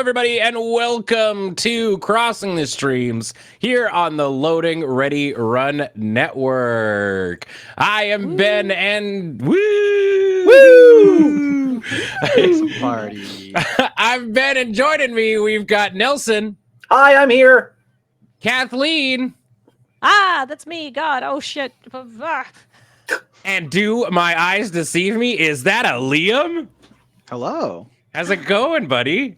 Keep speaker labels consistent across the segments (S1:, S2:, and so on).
S1: everybody, and welcome to Crossing the Streams here on the Loading Ready Run Network. I am Ben, and woo!
S2: Party.
S1: I'm Ben, and joining me, we've got Nelson.
S3: Hi, I'm here.
S1: Kathleen.
S4: That's me. God, oh shit.
S1: And do my eyes deceive me? Is that a Liam?
S2: Hello.
S1: How's it going, buddy?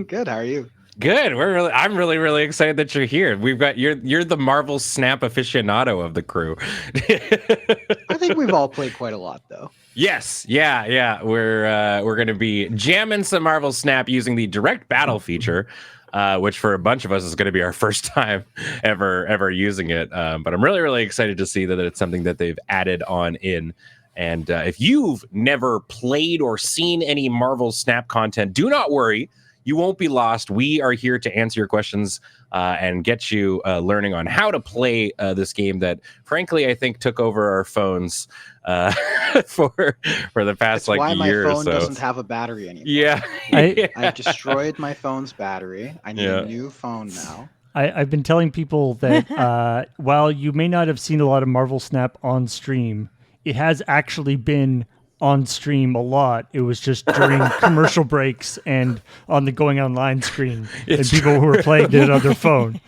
S2: Good. How are you?
S1: Good. I'm really excited that you're here. We've got you're the Marvel Snap aficionado of the crew.
S2: I think we've all played quite a lot, though.
S1: Yes. Yeah. We're going to be jamming some Marvel Snap using the direct battle feature, which for a bunch of us is going to be our first time ever using it. But I'm really excited to see that it's something that they've added on in. And if you've never played or seen any Marvel Snap content, do not worry. You won't be lost. We are here to answer your questions and get you learning on how to play this game that, frankly, I think took over our phones for the past
S2: That's why
S1: year or so.
S2: my phone doesn't have a battery anymore.
S1: Yeah.
S2: I've destroyed my phone's battery. I need a new phone now.
S5: I've been telling people that while you may not have seen a lot of Marvel Snap on stream, it has actually been on stream a lot. It was just during commercial breaks and on the going online screen, and people who were playing it on their phone.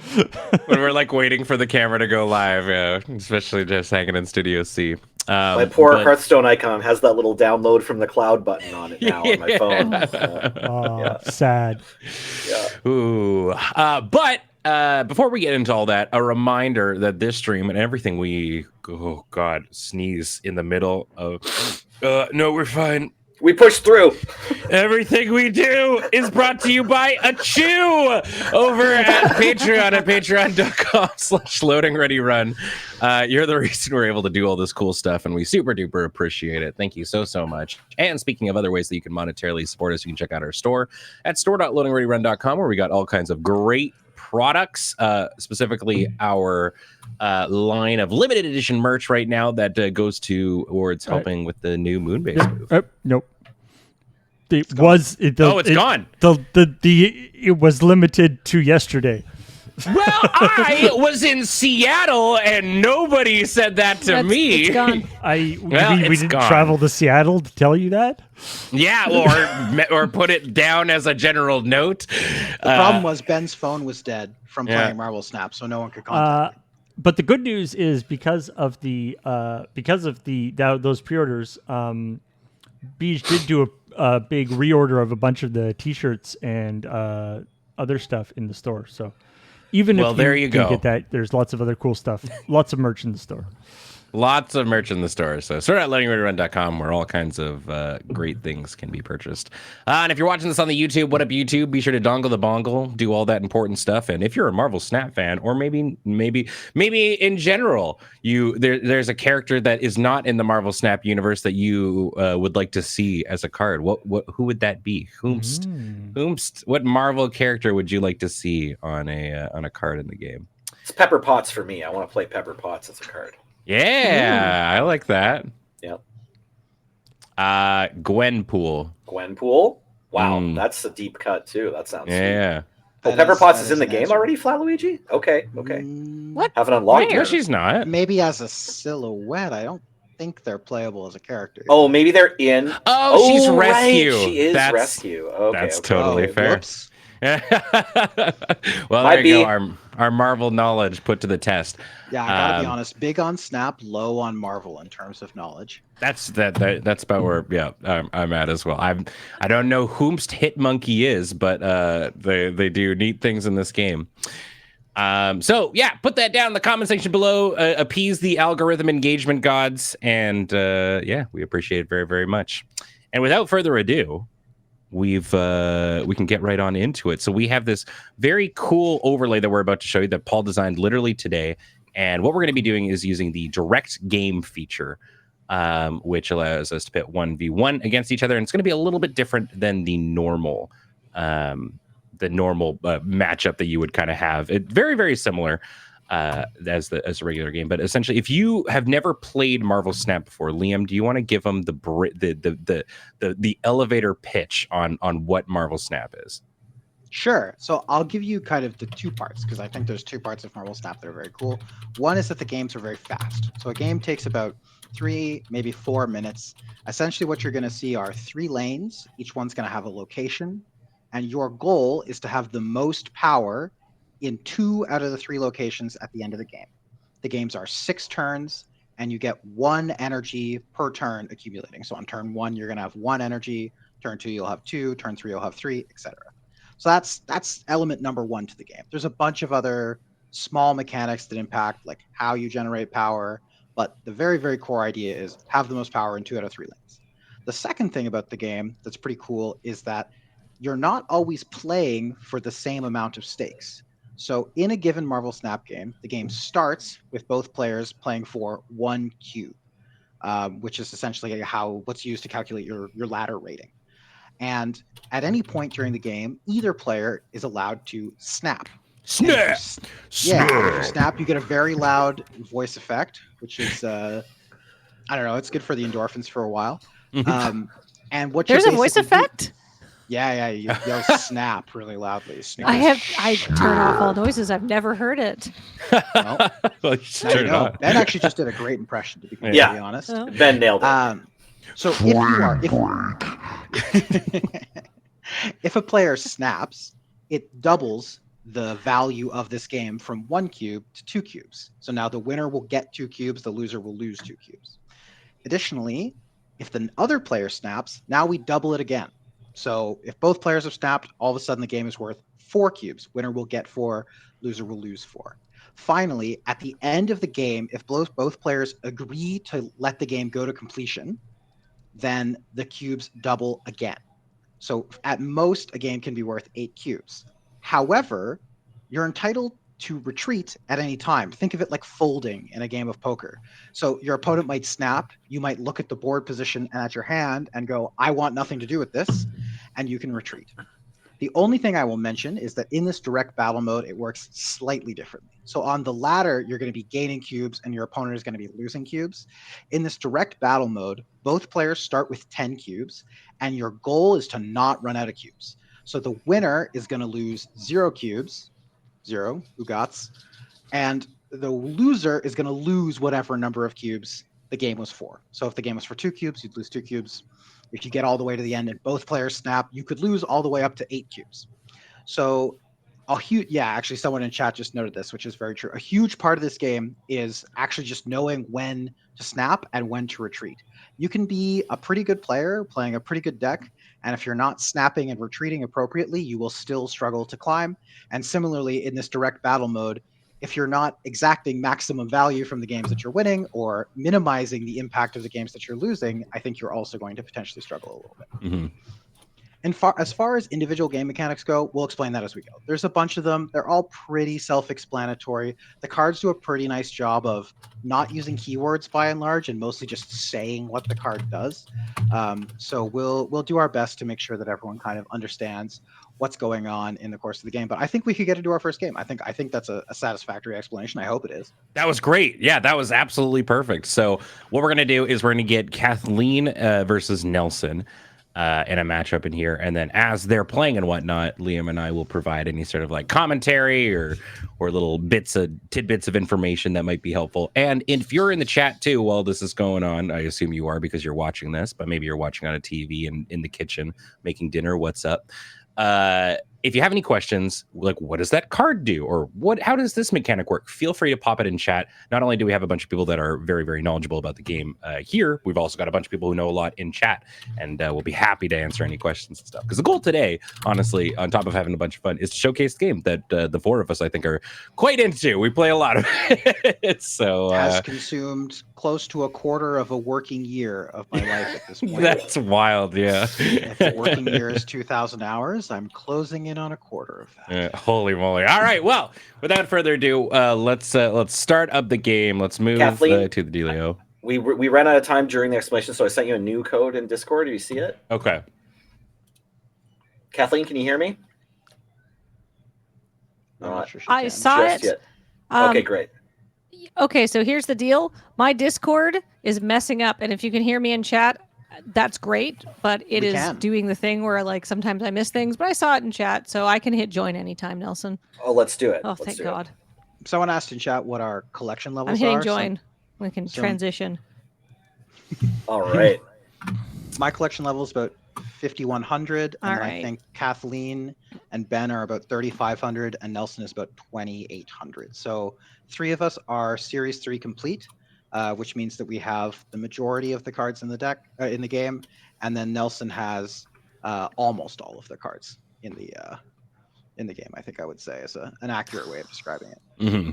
S1: When we're like waiting for the camera to go live, yeah, especially just hanging in Studio C.
S3: My poor Hearthstone icon has that little download from the cloud button on it now on my phone.
S5: Sad.
S3: Yeah.
S1: Ooh. But before we get into all that, a reminder that this stream and everything sneeze in the middle of... no, we're fine.
S3: We push through.
S1: Everything we do is brought to you by Achoo over at Patreon at patreon.com/loadingreadyrun. You're the reason we're able to do all this cool stuff, and we super duper appreciate it. Thank you so much. And speaking of other ways that you can monetarily support us, you can check out our store at store.loadingreadyrun.com, where we got all kinds of great products, specifically our line of limited edition merch right now that goes towards helping with the new Moonbase move.
S5: Nope. It's
S1: gone.
S5: It was limited to yesterday.
S1: Well, I was in Seattle and nobody said that to me.
S4: It's gone.
S5: We didn't travel to Seattle to tell you that.
S1: Yeah, or put it down as a general note.
S2: The problem was Ben's phone was dead from playing Marvel Snap, so no one could contact me.
S5: But the good news is because of those pre-orders, Beej did do a big reorder of a bunch of the T-shirts and other stuff in the store. So even if you didn't get that, there's lots of other cool stuff, lots of merch in the store.
S1: Lots of merch in the store. So store.loadingreadyrun.com, where all kinds of great things can be purchased. And if you're watching this on the YouTube, what up YouTube? Be sure to dongle the bongle, do all that important stuff. And if you're a Marvel Snap fan, or maybe in general, there's a character that is not in the Marvel Snap universe that you would like to see as a card. Who would that be? Whomst? What Marvel character would you like to see on a card in the game?
S3: It's Pepper Potts for me. I want to play Pepper Potts as a card.
S1: Yeah, I like that.
S3: Yep.
S1: Gwenpool.
S3: Gwenpool? Wow, that's a deep cut too. That sounds sweet.
S1: Yeah.
S3: Oh, Pepper Potts is in the game already, Flatluigi? Okay.
S4: What?
S3: Haven't unlocked
S1: No,
S3: her.
S1: she's not.
S2: Maybe as a silhouette. I don't think they're playable as a character.
S3: Oh, maybe they're in.
S1: Oh, she's rescue.
S3: Right. She is
S1: That's
S3: rescue. Okay,
S1: that's
S3: okay.
S1: totally fair.
S2: Whoops.
S1: Well, there you go. Our Marvel knowledge put to the test.
S2: Yeah, I gotta be honest. Big on Snap, low on Marvel in terms of knowledge.
S1: That's about where I'm at as well. I don't know whomst Hitmonkey is, but they do neat things in this game. So yeah, put that down in the comment section below. Appease the algorithm engagement gods, and we appreciate it very, very much. And without further ado, we can get right on into it. So we have this very cool overlay that we're about to show you that Paul designed literally today. And what we're going to be doing is using the direct game feature, which allows us to pit 1v1 against each other. And it's going to be a little bit different than the normal matchup that you would kind of have. It very, very similar as a regular game. But essentially, if you have never played Marvel Snap before, Liam, do you want to give them the elevator pitch on what Marvel Snap is?
S2: Sure. So I'll give you kind of the two parts because I think there's two parts of Marvel Snap that are very cool. One is that the games are very fast. So a game takes about 3, maybe 4 minutes. Essentially, what you're going to see are 3 lanes. Each one's going to have a location. And your goal is to have the most power in 2 out of the 3 locations at the end of the game. The games are 6 turns, and you get 1 energy per turn accumulating. So on turn 1, you're going to have 1 energy. Turn 2, you'll have 2. Turn 3, you'll have 3, etc. So that's element number 1 to the game. There's a bunch of other small mechanics that impact like how you generate power, but the very, very core idea is have the most power in 2 out of 3 lanes. The second thing about the game that's pretty cool is that you're not always playing for the same amount of stakes. So in a given Marvel Snap game, the game starts with both players playing for 1 cube, which is essentially what's used to calculate your ladder rating. And at any point during the game, either player is allowed to snap.
S1: Snap!
S2: Yeah, if you snap, you get a very loud voice effect, which is, I don't know, it's good for the endorphins for a while. And what
S4: There's
S2: you
S4: a voice
S2: basically do-
S4: effect?
S2: Yeah, you yell snap really loudly. Snap.
S4: I turn off all noises. I've never heard it.
S2: Well,
S1: Well, you should
S2: now you
S1: turn it
S2: know.
S1: on.
S2: Ben actually just did a great impression, to be completely
S3: Yeah.
S2: honest.
S4: Oh.
S3: Ben nailed it.
S2: So if a player snaps, it doubles the value of this game from 1 cube to 2 cubes. So now the winner will get 2 cubes, the loser will lose 2 cubes. Additionally, if the other player snaps, now we double it again. So if both players have snapped, all of a sudden the game is worth 4 cubes. Winner will get 4, loser will lose 4. Finally, at the end of the game, if both players agree to let the game go to completion, then the cubes double again. So at most, a game can be worth 8 cubes. However, you're entitled to retreat at any time. Think of it like folding in a game of poker. So your opponent might snap, you might look at the board position and at your hand and go, I want nothing to do with this, and you can retreat. The only thing I will mention is that in this direct battle mode, it works slightly differently. So on the ladder, you're going to be gaining cubes and your opponent is going to be losing cubes. In this direct battle mode, both players start with 10 cubes, and your goal is to not run out of cubes. So the winner is going to lose 0 cubes, 0, Ugats, and the loser is going to lose whatever number of cubes the game was for. So if the game was for 2 cubes, you'd lose 2 cubes. If you get all the way to the end and both players snap, you could lose all the way up to 8 cubes. So actually someone in chat just noted this, which is very true. A huge part of this game is actually just knowing when to snap and when to retreat. You can be a pretty good player playing a pretty good deck, and if you're not snapping and retreating appropriately, you will still struggle to climb. And similarly, in this direct battle mode, if you're not exacting maximum value from the games that you're winning or minimizing the impact of the games that you're losing, I think you're also going to potentially struggle a little bit.
S1: Mm-hmm.
S2: And as far as individual game mechanics go, we'll explain that as we go. There's a bunch of them. They're all pretty self-explanatory. The cards do a pretty nice job of not using keywords by and large, and mostly just saying what the card does. So we'll do our best to make sure that everyone kind of understands what's going on in the course of the game. But I think we could get into our first game. I think that's a satisfactory explanation. I hope it is.
S1: That was great. Yeah, that was absolutely perfect. So what we're going to do is we're going to get Kathleen versus Nelson in a matchup in here. And then as they're playing and whatnot, Liam and I will provide any sort of like commentary or little tidbits of information that might be helpful. And if you're in the chat too, while this is going on, I assume you are because you're watching this, but maybe you're watching on a TV and in the kitchen making dinner. What's up? If you have any questions, like what does that card do, or how does this mechanic work, feel free to pop it in chat. Not only do we have a bunch of people that are very, very knowledgeable about the game here, we've also got a bunch of people who know a lot in chat, and we'll be happy to answer any questions and stuff. Because the goal today, honestly, on top of having a bunch of fun, is to showcase the game that the 4 of us, I think, are quite into. We play a lot of it. So
S2: has consumed close to a quarter of a working year of my life at this point.
S1: That's wild, yeah.
S2: If the working year is 2,000 hours, I'm closing in on a quarter of that.
S1: Holy moly. All right, well, without further ado, let's start up the game. Let's move
S3: Kathleen,
S1: to the dealio.
S3: We ran out of time during the explanation, so I sent you a new code in Discord. Do you see it?
S1: Okay.
S3: Kathleen, can you hear me?
S2: I'm not sure she
S4: I
S2: can.
S4: saw
S3: Just
S4: it.
S3: yet. Okay, great.
S4: Okay, so here's the deal. My Discord is messing up, and if you can hear me in chat, that's great, but it
S2: We
S4: is
S2: can.
S4: doing the thing where like sometimes I miss things, but I saw it in chat, so I can hit join anytime, Nelson.
S3: Oh, let's do it.
S4: Oh,
S3: Let's
S4: thank
S3: do
S4: God.
S2: Someone asked in chat what our collection
S4: I'm
S2: levels
S4: hitting
S2: are.
S4: join. We can
S2: some-
S4: transition.
S3: All right.
S2: My collection level is about 5,100, and
S4: All
S2: then I
S4: right.
S2: think Kathleen and Ben are about 3,500, and Nelson is about 2,800. So 3 of us are Series 3 complete, which means that we have the majority of the cards in the deck in the game, and then Nelson has almost all of the cards in the game. I think I would say is an accurate way of describing it.
S1: Mm-hmm.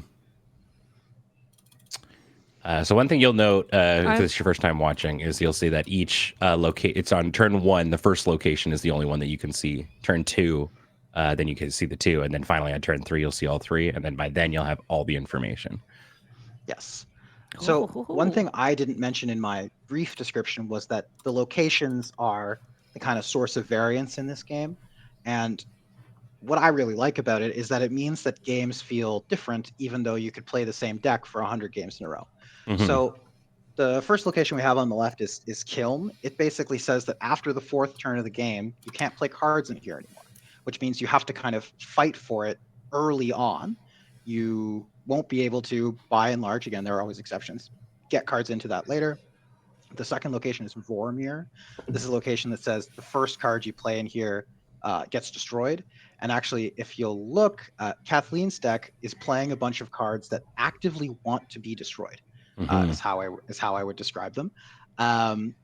S1: So one thing you'll note, if this is your first time watching, is you'll see that each it's on turn 1. The first location is the only one that you can see. Turn 2, then you can see the 2, and then finally on turn 3 you'll see all 3, and then by then you'll have all the information.
S2: Yes. So one
S4: Ooh.
S2: thing I didn't mention in my brief description was that the locations are the kind of source of variance in this game, and what I really like about it is that it means that games feel different, even though you could play the same deck for 100 games in a row.
S1: Mhm.
S2: So the first location we have on the left is Kiln. It basically says that after the 4th turn of the game, you can't play cards in here anymore, which means you have to kind of fight for it early on. You won't be able to, by and large, again, there are always exceptions, get cards into that later. The second location is Vormir. This is a location that says the first card you play in here gets destroyed. And actually, if you'll look, Kathleen's deck is playing a bunch of cards that actively want to be destroyed.
S1: Mhm.
S2: Is how I would describe them.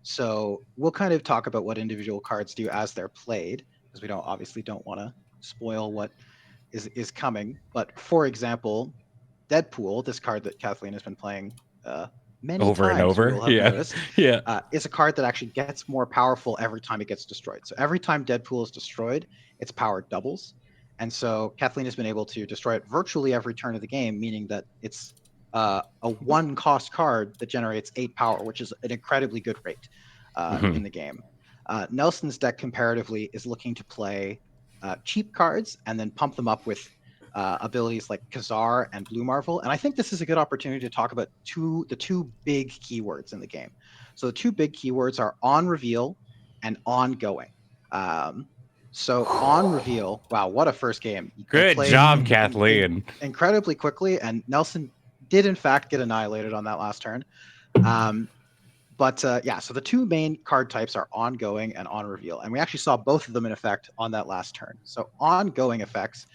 S2: So we'll kind of talk about what individual cards do as they're played, because we obviously don't want to spoil what is coming. But for example, Deadpool, this card that Kathleen has been playing many
S1: Over
S2: times,
S1: and over.
S2: you will have
S1: Yeah.
S2: noticed,
S1: Yeah.
S2: is a card that actually gets more powerful every time it gets destroyed. So every time Deadpool is destroyed, its power doubles. And so Kathleen has been able to destroy it virtually every turn of the game, meaning that it's a 1-cost card that generates 8 power, which is an incredibly good rate in the game. Nelson's deck comparatively is looking to play cheap cards and then pump them up with abilities like Khazar and Blue Marvel. And I think this is a good opportunity to talk about the two big keywords in the game. So the 2 big keywords are on reveal and ongoing. So on reveal, wow, what a first game. They
S1: Good
S2: played
S1: job, Kathleen.
S2: incredibly quickly, and Nelson did in fact get annihilated on that last turn. But so the 2 main card types are ongoing and on reveal, and we actually saw both of them in effect on that last turn. So ongoing effects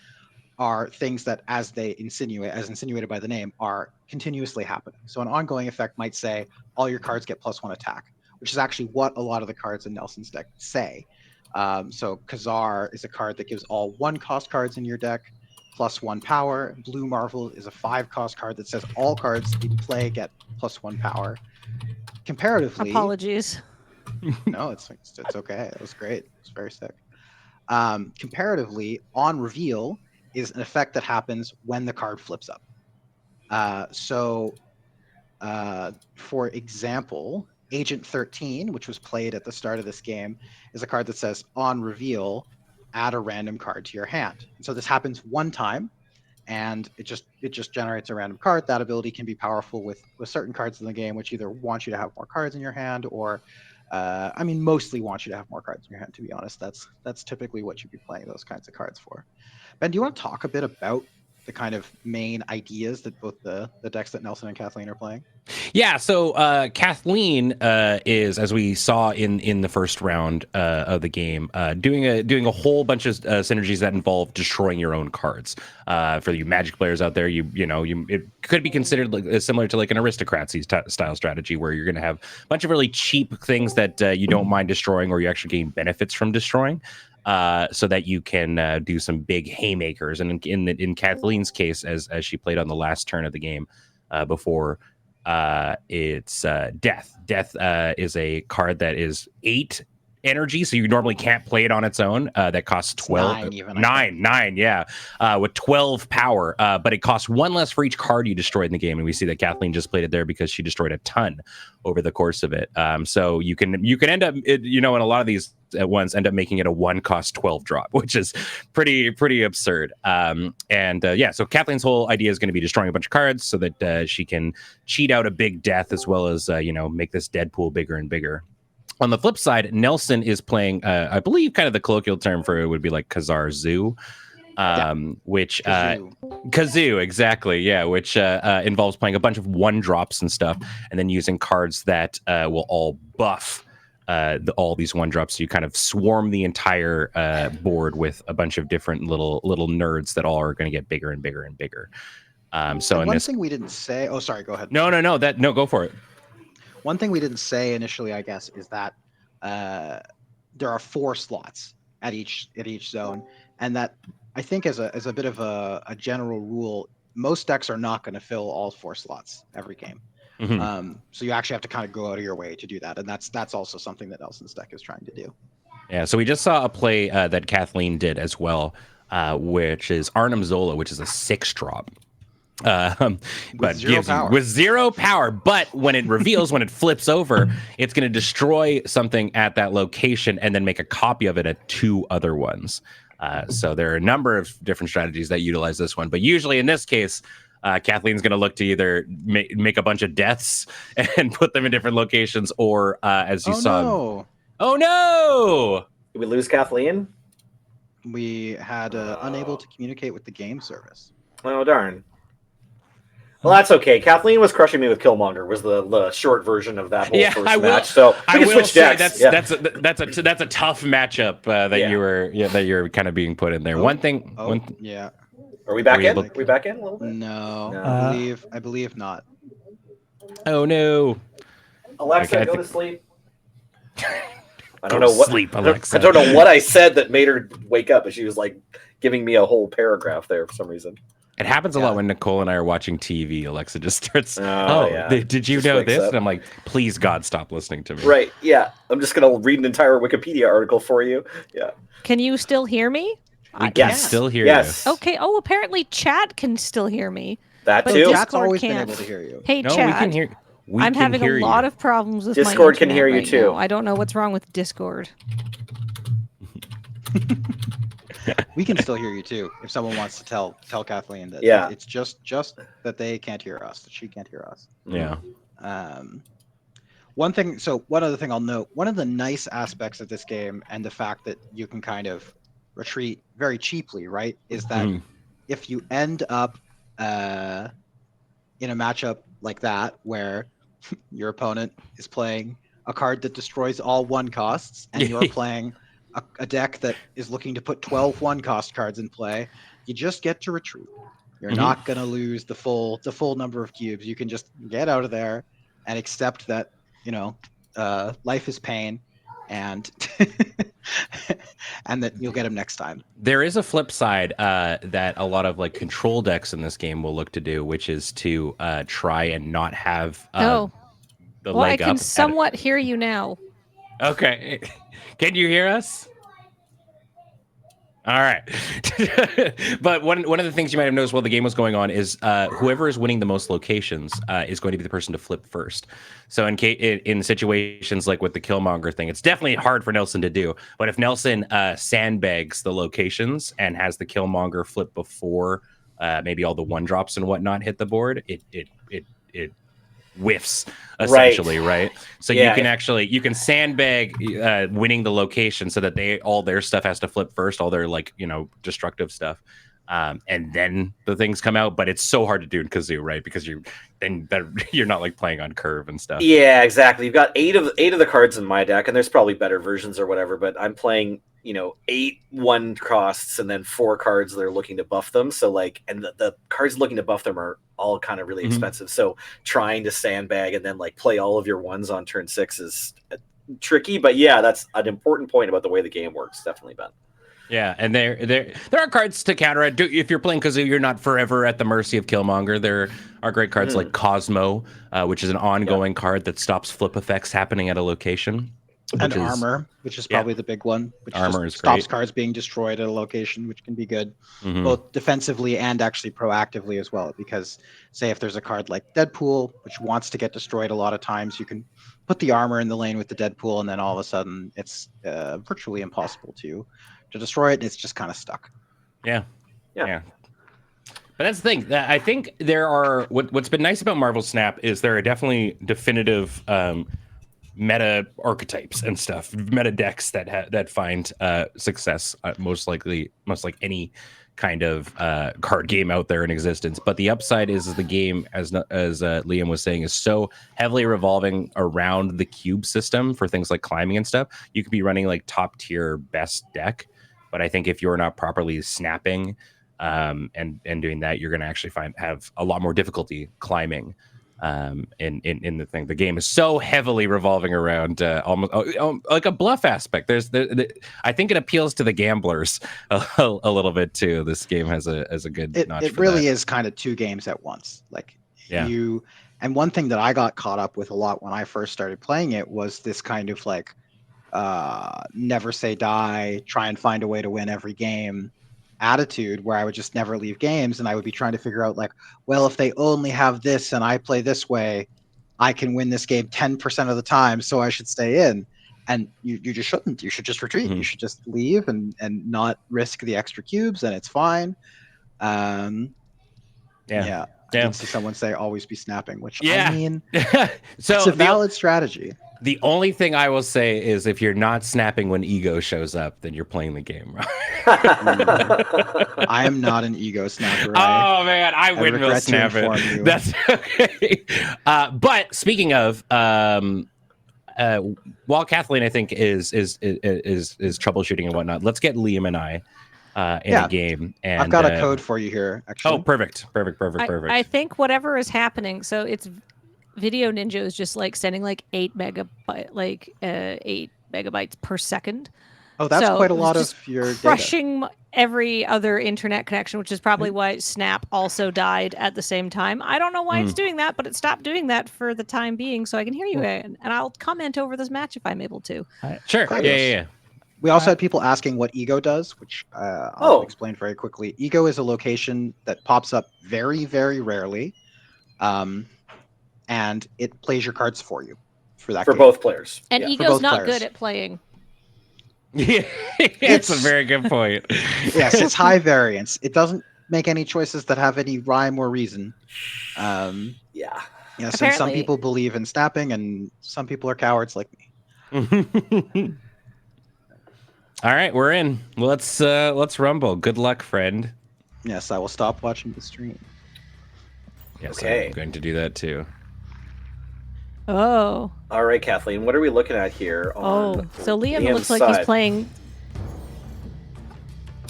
S2: are things that, as insinuated by the name, are continuously happening. So an ongoing effect might say all your cards get +1 attack, which is actually what a lot of the cards in Nelson's deck say. So Khazar is a card that gives all 1-cost cards in your deck +1 power. Blue Marvel is a 5-cost card that says all cards you play get +1 power. Comparatively,
S4: Apologies.
S2: no, it's okay. It was great. It's very sick. Comparatively, on reveal is an effect that happens when the card flips up. For example, Agent 13, which was played at the start of this game, is a card that says on reveal, add a random card to your hand. And so this happens one time, and it just generates a random card. That ability can be powerful with certain cards in the game, which either want you to have more cards in your hand, or mostly want you to have more cards in your hand. To be honest, that's typically what you'd be playing those kinds of cards for. Ben, do you want to talk a bit about the kind of main ideas that both the decks that Nelson and Kathleen are playing?
S1: Yeah, so Kathleen is, as we saw in the first round of the game, doing a whole bunch of synergies that involve destroying your own cards. For you Magic players out there, it could be considered similar to like an Aristocracy style strategy, where you're going to have a bunch of really cheap things that you don't mind destroying, or you actually gain benefits from destroying. So that you can do some big haymakers. And in Kathleen's case, as she played on the last turn of the game before, it's Death. Death is a card that is 8 energy, so you normally can't play it on its own. That costs 12.
S2: 9 even.
S1: Nine, yeah. With 12 power, but it costs 1 less for each card you destroyed in the game. And we see that Kathleen just played it there because she destroyed a ton over the course of it. So you can end up, in a lot of these at once, end up making it a 1-cost 12 drop, which is pretty absurd. So Kathleen's whole idea is going to be destroying a bunch of cards so that she can cheat out a big Death, as well as make this Deadpool bigger and bigger. On the flip side, Nelson is playing, I believe kind of the colloquial term for it would be like Khazar Zoo, which Kazoo, exactly. Yeah, which involves playing a bunch of 1-drops and stuff, and then using cards that will all buff all these 1-drops. So you kind of swarm the entire board with a bunch of different little nerds that all are going to get bigger and bigger and bigger. So
S2: and one thing we didn't say. Oh, sorry. Go ahead.
S1: No. Go for it.
S2: One thing we didn't say initially, I guess, is that there are 4 slots at each zone, and that I think as a bit of a general rule, most decks are not going to fill all 4 slots every game.
S1: Mm-hmm.
S2: So you actually have to kind of go out of your way to do that, and that's also something that Nelson's deck is trying to do.
S1: Yeah. So we just saw a play that Kathleen did as well, which is Arnim Zola, which is a 6-drop. But with 0 power, but when it reveals, when it flips over, it's going to destroy something at that location and then make a copy of it at 2 other ones. So there are a number of different strategies that utilize this one, but usually in this case, Kathleen's going to look to either make a bunch of deaths and put them in different locations, or as you saw.
S2: No.
S1: Oh no!
S3: Did we lose Kathleen?
S2: We had unable to communicate with the game service.
S3: Oh darn. Well, that's okay. Kathleen was crushing me with Killmonger. Was the short version of that whole first match. So
S1: I
S3: can
S1: will
S3: switch
S1: say
S3: decks.
S1: that's a tough matchup that you're kind of being put in there. One thing.
S2: Yeah.
S3: Are we back in? Are we back in a little bit?
S2: No, I believe not.
S1: Oh no.
S3: Alexa, go to sleep. I don't know what
S1: sleep, Alexa.
S3: I don't know what I said that made her wake up, but she was like giving me a whole paragraph there for some reason.
S1: It happens a lot when Nicole and I are watching TV. Alexa just starts,
S3: yeah.
S1: Did you
S3: Just
S1: know
S3: wakes
S1: this?
S3: up.
S1: And I'm like, please, God, stop listening to me.
S3: Right, yeah. I'm just going to read an entire Wikipedia article for you. Yeah.
S4: Can you still hear me?
S1: We can still hear you.
S4: Okay. Oh, apparently chat can still hear me.
S3: That
S4: But
S3: too?
S4: Discord
S2: Chat's always
S4: can't.
S2: been able to hear you.
S4: Hey,
S1: No,
S4: chat.
S1: we can hear.
S4: I'm having a lot of problems with
S3: Discord
S4: my
S3: can hear you
S4: right
S3: too.
S4: now. I don't know what's wrong with Discord.
S2: We can still hear you too. If someone wants to tell Kathleen that it's just that they can't hear us, that she can't hear us.
S1: Yeah.
S2: One other thing I'll note, one of the nice aspects of this game and the fact that you can kind of retreat very cheaply, right, is that if you end up in a matchup like that where your opponent is playing a card that destroys all 1 costs and you're playing a deck that is looking to put 12 1-cost cards in play, you just get to retreat. You're not going to lose the full number of cubes. You can just get out of there and accept that, life is pain, and and that you'll get them next time.
S1: There is a flip side that a lot of like control decks in this game will look to do, which is to try and not have the leg up.
S4: I can somewhat hear you now.
S1: Okay. Can you hear us? All right. But one of the things you might have noticed while the game was going on is whoever is winning the most locations is going to be the person to flip first. So in situations like with the Killmonger thing, it's definitely hard for Nelson to do. But if Nelson sandbags the locations and has the Killmonger flip before maybe all the 1-drops and whatnot hit the board, it whiffs essentially, right? So you can sandbag winning the location so that all their stuff has to flip first, all their destructive stuff, and then the things come out. But it's so hard to do in Kazoo, right? Because you're not like playing on curve and stuff.
S3: Yeah, exactly. You've got eight of the cards in my deck, and there's probably better versions or whatever, but I'm playing 8 1 costs and then 4 cards that are looking to buff them. So and the cards looking to buff them are all kind of really expensive. So trying to sandbag and then play all of your 1s on turn 6 is tricky. But yeah, that's an important point about the way the game works. Definitely, Ben.
S1: Yeah, and there are cards to counter it. If you're playing Kazoo, you're not forever at the mercy of Killmonger. There are great cards like Cosmo, which is an ongoing card that stops flip effects happening at a location.
S2: And Armor, which is probably the big one, which
S1: Armor
S2: just
S1: is
S2: stops
S1: great.
S2: Cards being destroyed at a location, which can be good, both defensively and actually proactively as well. Because say if there's a card like Deadpool, which wants to get destroyed a lot of times, you can put the Armor in the lane with the Deadpool, and then all of a sudden it's virtually impossible to destroy it, and it's just kind of stuck.
S1: Yeah. But that's the thing. I think there are what's been nice about Marvel Snap is there are definitely definitive meta archetypes and stuff, meta decks that find success most like any kind of card game out there in existence. But the upside is the game, as Liam was saying, is so heavily revolving around the cube system for things like climbing and stuff. You could be running like top tier best deck, but I think if you're not properly snapping and doing that, you're going to actually have a lot more difficulty climbing. In the thing, the game is so heavily revolving around almost like a bluff aspect. I think it appeals to the gamblers a little bit too. This game has a good notch.
S2: It really is kind of two games at once. Like and one thing that I got caught up with a lot when I first started playing it was this kind of like never say die, try and find a way to win every game attitude, where I would just never leave games, and I would be trying to figure out like, well, if they only have this and I play this way, I can win this game 10% of the time, so I should stay in. And you just shouldn't. You should just retreat. You should just leave and not risk the extra cubes, and it's fine. I did see someone say always be snapping, which I mean,
S1: so
S2: it's a valid strategy.
S1: The only thing I will say is if you're not snapping when ego shows up, then you're playing the game wrong.
S2: I am not an ego snapper.
S1: Oh man, I windmill snapping. That's okay. But speaking of, while Kathleen I think is troubleshooting and whatnot, let's get Liam and I in a game. And
S2: I've got a code for you here. Actually.
S1: Oh, perfect.
S4: I think whatever is happening, so it's Video Ninja is just like sending like 8 megabytes per second.
S2: Oh, that's quite a lot of your
S4: crushing
S2: data.
S4: Every other internet connection, which is probably why Snap also died at the same time. I don't know why it's doing that, but it stopped doing that for the time being, so I can hear you, and I'll comment over this match if I'm able to.
S1: Sure. Yeah.
S2: We also had people asking what Ego does, which I'll explain very quickly. Ego is a location that pops up very, very rarely. And it plays your cards for you for that
S3: for
S2: game.
S3: Both players.
S4: And Ego's not good at playing.
S1: Yeah, it's a very good point.
S2: Yes, it's high variance. It doesn't make any choices that have any rhyme or reason.
S3: Yes,
S2: and some people believe in snapping, and some people are cowards like me.
S1: All right, we're in. Let's rumble. Good luck, friend.
S2: Yes, I will stop watching the stream.
S1: Yes,
S3: okay.
S1: I'm going to do that too.
S4: Oh.
S3: All right, Kathleen. What are we looking at here? On
S4: so Liam looks like
S3: side?
S4: He's playing.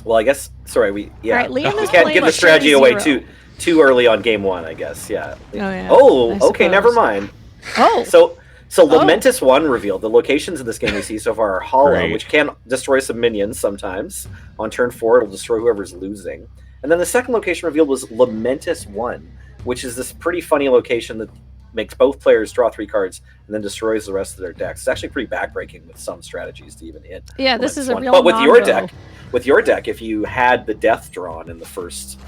S3: Well, I guess. Sorry,
S4: All right, Liam
S3: we
S4: is
S3: can't
S4: playing
S3: give the strategy away
S4: Zero.
S3: too early on game one. I guess. Yeah.
S4: Oh, yeah.
S3: Oh,
S4: I
S3: okay. Never
S4: suppose.
S3: mind.
S4: Oh.
S3: So Lamentus 1 revealed. The locations in this game we see so far are Hollow,
S1: Great.
S3: which can destroy some minions sometimes. On turn 4, it'll destroy whoever's losing. And then the second location revealed was Lamentus 1, which is this pretty funny location that makes both players draw 3 cards and then destroys the rest of their decks. It's actually pretty backbreaking with some strategies to even hit.
S4: Yeah, this is a real.
S3: But with
S4: non-go.
S3: your deck, if you had the death drawn in the first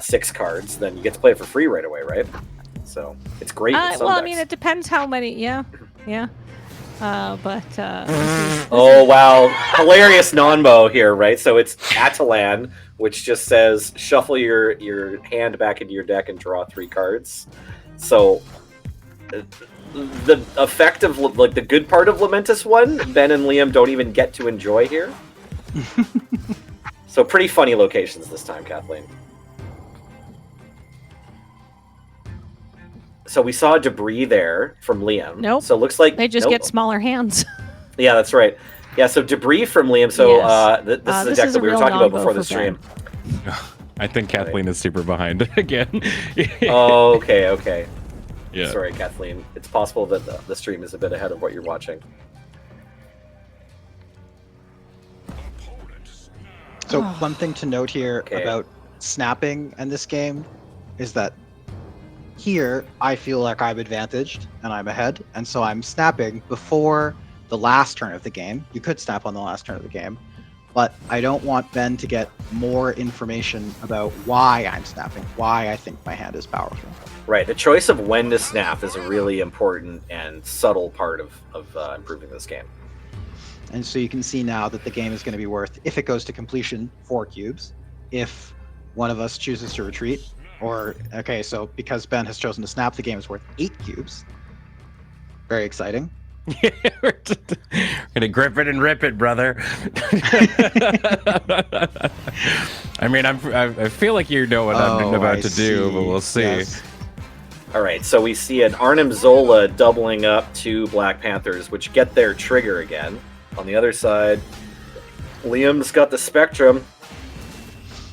S3: 6 cards, then you get to play it for free right away, right? So it's great. With some
S4: Well, I
S3: decks.
S4: mean, it depends how many. Yeah.
S3: Oh wow, hilarious non-bow here, right? So it's Atalan, which just says shuffle your hand back into your deck and draw 3 cards. So the effect of like the good part of Lamentus 1, Ben and Liam don't even get to enjoy here. So pretty funny locations this time, Kathleen. So we saw debris there from Liam.
S4: Nope.
S3: So it looks like
S4: They just get smaller hands.
S3: Yeah, that's right. Yeah, so debris from Liam. So
S4: Yes.
S3: this is a
S4: This
S3: deck
S4: is
S3: that
S4: a
S3: we were
S4: real
S3: talking about
S4: non-go
S3: before
S4: for
S3: the stream.
S1: I think Kathleen is super behind again.
S3: Oh, okay.
S1: Yeah.
S3: Sorry, Kathleen. It's possible that the stream is a bit ahead of what you're watching.
S2: So one thing to note here
S3: Okay.
S2: about snapping in this game is that here I feel like I'm advantaged and I'm ahead, and so I'm snapping before the last turn of the game. You could snap on the last turn of the game, but I don't want Ben to get more information about why I'm snapping, why I think my hand is powerful.
S3: Right. The choice of when to snap is a really important and subtle part of improving this game.
S2: And so you can see now that the game is going to be worth, if it goes to completion, 4 cubes. If one of us chooses to retreat, or, okay, so because Ben has chosen to snap, the game is worth 8 cubes. Very exciting.
S1: We're gonna grip it and rip it, brother. I mean, I feel like you know what I'm about to do, but we'll see.
S2: Yes.
S3: All right, so we see an Arnim Zola doubling up two Black Panthers, which get their trigger again. On the other side, Liam's got the Spectrum.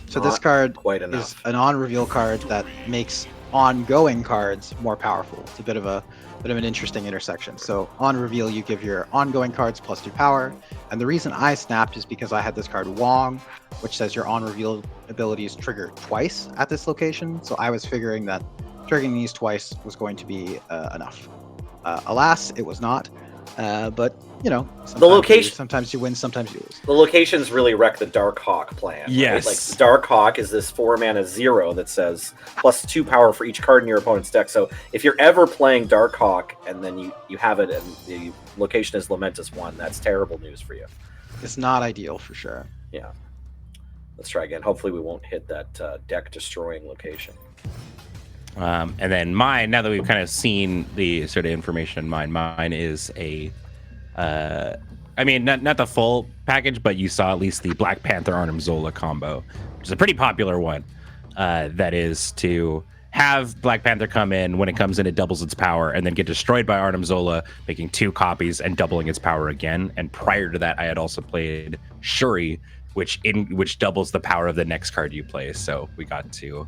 S2: So this card
S3: Quite
S2: is
S3: enough.
S2: an on-reveal card that makes ongoing cards more powerful. It's a bit of an interesting intersection. So on reveal, you give your ongoing cards +2 power, and the reason I snapped is because I had this card Wong, which says your on reveal abilities trigger twice at this location. So I was figuring that triggering these twice was going to be enough. Alas, it was not. But you know, sometimes you win, sometimes you lose.
S3: The locations really wreck the Dark Hawk plan.
S1: Yes.
S3: Right? Like the Dark Hawk is this 4-mana 0 that says +2 power for each card in your opponent's deck. So if you're ever playing Dark Hawk and then you have it and the location is Lamentus 1, that's terrible news for you.
S2: It's not ideal for sure.
S3: Yeah. Let's try again. Hopefully we won't hit that deck destroying location.
S1: And then mine, now that we've kind of seen the sort of information in mine is a, I mean, not the full package, but you saw at least the Black Panther Arnim Zola combo, which is a pretty popular one. That is to have Black Panther come in. When it comes in, it doubles its power and then get destroyed by Arnim Zola, making 2 copies and doubling its power again. And prior to that, I had also played Shuri, which doubles the power of the next card you play. So we got to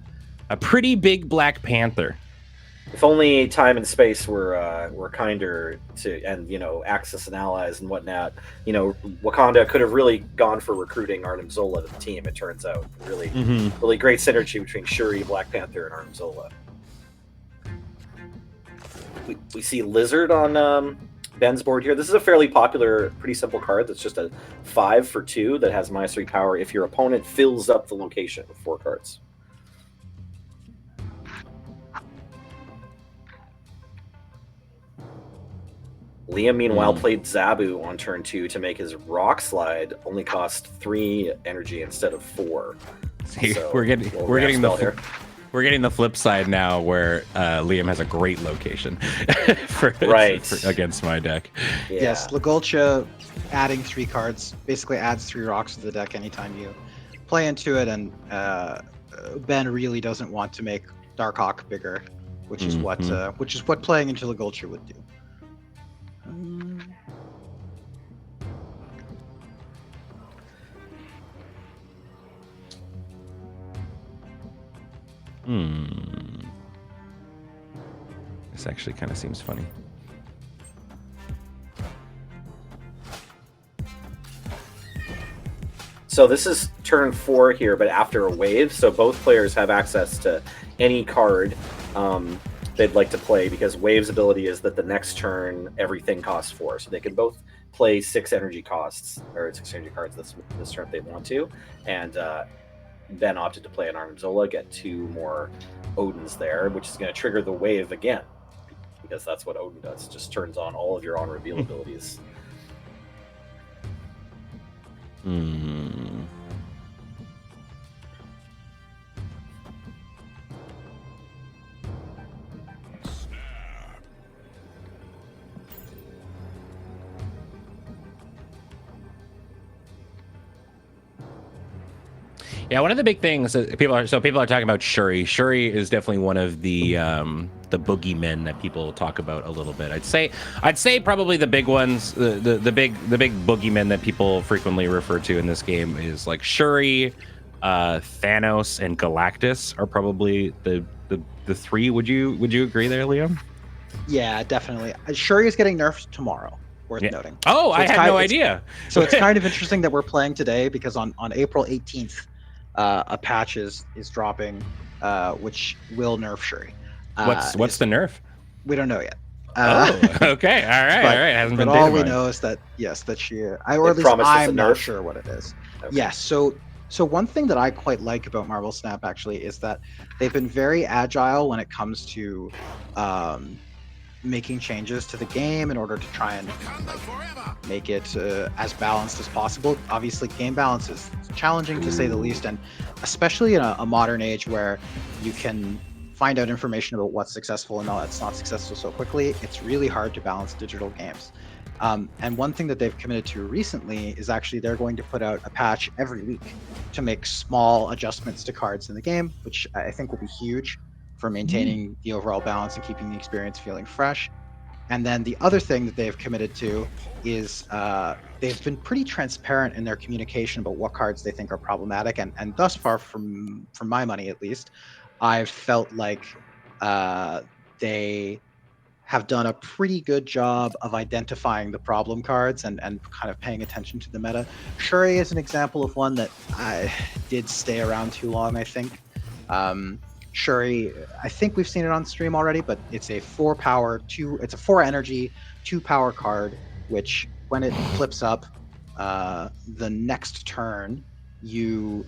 S1: a pretty big Black Panther.
S3: If only time and space were kinder to, and Axis and allies and whatnot. Wakanda could have really gone for recruiting Arnim Zola to the team. It turns out really great synergy between Shuri, Black Panther, and Arnim Zola. We see Lizard on Ben's board here. This is a fairly popular, pretty simple card. That's just a 5 for 2 that has -3 power if your opponent fills up the location with 4 cards. Liam, meanwhile, played Zabu on turn 2 to make his Rock Slide only cost 3 energy instead of 4.
S1: See,
S3: So,
S1: we're getting
S3: spell here.
S1: we're getting the flip side now, where Liam has a great location against my deck.
S3: Yeah.
S2: Yes, Lagulcha adding 3 cards basically adds 3 rocks to the deck anytime you play into it, and Ben really doesn't want to make Darkhawk bigger, which is what playing into Lagulcha would do.
S1: This actually kind of seems funny.
S3: So this is turn 4 here, but after a wave, so both players have access to any card they'd like to play, because Wave's ability is that the next turn everything costs 4, so they can both play 6 energy cards this turn if they want to, and Ben opted to play an Arnim Zola, get 2 more Odins there, which is going to trigger the wave again, because that's what Odin does. It just turns on all of your on reveal abilities.
S1: Yeah, one of the big things that people are talking about Shuri. Shuri is definitely one of the boogeymen that people talk about a little bit. I'd say probably the big ones, the big boogeymen that people frequently refer to in this game is like Shuri, Thanos, and Galactus are probably the 3. Would you agree there, Liam?
S2: Yeah, definitely. Shuri is getting nerfed tomorrow. Worth noting.
S1: Oh, so I had no idea.
S2: So it's kind of interesting that we're playing today, because on April 18th, a patch is dropping, which will nerf Shuri.
S1: What's the nerf?
S2: We don't know yet.
S1: Okay, all right. Hasn't been.
S2: But all we know is that she, or at least I'm not sure what it is.
S3: Okay.
S2: Yes. So one thing that I quite like about Marvel Snap actually is that they've been very agile when it comes to making changes to the game in order to try and make it as balanced as possible. Obviously, game balance is challenging to say the least, and especially in a modern age where you can find out information about what's successful and all that's not successful so quickly, it's really hard to balance digital games. And one thing that they've committed to recently is actually they're going to put out a patch every week to make small adjustments to cards in the game, which I think will be huge for maintaining the overall balance and keeping the experience feeling fresh. And then the other thing that they've committed to is they've been pretty transparent in their communication about what cards they think are problematic. And thus far, from my money at least, I've felt like they have done a pretty good job of identifying the problem cards and kind of paying attention to the meta. Shuri is an example of one that did stay around too long, I think. Shuri, I think we've seen it on stream already, but it's a 4 power, it's a 4 energy, 2 power card, which when it flips up, the next turn the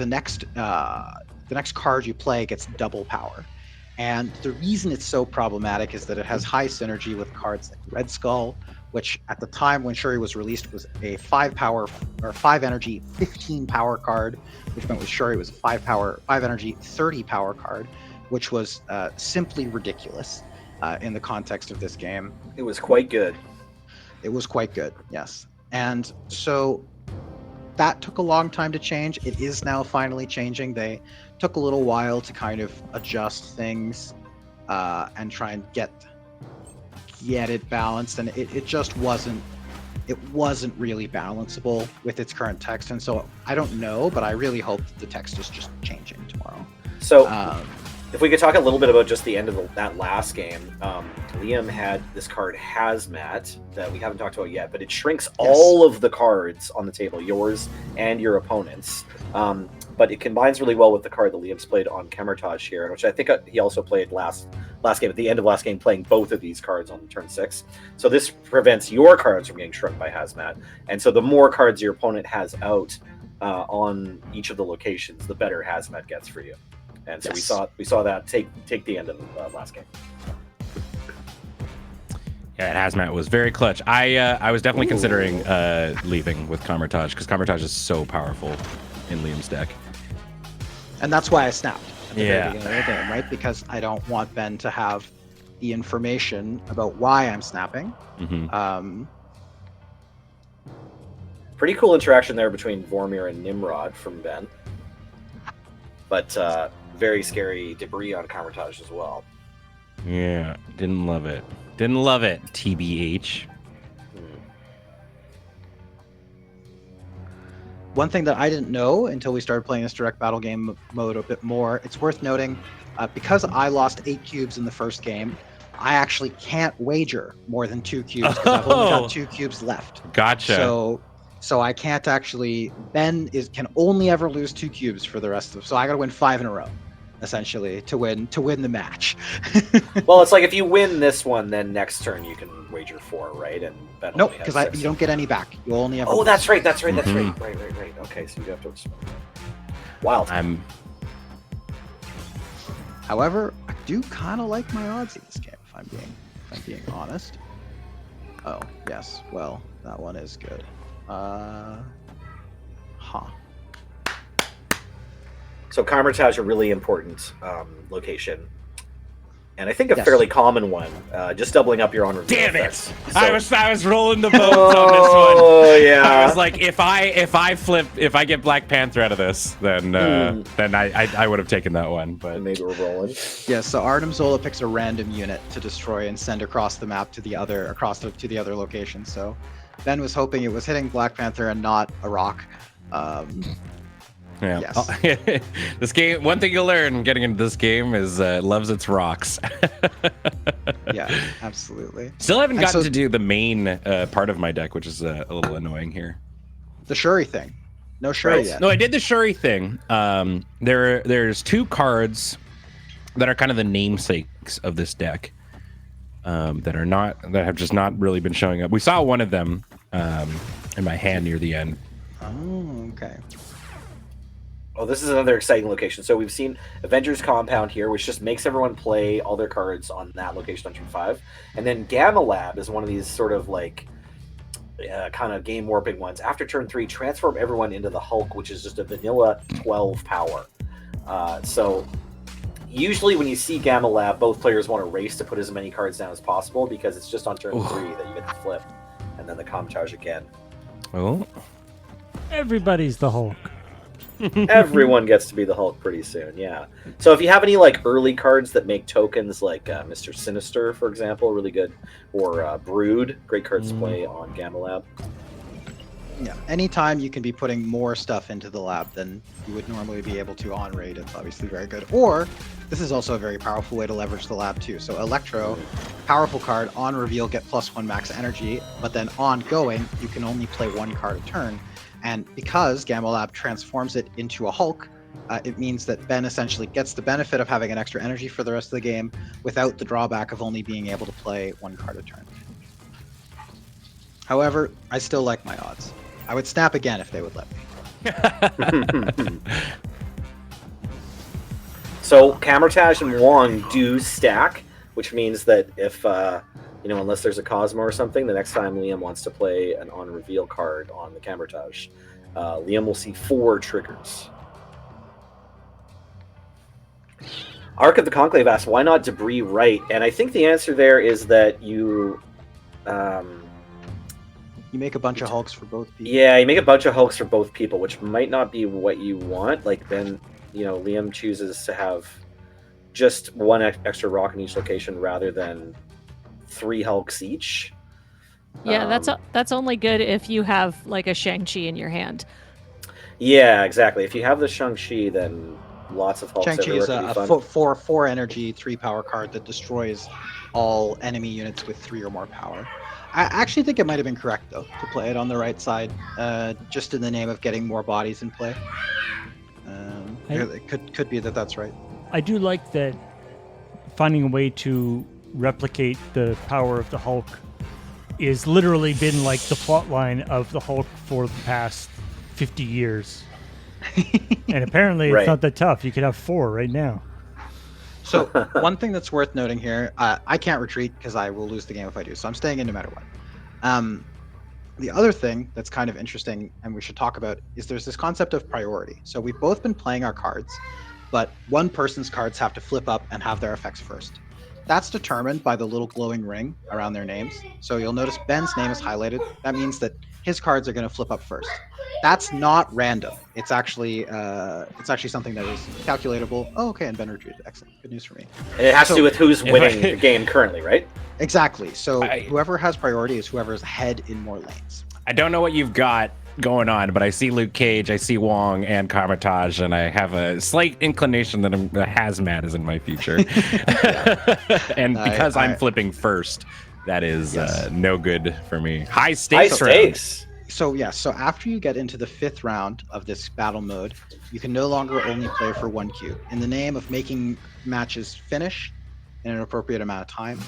S2: next card you play gets double power. And the reason it's so problematic is that it has high synergy with cards like Red Skull, which at the time when Shuri was released was a 5 power or 5 energy, 15 power card, which meant with Shuri was a 5 power, 5 energy, 30 power card, which was simply ridiculous in the context of this game.
S3: It was quite good.
S2: It was quite good, yes. And so that took a long time to change. It is now finally changing. They took a little while to kind of adjust things and try and get it balanced, and it just wasn't really balanceable with its current text. And so I don't know, but I really hope that the text is just changing tomorrow.
S3: So if we could talk a little bit about just the end of that last game, Liam had this card Hazmat that we haven't talked about yet, but it shrinks all of the cards on the table, yours and your opponent's. But it combines really well with the card that Liam's played on Camertage here, which I think he also played last game, at the end of last game, playing both of these cards on turn 6. So this prevents your cards from getting shrunk by Hazmat. And so the more cards your opponent has out on each of the locations, the better Hazmat gets for you. And so we saw that take the end of the last game.
S1: Yeah, Hazmat was very clutch. I was definitely considering leaving with Camertage because Camertage is so powerful in Liam's deck.
S2: And that's why I snapped at the very beginning of the game, right? Because I don't want Ben to have the information about why I'm snapping.
S1: Mm-hmm.
S3: Pretty cool interaction there between Vormir and Nimrod from Ben. But very scary debris on Camertage as well.
S1: Yeah, didn't love it. Didn't love it, TBH.
S2: One thing that I didn't know until we started playing this direct battle game mode a bit more, it's worth noting, because I lost 8 cubes in the first game, I actually can't wager more than 2 cubes because I've only got 2 cubes left.
S1: Gotcha.
S2: So I can't actually. Ben can only ever lose 2 cubes for the rest of. So I got to win 5 in a row, essentially, to win the match.
S3: Well, it's like if you win this one, then next turn you can wager 4, right? And Ben
S2: nope,
S3: only has
S2: because
S3: 6.
S2: you don't get any back. You only have.
S3: Oh, that's right. Right.
S1: Mhm.
S3: Right. Okay, so you have to. Wild.
S2: However, I do kind of like my odds in this game, if I'm being honest. Oh yes, well that one is good.
S3: So Camertage, a really important location, and I think a fairly common one. Just doubling up your on-reveal
S1: Damn it!
S3: effects.
S1: I was rolling the bones on this one.
S3: Oh yeah.
S1: I was like, if I get Black Panther out of this, then I would have taken that one. But
S3: Maybe we're rolling.
S2: Yeah, so Arnim Zola picks a random unit to destroy and send across the map to the other location. So Ben was hoping it was hitting Black Panther and not a rock.
S1: yeah.
S2: Yes.
S1: This game. One thing you'll learn getting into this game is it loves its rocks.
S2: Yeah, absolutely.
S1: Still haven't
S2: And
S1: gotten
S2: so-
S1: to do the main part of my deck, which is a little annoying here.
S2: The Shuri thing. No Shuri
S3: Right.
S2: yet.
S1: No, I did the Shuri thing. There's 2 cards that are kind of the namesakes of this deck that have just not really been showing up. We saw one of them in my hand near the end.
S2: Oh, okay.
S3: Oh, this is another exciting location. So we've seen Avengers Compound here, which just makes everyone play all their cards on that location on turn 5. And then Gamma Lab is one of these sort of like kind of game warping ones. After turn 3, transform everyone into the Hulk, which is just a vanilla 12 power. So usually when you see Gamma Lab, both players want to race to put as many cards down as possible because it's just on turn 3 that you get the flip. and then the Kamtaj again.
S1: Oh,
S5: Everybody's the Hulk.
S3: Everyone gets to be the Hulk pretty soon, yeah. So if you have any like early cards that make tokens, like Mr. Sinister, for example, really good, or Brood, great cards to play on Gamma Lab.
S2: Yeah, anytime you can be putting more stuff into the lab than you would normally be able to on raid, it's obviously very good. Or this is also a very powerful way to leverage the lab too. So Electro, powerful card, on reveal get +1 max energy, but then ongoing you can only play 1 card a turn. And because Gamma Lab transforms it into a Hulk, it means that Ben essentially gets the benefit of having an extra energy for the rest of the game without the drawback of only being able to play 1 card a turn. However, I still like my odds. I would snap again if they would let me.
S3: So Kamar-Taj and Wong do stack, which means that if unless there's a Cosmo or something, the next time Liam wants to play an on reveal card on the Kamar-Taj, Liam will see 4 triggers. Arc of the Conclave asks, why not Debris right? And I think the answer there is that you
S2: make a bunch of Hulks for both people.
S3: Yeah, you make a bunch of Hulks for both people, which might not be what you want. Like then, Liam chooses to have just 1 extra rock in each location rather than 3 Hulks each.
S4: Yeah, that's only good if you have like a Shang-Chi in your hand.
S3: Yeah, exactly. If you have the Shang-Chi, then lots of Hulks
S2: Shang-Chi is
S3: everywhere
S2: a
S3: could be fun.
S2: 4 energy, 3 power card that destroys all enemy units with 3 or more power. I actually think it might have been correct, though, to play it on the right side, just in the name of getting more bodies in play. It could be that that's right.
S5: I do like that finding a way to replicate the power of the Hulk is literally been like the plot line of the Hulk for the past 50 years. And apparently it's not that tough. You could have 4 right now.
S2: So one thing that's worth noting here, I can't retreat because I will lose the game if I do, so I'm staying in no matter what. The other thing that's kind of interesting and we should talk about is there's this concept of priority. So we've both been playing our cards, but one person's cards have to flip up and have their effects first. That's determined by the little glowing ring around their names. So you'll notice Ben's name is highlighted. That means that his cards are going to flip up first. That's not random. It's actually something that is calculatable. Oh, okay, and Ben retreated. Excellent. Good news for me.
S3: And it has to do with who's winning the game currently, right?
S2: Exactly. So whoever has priority is whoever's ahead in more lanes.
S1: I don't know what you've got going on, but I see Luke Cage, I see Wong and Kamar-Taj, and I have a slight inclination that hazmat is in my future. And because I'm flipping first, that is no good for me. High stakes.
S2: So after you get into the 5th round of this battle mode, you can no longer only play for 1 cube. In the name of making matches finish in an appropriate amount of time,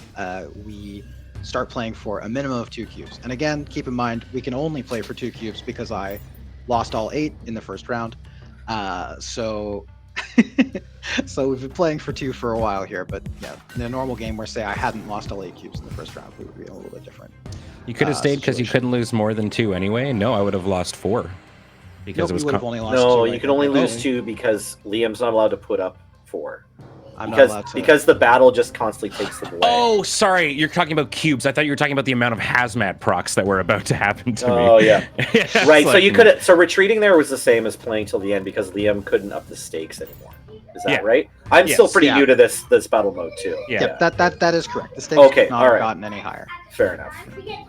S2: we start playing for a minimum of 2 cubes. And again, keep in mind, we can only play for 2 cubes because I lost all 8 in the first round. So we've been playing for 2 for a while here, but yeah, in a normal game where say I hadn't lost all 8 cubes in the first round, we would be a little bit different.
S1: You could have stayed because you couldn't lose more than 2 anyway. No, I would have lost 4 because it was.
S2: Only lost 2.
S3: No, you can only lose 2 because Liam's not allowed to put up 4.
S2: I'm not allowed to.
S3: Because the battle just constantly takes them away.
S1: Oh, sorry. You're talking about cubes. I thought you were talking about the amount of hazmat procs that were about to happen to me.
S3: Oh, yeah. Right. So you could. So retreating there was the same as playing till the end because Liam couldn't up the stakes anymore. Is that right? I'm still pretty new to this battle mode too.
S2: Yeah. That is correct. The stakes have not gotten any higher.
S3: Fair enough.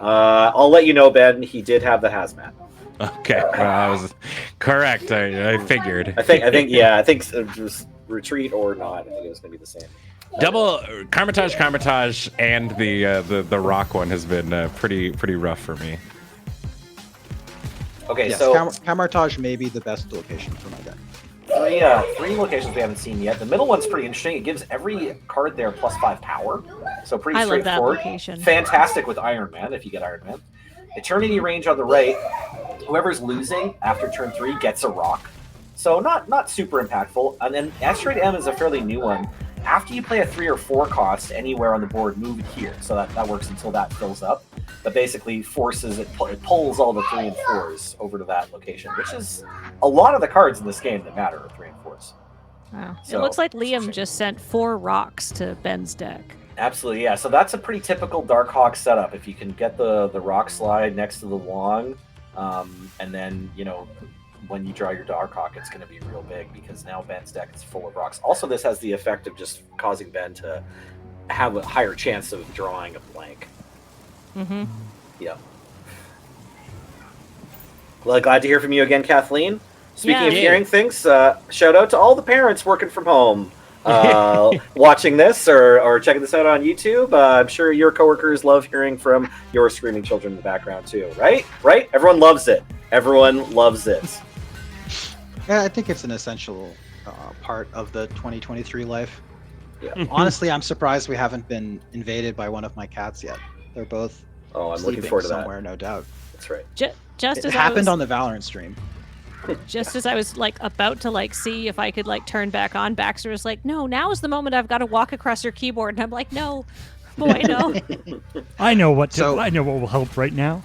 S3: I'll let you know, Ben. He did have the hazmat.
S1: Okay. Well, I was correct. I figured.
S3: I think just retreat or not. I think it was going to be the same.
S1: Double Kamar-Taj, and the rock one has been pretty rough for me.
S3: Okay,
S2: yes,
S3: so
S2: Kamar-Taj may be the best location for my deck.
S3: 3 locations we haven't seen yet. The middle one's pretty interesting. It gives every card there +5 power, so pretty straightforward.
S4: I love that location.
S3: Fantastic with Iron Man if you get Iron Man. Eternity range on the right. Whoever's losing after turn 3 gets a rock. So not super impactful. And then Asteroid M is a fairly new one. After you play a 3 or 4 cost anywhere on the board, move it here. So that works until that fills up. But basically forces it pulls all the 3 and 4s over to that location, which is a lot of the cards in this game that matter are 3 and 4s.
S4: Wow.
S3: So,
S4: it looks like
S3: it's a
S4: Liam
S3: shame.
S4: just sent 4 rocks to Ben's deck.
S3: Absolutely, yeah. So that's a pretty typical Darkhawk setup. If you can get the rock slide next to the Wong, and then when you draw your Darkhawk, it's going to be real big because now Ben's deck is full of rocks. Also, this has the effect of just causing Ben to have a higher chance of drawing a blank.
S4: Mm-hmm.
S3: Yep. Well, glad to hear from you again, Kathleen. Speaking
S4: Yeah.
S3: of hearing things, shout out to all the parents working from home, watching this or checking this out on YouTube. I'm sure your coworkers love hearing from your screaming children in the background too, right? Right? Everyone loves it. Everyone loves it.
S2: Yeah, I think it's an essential part of the 2023 life.
S3: Yeah.
S2: Honestly, I'm surprised we haven't been invaded by one of my cats yet. They're both
S3: Oh, I'm
S2: sleeping
S3: looking forward to that.
S2: somewhere, no doubt.
S3: That's right.
S4: Just
S2: It
S4: as
S2: happened
S4: I
S2: on the Valorant stream.
S4: was like about to like see if I could like turn back on, Baxter was like, "No, now is the moment I've got to walk across your keyboard." And I'm like, "No, boy, no."
S5: I know what
S2: So-
S5: I know what will help right now.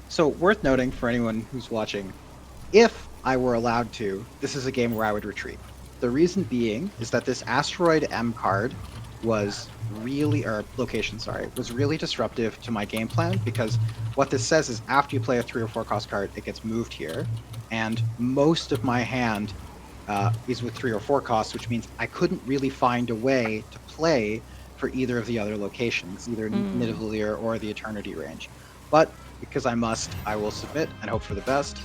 S2: So worth noting for anyone who's watching, if I were allowed to, this is a game where I would retreat. The reason being is that this Asteroid M card was really disruptive to my game plan, because what this says is after you play a 3 or 4 cost card, it gets moved here, and most of my hand is with 3 or 4 costs, which means I couldn't really find a way to play for either of the other locations, either Nidavellir or the Eternity range. But because I must, I will submit and hope for the best.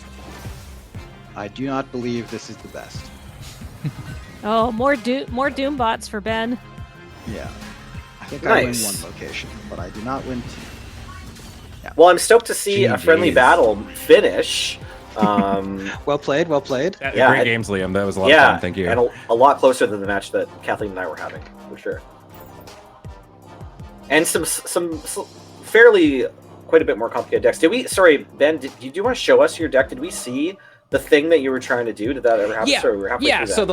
S2: I do not believe this is the best.
S4: Oh, more Doom bots for Ben.
S2: Yeah. I think I win
S3: Nice.
S2: one location, but I do not win 2.
S3: Well, I'm stoked to see a friendly
S1: GGs.
S3: battle finish.
S2: Well played, well played.
S3: Yeah,
S1: Great
S3: I-
S1: games, Liam. That was a lot of
S3: yeah,
S1: fun. Thank you.
S3: and a lot closer than the match that Kathleen and I were having, for sure. And some fairly quite a bit more complicated decks. Sorry, Ben, do you want to show us your deck? Did we see the thing that you were trying to do? Did that ever happen?
S1: Yeah,
S3: Sorry, we're halfway
S1: yeah.
S3: through that.
S1: So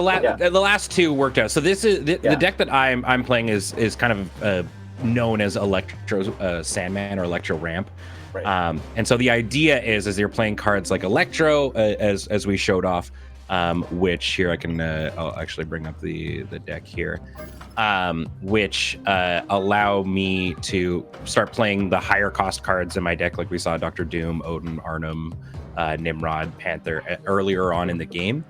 S1: the last two worked out. So this is the
S3: Yeah.
S1: deck that I'm playing is kind of known as Electro Sandman or Electro Ramp.
S3: Right.
S1: And so the idea is you're playing cards like Electro, as we showed off, which here I'll actually bring up the deck here, which allow me to start playing the higher cost cards in my deck, like we saw Dr. Doom, Odin, Arnhem, Nimrod, Panther earlier on in the game.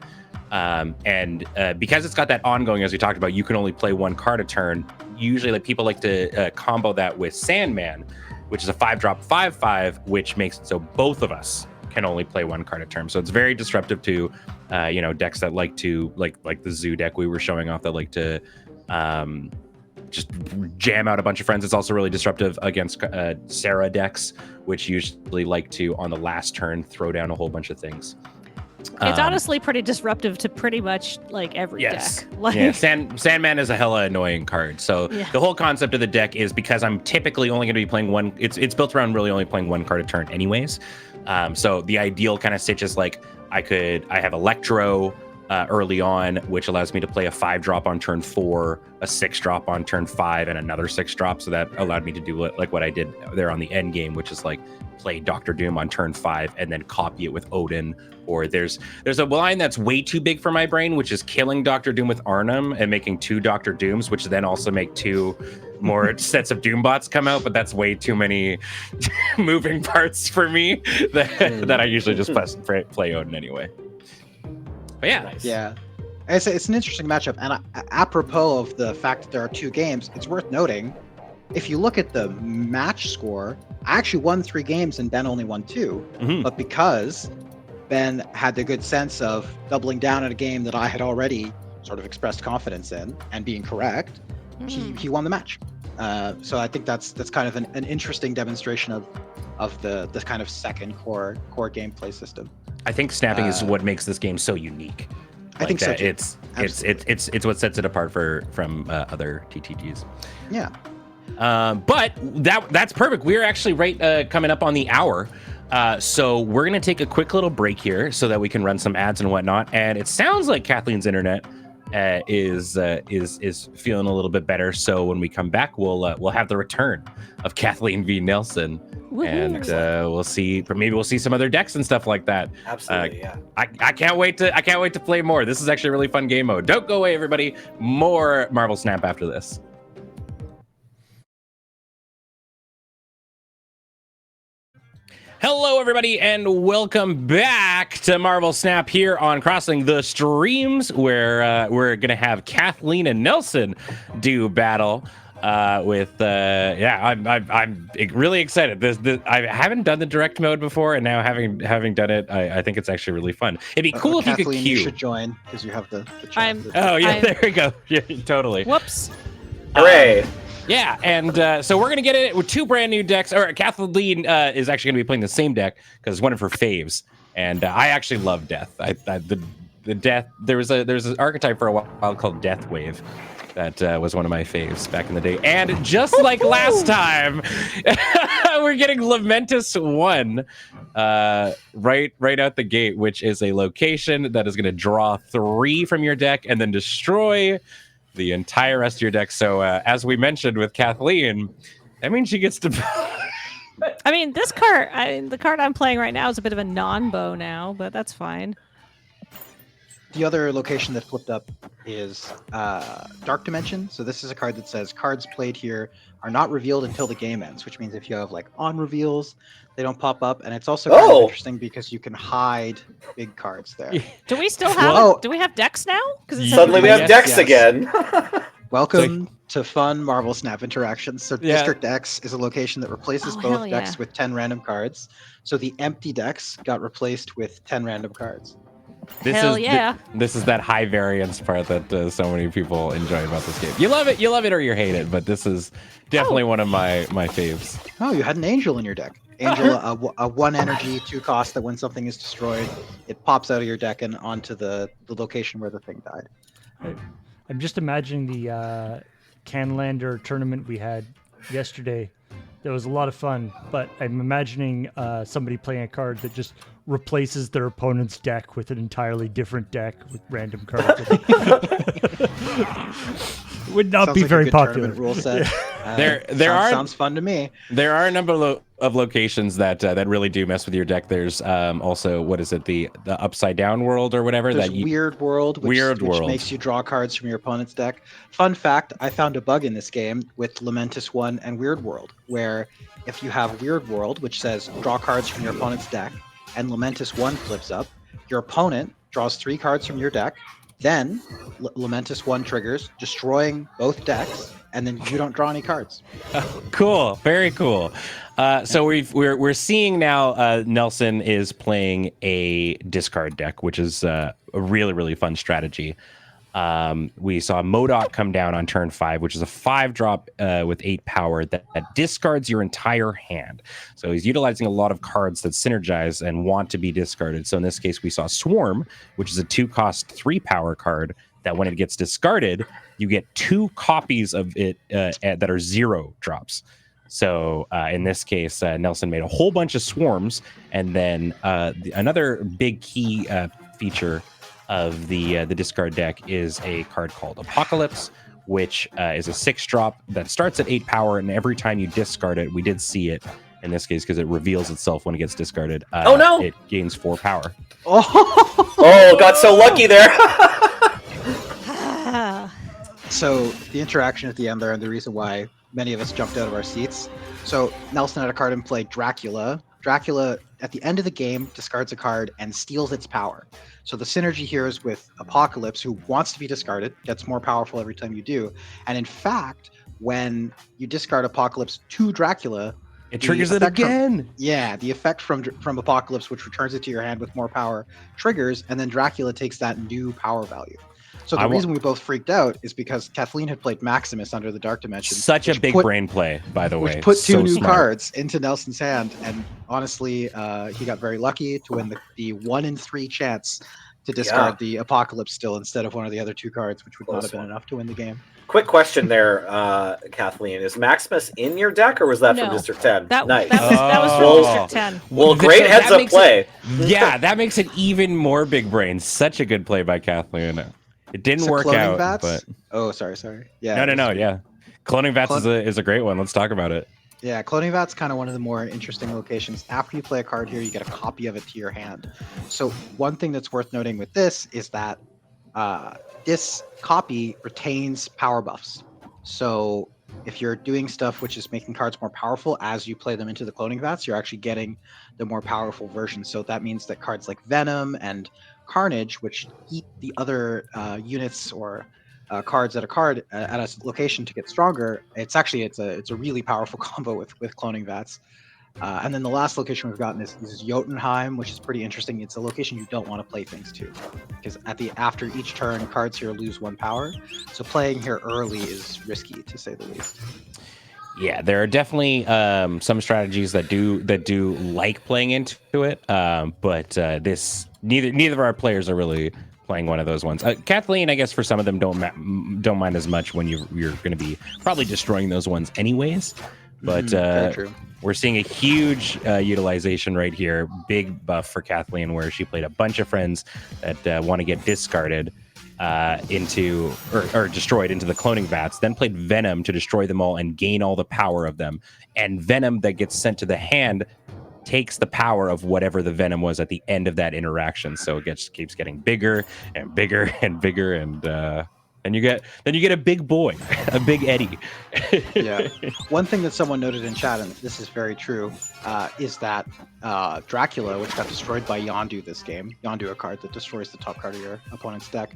S1: And because it's got that ongoing, as we talked about, you can only play 1 card a turn. Usually, like people like to combo that with Sandman, which is a 5-drop 5/5, which makes it so both of us can only play 1 card a turn. So it's very disruptive to decks that like to like the Zoo deck we were showing off that like to just jam out a bunch of friends. It's also really disruptive against Sarah decks, which usually like to on the last turn throw down a whole bunch of things.
S4: It's honestly pretty disruptive to pretty much like every
S1: Yes.
S4: deck. Like,
S1: Yeah, Sandman is a hella annoying card. So
S4: Yeah.
S1: the whole concept of the deck is because I'm typically only going to be playing 1. It's built around really only playing 1 card a turn, anyways. So the ideal kind of stitch is like I have Electro early on, which allows me to play a 5-drop on turn 4, a 6-drop on turn 5, and another 6-drop. So that allowed me to do like what I did there on the end game, which is like play Dr. Doom on turn 5 and then copy it with Odin. Or there's a line that's way too big for my brain, which is killing Dr. Doom with Arnhem and making 2 Dr. Dooms, which then also make 2 more sets of Doombots come out. But that's way too many moving parts for me that I usually just play Odin anyway. But yeah,
S3: Nice.
S2: Yeah. It's an interesting matchup. And apropos of the fact that there are 2 games, it's worth noting, if you look at the match score, I actually won 3 games and Ben only won 2.
S1: Mhm.
S2: But because Ben had the good sense of doubling down on a game that I had already sort of expressed confidence in and being correct, he won the match. So I think that's kind of an interesting demonstration of the kind of second core gameplay system.
S1: I think snapping is what makes this game so unique.
S2: I think so
S1: that
S2: too.
S1: It's what sets it apart from other TTGs.
S2: Yeah.
S1: But that's perfect. We're actually right coming up on the hour. So we're going to take a quick little break here so that we can run some ads and whatnot. And it sounds like Kathleen's internet is feeling a little bit better. So when we come back, we'll have the return of Kathleen v. Nelson, and we'll see. Maybe we'll see some other decks and stuff like that.
S3: Absolutely, yeah.
S1: I can't wait to play more. This is actually a really fun game mode. Don't go away, everybody. More Marvel Snap after this. Hello, everybody, and welcome back to Marvel Snap here on Crossing the Streams, where we're gonna have Kathleen and Nelson do battle with. I'm really excited. This I haven't done the direct mode before, and now having done it, I think it's actually really fun. It'd be cool if
S2: Kathleen,
S1: you could queue.
S2: You should join because you have the
S4: I'm-
S2: chance.
S1: There we go. Yeah, totally.
S4: Whoops.
S3: Hooray!
S1: Yeah, and so we're gonna get it with two brand new decks. Or Kathleen is actually gonna be playing the same deck because it's one of her faves, and I actually love Death. The Death. There was an archetype for a while called Death Wave. That was one of my faves back in the day. And just like last time, we're getting Lamentis 1 right out the gate, which is a location that is going to draw 3 from your deck and then destroy the entire rest of your deck. So as we mentioned with Kathleen, that means she gets to...
S4: I mean, this card, the card I'm playing right now is a bit of a non-bow now, but that's fine.
S2: The other location that flipped up is Dark Dimension. So this is a card that says cards played here are not revealed until the game ends, which means if you have like on reveals, they don't pop up. And it's also kind of interesting because you can hide big cards there.
S4: Do we still have?
S2: Whoa.
S4: Do we have decks now? Because
S3: Suddenly we have
S1: Yes,
S3: decks
S2: yes.
S3: again.
S2: Welcome to fun Marvel Snap interactions. So
S1: Yeah.
S2: District X is a location that replaces
S4: Oh,
S2: both
S4: hell
S2: decks
S4: yeah.
S2: with 10 random cards. So the empty decks got replaced with 10 random cards.
S4: Hell yeah.
S1: This is that high variance part that so many people enjoy about this game. You love it or you hate it, but this is definitely one of my faves.
S2: Oh, you had an Angel in your deck. Angel, a 1 energy, 2 cost that when something is destroyed, it pops out of your deck and onto the location where the thing died.
S5: I'm just imagining the Canlander tournament we had yesterday. That was a lot of fun, but I'm imagining somebody playing a card that just replaces their opponent's deck with an entirely different deck with random cards. Would not
S2: Sounds
S5: be
S2: like a
S5: very
S2: good
S5: popular.
S2: tournament rule set. Sounds fun to me.
S1: There are a number of locations that really do mess with your deck. There's also, what is it, the upside down world or whatever.
S2: There's
S1: that you,
S2: Weird World, which
S1: World.
S2: makes you draw cards from your opponent's deck. Fun fact, I found a bug in this game with Lamentis 1 and Weird World, where if you have Weird World, which says draw cards from your opponent's deck, and Lamentis 1 flips up, your opponent draws 3 cards from your deck, then Lamentis 1 triggers, destroying both decks, and then you don't draw any cards.
S1: Cool, very cool. So we're seeing now Nelson is playing a discard deck, which is a really fun strategy. We saw MODOK come down on turn 5, which is a 5-drop with 8 power that discards your entire hand. So he's utilizing a lot of cards that synergize and want to be discarded. So in this case, we saw Swarm, which is a 2-cost 3-power card that when it gets discarded, you get 2 copies of it that are 0 drops. So in this case, Nelson made a whole bunch of Swarms, and then another big key feature of the discard deck is a card called Apocalypse, which is a 6-drop that starts at 8 power, and every time you discard it, we did see it in this case because it reveals itself when it gets discarded.
S3: Oh, no!
S1: It gains 4 power.
S3: Oh, got so lucky there.
S2: So the interaction at the end there, and the reason why many of us jumped out of our seats. So Nelson had a card in play, Dracula. Dracula, at the end of the game, discards a card and steals its power. So the synergy here is with Apocalypse, who wants to be discarded, gets more powerful every time you do. And in fact, when you discard Apocalypse to Dracula,
S1: It
S2: the
S1: triggers it
S2: effect from-
S1: again.
S2: the effect from Apocalypse, which returns it to your hand with more power, triggers, and then Dracula takes that new power value. So the reason we both freaked out is because Kathleen had played Maximus under the Dark Dimension.
S1: Such a
S2: which
S1: big
S2: put-
S1: brain play, by the way.
S2: Which put 2
S1: So
S2: new
S1: smart.
S2: cards into Nelson's hand, and honestly, he got very lucky to win the 1 in 3 chance to discard the Apocalypse still instead of one of the other 2 cards, which would not have been enough to win the game.
S3: Quick question there, Kathleen. Is Maximus in your deck, or was that
S4: No.
S3: from District 10?
S4: That
S3: Nice.
S4: that was
S1: Oh.
S4: from District 10.
S3: Well,
S1: So
S3: great
S1: that
S3: heads-up
S1: makes
S3: play.
S1: Yeah, that makes it even more big brain. Such a good play by Kathleen. It didn't
S2: So
S1: work
S2: cloning
S1: out,
S2: vats?
S1: but
S2: Oh, sorry. Yeah.
S1: no, yeah. Cloning vats is a great one. Let's talk about it.
S2: Yeah, cloning vat's kind of one of the more interesting locations. After you play a card here, you get a copy of it to your hand. So one thing that's worth noting with this is that this copy retains power buffs. So if you're doing stuff which is making cards more powerful as you play them into the cloning vats, you're actually getting the more powerful version. So that means that cards like Venom and Carnage, which eat the other units or cards at a location to get stronger, it's a really powerful combo with cloning vats. And then the last location we've gotten is Jotunheim, which is pretty interesting. It's a location you don't want to play things to, because after each turn, cards here lose 1 power. So playing here early is risky, to say the least.
S1: Yeah, there are definitely some strategies that do like playing into it, but this neither of our players are really playing one of those ones. Kathleen, I guess for some of them don't mind as much when you're going to be probably destroying those ones anyways. But
S2: Very true.
S1: we're seeing a huge utilization right here. Big buff for Kathleen, where she played a bunch of friends that want to get discarded into or destroyed into the cloning vats, then played Venom to destroy them all and gain all the power of them. And Venom that gets sent to the hand takes the power of whatever the Venom was at the end of that interaction. So it keeps getting bigger and bigger and bigger, and you get a big boy, a big Eddie.
S2: Yeah. One thing that someone noted in chat, and this is very true, is that Dracula, which got destroyed by Yondu this game, Yondu, a card that destroys the top card of your opponent's deck,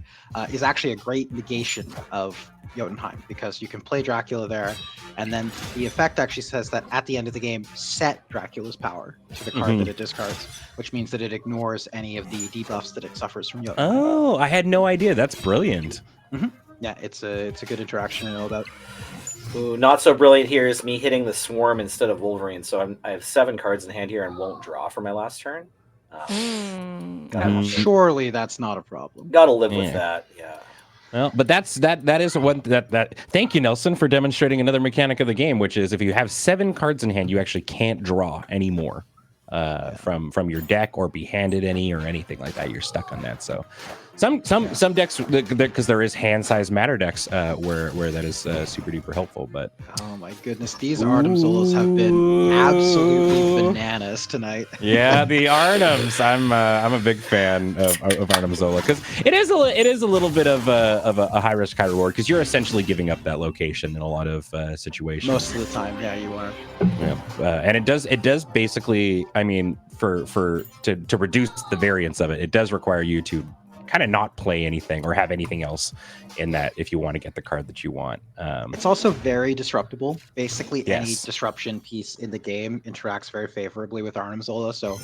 S2: is actually a great negation of Jotunheim, because you can play Dracula there, and then the effect actually says that at the end of the game, set Dracula's power to the card that it discards, which means that it ignores any of the debuffs that it suffers from Jotunheim.
S1: Oh, I had no idea. That's brilliant.
S2: Yeah, it's a good interaction to know about.
S3: Ooh, not so brilliant here is me hitting the Swarm instead of Wolverine. So I have 7 cards in hand here and won't draw for my last turn.
S2: Surely that's not a problem.
S3: Gotta live with that. Yeah.
S1: Well, but that is one that thank you, Nelson, for demonstrating another mechanic of the game, which is if you have 7 cards in hand, you actually can't draw anymore from your deck or be handed any or anything like that. You're stuck on that. So some decks, because there is hand-sized matter decks where that is super duper helpful. But
S2: oh my goodness, these Arnim Zolas have been absolutely bananas tonight.
S1: Yeah, the Arnims. I'm a big fan of Arnim Zola, because it is a little bit of a high risk, high reward, because you're essentially giving up that location in a lot of situations.
S2: Most of the time, yeah, you are.
S1: Yeah, and it does basically. I mean, to reduce the variance of it, it does require you to kind of not play anything or have anything else in that if you want to get the card that you want.
S2: It's also very disruptible. Basically, any
S1: Yes.
S2: disruption piece in the game interacts very favorably with Arnim Zola. So,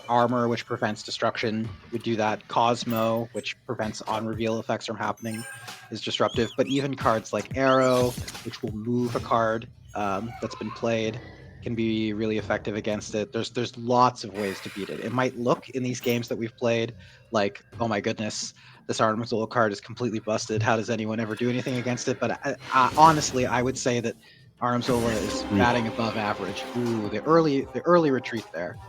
S2: Armor, which prevents destruction, would do that. Cosmo, which prevents on-reveal effects from happening, is disruptive. But even cards like Arrow, which will move a card that's been played, can be really effective against it. There's lots of ways to beat it. It might look in these games that we've played like, oh my goodness, this Arnim Zola card is completely busted. How does anyone ever do anything against it? But honestly, I would say that Arnim Zola is batting above average. Ooh, the early retreat there.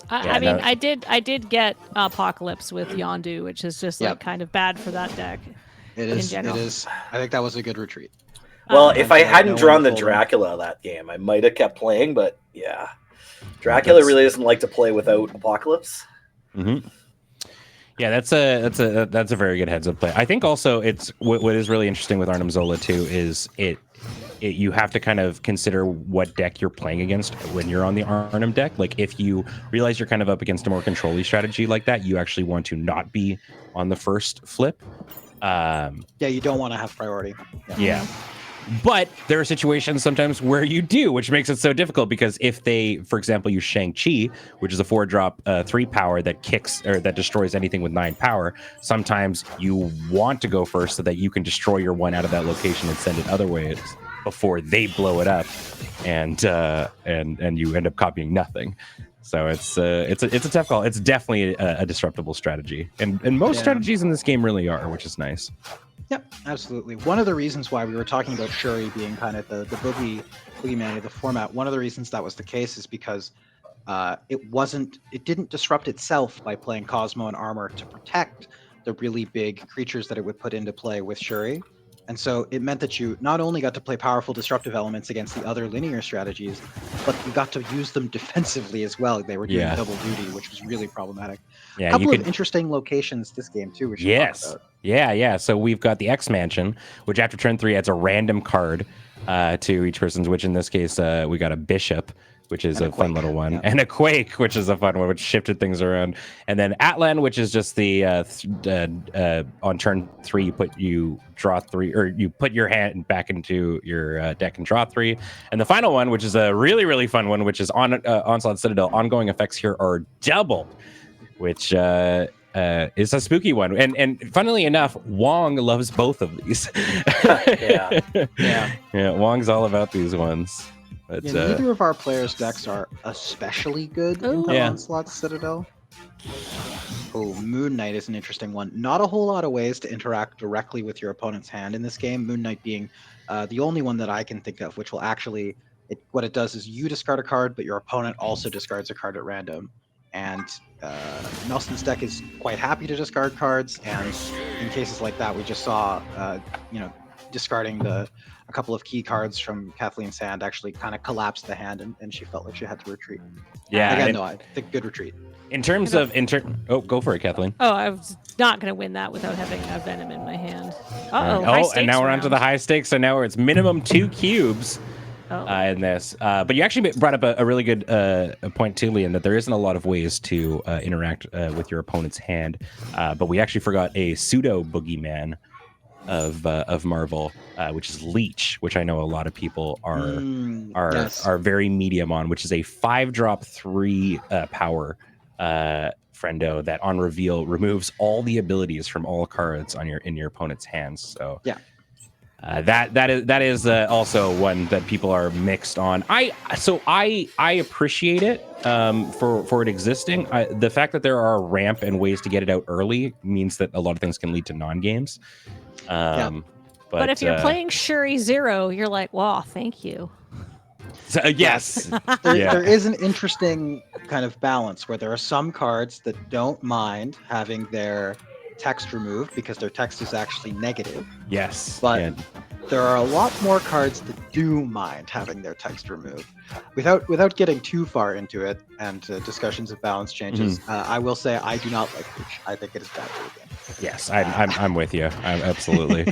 S4: I mean, I did get Apocalypse with Yondu, which is just like kind of bad for that deck.
S2: It is. It is. I think that was a good retreat.
S3: Well, if I hadn't
S2: no
S3: drawn
S2: one
S3: the
S2: told him.
S3: Dracula that game, I might have kept playing. But yeah, Dracula really doesn't like to play without Apocalypse.
S1: Mm-hmm. Yeah, that's a very good heads up play. I think also it's what is really interesting with Arnim Zola too is you have to kind of consider what deck you're playing against when you're on the Arnim deck. Like if you realize you're kind of up against a more control-y strategy like that, you actually want to not be on the first flip.
S2: Yeah, you don't want to have priority.
S1: Yeah. But there are situations sometimes where you do, which makes it so difficult, because if they, for example, use Shang-Chi, which is a 4-drop 3 power that kicks or that destroys anything with 9 power, sometimes you want to go first so that you can destroy your one out of that location and send it other ways before they blow it up, and you end up copying nothing. So it's a tough call. It's definitely a disruptible strategy, and most strategies in this game really are, which is nice.
S2: Yep, absolutely. One of the reasons why we were talking about Shuri being kind of the boogeyman of the format, one of the reasons that was the case is because it didn't disrupt itself by playing Cosmo and Armor to protect the really big creatures that it would put into play with Shuri. And so it meant that you not only got to play powerful disruptive elements against the other linear strategies, but you got to use them defensively as well. They were doing double duty, which was really problematic.
S1: Yeah,
S2: A couple of interesting locations this game too, we should talk about.
S1: Yeah. So we've got the X Mansion, which after turn 3 adds a random card to each person's, which in this case, we got a Bishop, which is a fun little one, and a Quake, which is a fun one, which shifted things around. And then Atlan, which is just the on turn 3, you draw 3, or you put your hand back into your deck and draw 3. And the final one, which is a really, really fun one, which is on Onslaught Citadel. Ongoing effects here are doubled, which is a spooky one. And funnily enough, Wong loves both of these. Yeah, Wong's all about these ones. But,
S2: neither of our players' decks are especially good in the Onslaught Citadel. Oh, Moon Knight is an interesting one. Not a whole lot of ways to interact directly with your opponent's hand in this game. Moon Knight being the only one that I can think of, which will actually, what it does is you discard a card, but your opponent also discards a card at random. And Nelson's deck is quite happy to discard cards, and in cases like that, we just saw, discarding a couple of key cards from Kathleen's hand actually kind of collapsed the hand, and she felt like she had to retreat.
S1: Yeah,
S2: again, no, I think good retreat.
S1: In terms of go for it, Kathleen.
S4: Oh, I was not going to win that without having a Venom in my hand.
S1: And now we're on to the high stakes. So now it's minimum 2 cubes in this. But you actually brought up a really good point too, Liam, that there isn't a lot of ways to interact with your opponent's hand. But we actually forgot a pseudo boogeyman of Marvel, which is Leech, which I know a lot of people are very medium on, which is a 5-drop 3 power friendo that on reveal removes all the abilities from all cards in your opponent's hands. So that is also one that people are mixed on. I appreciate it for it existing. The fact that there are a ramp and ways to get it out early means that a lot of things can lead to non-games. But
S4: if you're playing Shuri 0, you're like, wow, thank you.
S1: So, yes.
S2: There is an interesting kind of balance where there are some cards that don't mind having their text removed because their text is actually negative.
S1: Yes.
S2: But there are a lot more cards that do mind having their text removed. Without getting too far into it and discussions of balance changes, I will say I do not like Leech. I think it is bad for the game.
S1: Yes, I'm with you. Absolutely.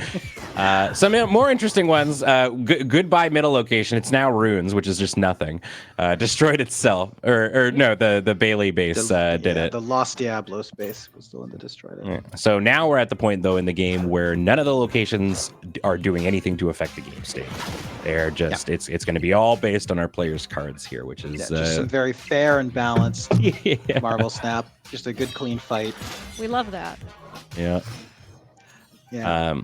S1: Some more interesting ones. Goodbye middle location. It's now runes, which is just nothing. Destroyed itself, or no, the Bailey base did it.
S2: The Lost Diablos base was the one that destroyed it.
S1: Yeah. So now we're at the point though in the game where none of the locations are doing anything to affect the game state. They're just it's going to be all based on our players' cards here, which is
S2: just some very fair and balanced Marvel Snap. Just a good clean fight.
S4: We love that.
S1: Yeah.
S2: Yeah.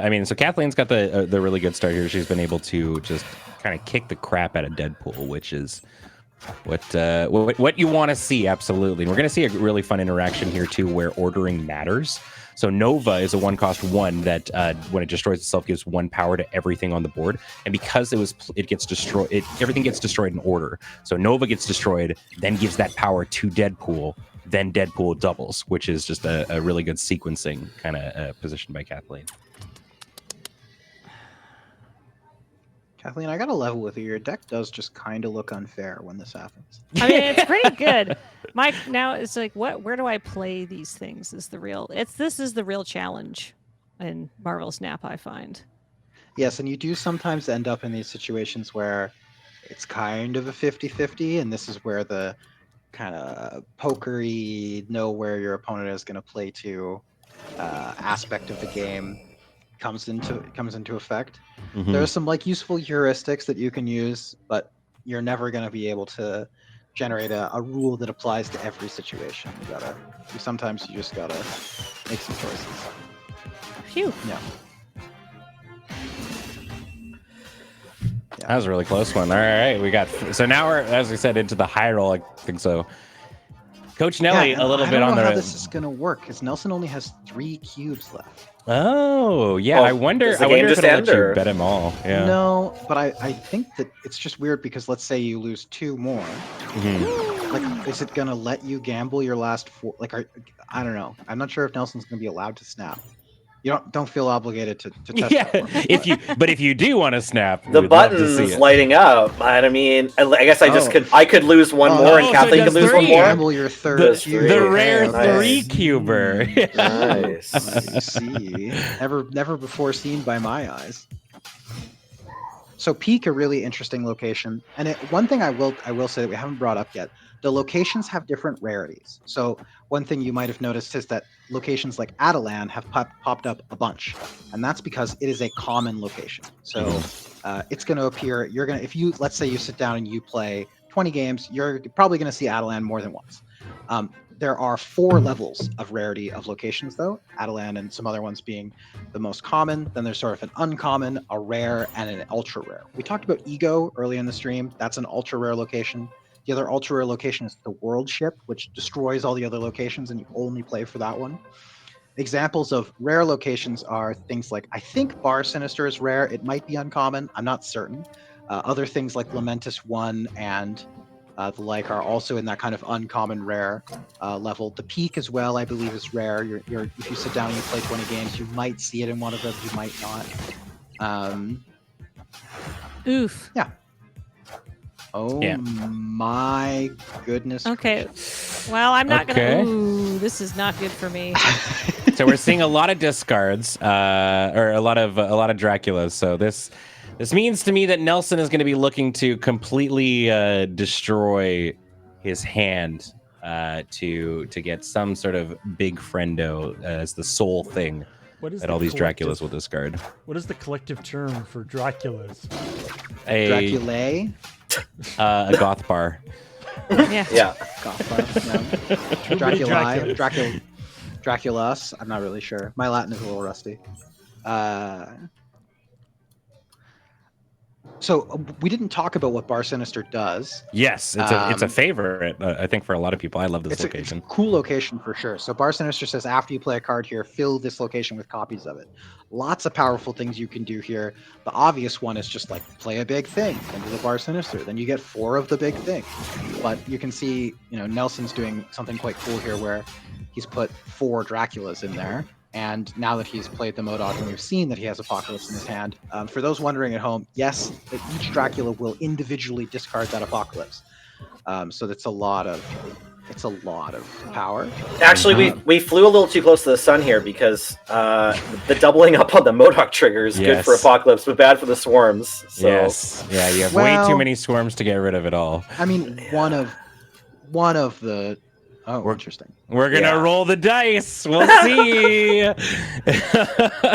S1: I mean, so Kathleen's got the really good start here. She's been able to just kind of kick the crap out of Deadpool, which is what you want to see. Absolutely. And we're going to see a really fun interaction here too, where ordering matters. So Nova is a 1-cost 1 that when it destroys itself gives 1 power to everything on the board, and because it gets destroyed, everything gets destroyed in order. So Nova gets destroyed, then gives that power to Deadpool. Then Deadpool doubles, which is just a really good sequencing kind of position by Kathleen.
S2: Kathleen, I got to level with you. Your deck does just kind of look unfair when this happens.
S4: I mean, it's pretty good. Mike, now it's like, where do I play these things? This is the real challenge in Marvel Snap, I find.
S2: Yes, and you do sometimes end up in these situations where it's kind of a 50-50, and this is where the kind of pokery, know where your opponent is going to play to aspect of the game comes into effect. There are some useful heuristics that you can use, but you're never going to be able to generate a rule that applies to every situation. Sometimes you just gotta make some choices.
S4: Phew.
S2: Yeah.
S1: That was a really close one. All right, so now we're, as we said, into the high roll. I think so. Coach Nelly, a little bit on
S2: I don't know
S1: the.
S2: how this is gonna work because Nelson only has 3 cubes left.
S1: Oh yeah,
S3: Well,
S1: I wonder
S3: does the
S1: if
S3: game
S1: it'll
S3: just
S1: let
S3: end,
S1: you
S3: or-
S1: bet them all. Yeah.
S2: No, but I think that it's just weird because let's say you lose 2 more. like, is it gonna let you gamble your last 4? Like, I don't know. I'm not sure if Nelson's gonna be allowed to snap. You don't feel obligated to test
S1: Yeah,
S2: that for me.
S1: if you do want to snap,
S3: The
S1: we'd love to
S3: button
S1: see
S3: is
S1: it.
S3: lighting up. I mean, I guess I could lose one
S2: Oh,
S3: more,
S2: no,
S3: and
S1: so
S3: Kathleen
S1: it
S3: could
S1: does
S3: lose one
S1: three.
S3: more.
S2: Gamble your third
S1: The,
S2: cube.
S1: the
S3: Okay,
S1: rare
S3: nice.
S1: 3 cuber.
S3: Nice.
S2: I see. Never before seen by my eyes. So Peak, a really interesting location, and one thing I will say that we haven't brought up yet: the locations have different rarities. So one thing you might have noticed is that locations like Adelan have popped up a bunch, and that's because it is a common location. So it's going to appear. If you, let's say you sit down and you play 20 games, you're probably going to see Adelan more than once. There are 4 levels of rarity of locations, though, Adelan and some other ones being the most common. Then there's sort of an uncommon, a rare, and an ultra rare. We talked about Ego early in the stream. That's an ultra rare location. The other ultra rare location is the World Ship, which destroys all the other locations, and you only play for that one. Examples of rare locations are things like, I think Bar Sinister is rare. It might be uncommon. I'm not certain. Other things like Lamentus 1 and the like are also in that kind of uncommon rare level. The Peak as well, I believe, is rare. If you sit down and you play 20 games, you might see it in one of them, you might not.
S4: Oof.
S2: Oh
S1: Yeah.
S2: my goodness.
S4: Okay. Well, I'm not
S1: Okay.
S4: gonna. Ooh, this is not good for me.
S1: So we're seeing a lot of discards, or a lot of Draculas. So this means to me that Nelson is going to be looking to completely destroy his hand to get some sort of big friendo as the sole thing
S5: What is
S1: that
S5: the
S1: all these
S5: collective-
S1: Draculas will discard.
S5: What is the collective term for Draculas?
S1: A goth bar.
S4: Yeah.
S3: Yeah.
S2: Draculus. I'm not really sure. My Latin is a little rusty. So we didn't talk about what Bar Sinister does.
S1: Yes, it's a favorite. I think for a lot of people, I love this
S2: It's
S1: location.
S2: a cool location for sure. So Bar Sinister says after you play a card here, fill this location with copies of it. Lots of powerful things you can do here. The obvious one is just like play a big thing into the Bar Sinister. Then you get 4 of the big thing. But you can see, Nelson's doing something quite cool here where he's put 4 Draculas in there. And now that he's played the Modog and we've seen that he has Apocalypse in his hand, for those wondering at home, yes, each Dracula will individually discard that Apocalypse. So that's a lot of power.
S3: Actually, we flew a little too close to the sun here because the doubling up on the Modok trigger is good for
S1: Yes.
S3: Apocalypse, but bad for the swarms. So.
S1: Yes, yeah, you have way too
S2: Well-
S1: many swarms to get rid of it all.
S2: I mean, one of the. Oh, interesting.
S1: We're gonna
S3: Yeah.
S1: roll the dice. We'll see.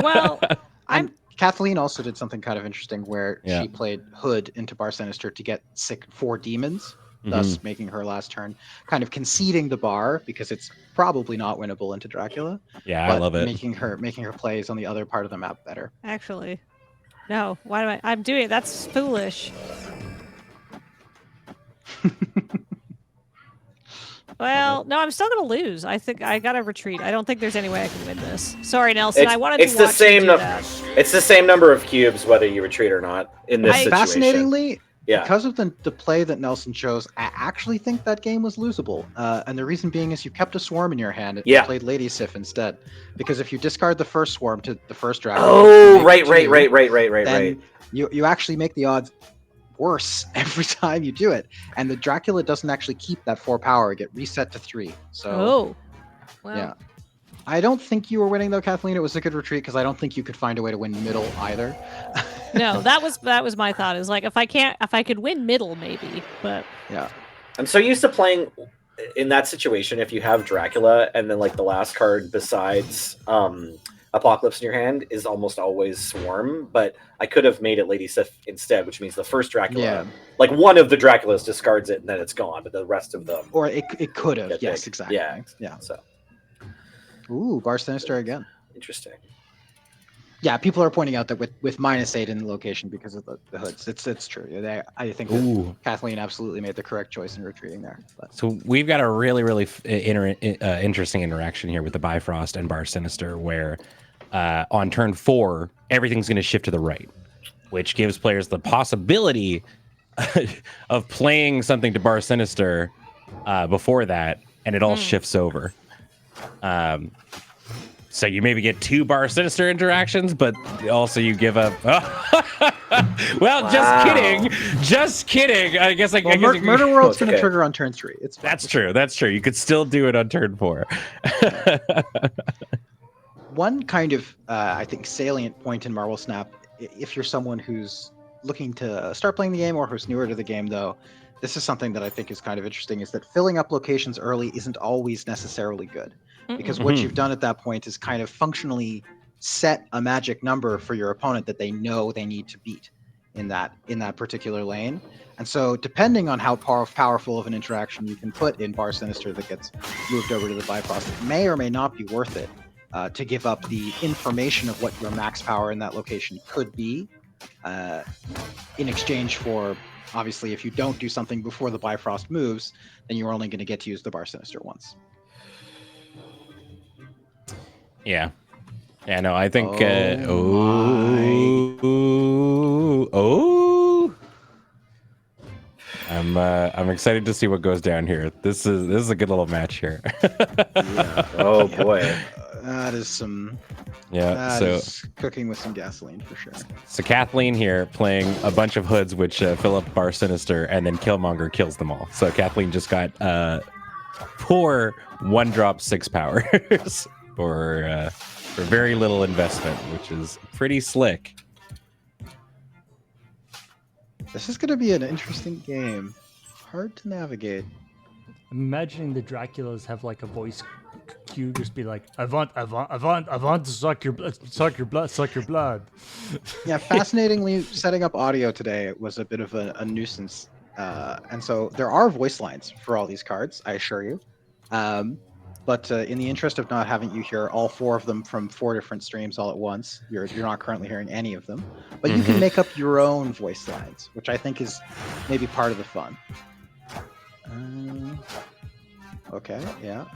S4: Well,
S2: And Kathleen also did something kind of interesting where
S1: Yeah.
S2: she played Hood into Bar Sinister to get 4 demons, thus making her last turn, kind of conceding the bar because it's probably not winnable into Dracula.
S1: Yeah, I
S2: but
S1: love it.
S2: Making her plays on the other part of the map better.
S4: actually, no. Why do I'm doing it? That's foolish. Well, no, I'm still gonna lose. I think I gotta retreat. I don't think there's any way I can win this. Sorry, Nelson. I wanted
S3: it's
S4: to
S3: the
S4: watch
S3: same
S4: you do
S3: nu-
S4: that.
S3: It's the same number of cubes whether you retreat or not in this situation.
S2: Fascinatingly,
S3: Yeah.
S2: because of the play that Nelson chose, I actually think that game was losable. And the reason being is you kept a swarm in your hand and
S3: Yeah.
S2: played Lady Sif instead. Because if you discard the first swarm to the first Dracula,
S3: Oh,
S2: make
S3: right.
S2: then you actually make the odds worse every time you do it. And the Dracula doesn't actually keep that 4 power; it get reset to 3. So
S4: Oh, well,
S2: yeah. I don't think you were winning though, Kathleen. It was a good retreat because I don't think you could find a way to win middle either.
S4: no, that was my thought. Is like if I could win middle, maybe, but
S2: Yeah.
S3: I'm so used to playing in that situation. If you have Dracula and then like the last card besides Apocalypse in your hand is almost always Swarm, but I could have made it Lady Sif instead, which means the first Dracula,
S2: Yeah.
S3: like one of the Draculas discards it and then it's gone, but the rest of them.
S2: Or it could have.
S3: Get
S2: Yes,
S3: big.
S2: exactly.
S3: Yeah.
S2: Yeah.
S3: So
S2: Ooh, Bar Sinister again.
S3: interesting.
S2: Yeah, people are pointing out that with -8 in the location because of the hoods. It's true. I think that
S1: Ooh.
S2: Kathleen absolutely made the correct choice in retreating there. But
S1: So we've got a really interesting interaction here with the Bifrost and Bar Sinister, where on turn 4 everything's going to shift to the right, which gives players the possibility of playing something to Bar Sinister before that, and it all shifts over. So you maybe get 2 Bar Sinister interactions, but also you give up. Well, just kidding. I guess
S2: Murder World's
S3: it's
S2: going to
S3: okay.
S2: trigger on turn 3. It's fine.
S1: That's true. You could still do it on turn 4.
S2: One kind of, I think, salient point in Marvel Snap, if you're someone who's looking to start playing the game or who's newer to the game, though, this is something that I think is kind of interesting, is that filling up locations early isn't always necessarily good. Because what you've done at that point is kind of functionally set a magic number for your opponent that they know they need to beat in that particular lane. And so depending on how powerful of an interaction you can put in Bar Sinister that gets moved over to the Bifrost, it may or may not be worth it to give up the information of what your max power in that location could be in exchange for, obviously, if you don't do something before the Bifrost moves, then you're only going to get to use the Bar Sinister once.
S1: Yeah. Yeah, no, I think I'm excited to see what goes down here. This is a good little match here.
S3: Oh boy.
S2: That is some
S1: Yeah,
S2: that is cooking with some gasoline for sure.
S1: so Kathleen here playing a bunch of hoods which fill up Bar Sinister, and then Killmonger kills them all. So Kathleen just got poor 1-drop 6 powers for very little investment, which is pretty slick.
S2: This is going to be an interesting game. Hard to navigate.
S5: I'm imagining the Draculas have like a voice cue, just be like, I want to suck your blood.
S2: Yeah, fascinatingly, setting up audio today was a bit of a nuisance. And so there are voice lines for all these cards, I assure you. But in the interest of not having you hear all 4 of them from 4 different streams all at once, you're not currently hearing any of them. But you can make up your own voice lines, which I think is maybe part of the fun. Okay, yeah.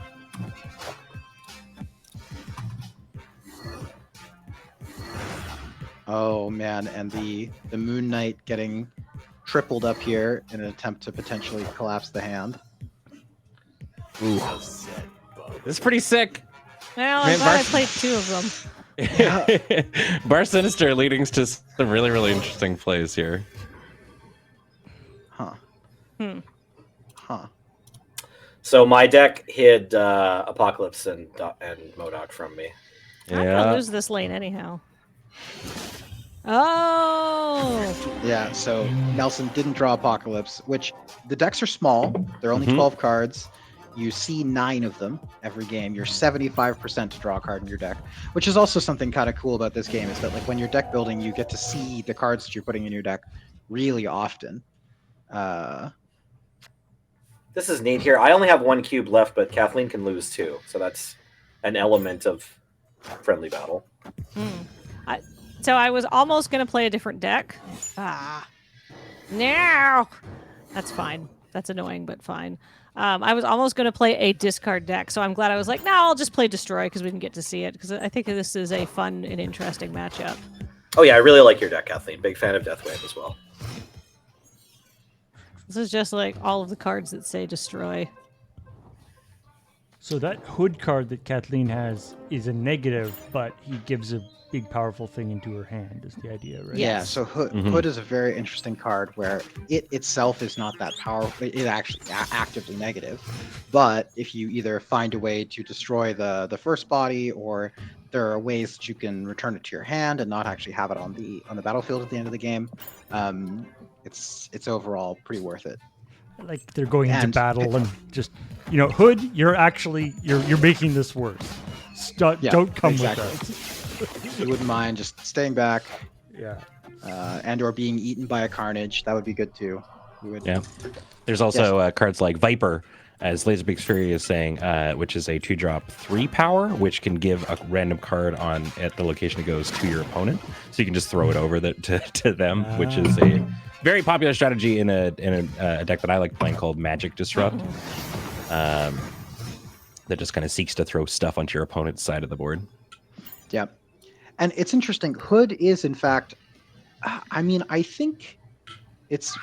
S2: Oh man, and the Moon Knight getting tripled up here in an attempt to potentially collapse the hand.
S1: Ooh. This is pretty sick.
S4: Well, I'm glad I played 2 of them.
S1: Bar Sinister leading to some really, really interesting plays here.
S2: Huh. Huh.
S3: So my deck hid Apocalypse and MODOK from me.
S4: I'm gonna lose this lane anyhow. Oh.
S2: Yeah, so Nelson didn't draw Apocalypse, which the decks are small. They're only 12 cards. You see 9 of them every game. You're 75% to draw a card in your deck, which is also something kind of cool about this game, is that like when you're deck building, you get to see the cards that you're putting in your deck really often.
S3: This is neat here. I only have 1 cube left, but Kathleen can lose 2. So that's an element of friendly battle.
S4: So I was almost going to play a different deck. No. That's fine. That's annoying, but fine. I was almost going to play a discard deck, so I'm glad I was like, no, I'll just play Destroy because we didn't get to see it, because I think this is a fun and interesting matchup.
S3: Oh yeah, I really like your deck, Kathleen. Big fan of Deathwave as well.
S4: This is just like all of the cards that say Destroy.
S5: So that Hood card that Kathleen has is a negative, but he gives a big powerful thing into her hand is the idea, right?
S2: Yeah, so Hood is a very interesting card where it itself is not that powerful. It actually actively negative, but if you either find a way to destroy the first body, or there are ways that you can return it to your hand and not actually have it on the battlefield at the end of the game, it's overall pretty worth it.
S5: Like they're going into battle and just, Hood, you're making this worse. Don't come with us.
S2: You wouldn't mind just staying back.
S5: Yeah.
S2: And or being eaten by a Carnage. That would be good too.
S1: Yeah. There's also cards like Viper, as Laserbeak's Fury is saying, which is a 2-drop 3 power, which can give a random card at the location it goes to your opponent. So you can just throw it over to them, which is a very popular strategy in a deck that I like playing called Magic Disrupt. That just kind of seeks to throw stuff onto your opponent's side of the board.
S2: Yeah. And it's interesting. Hood is, in fact, I think it's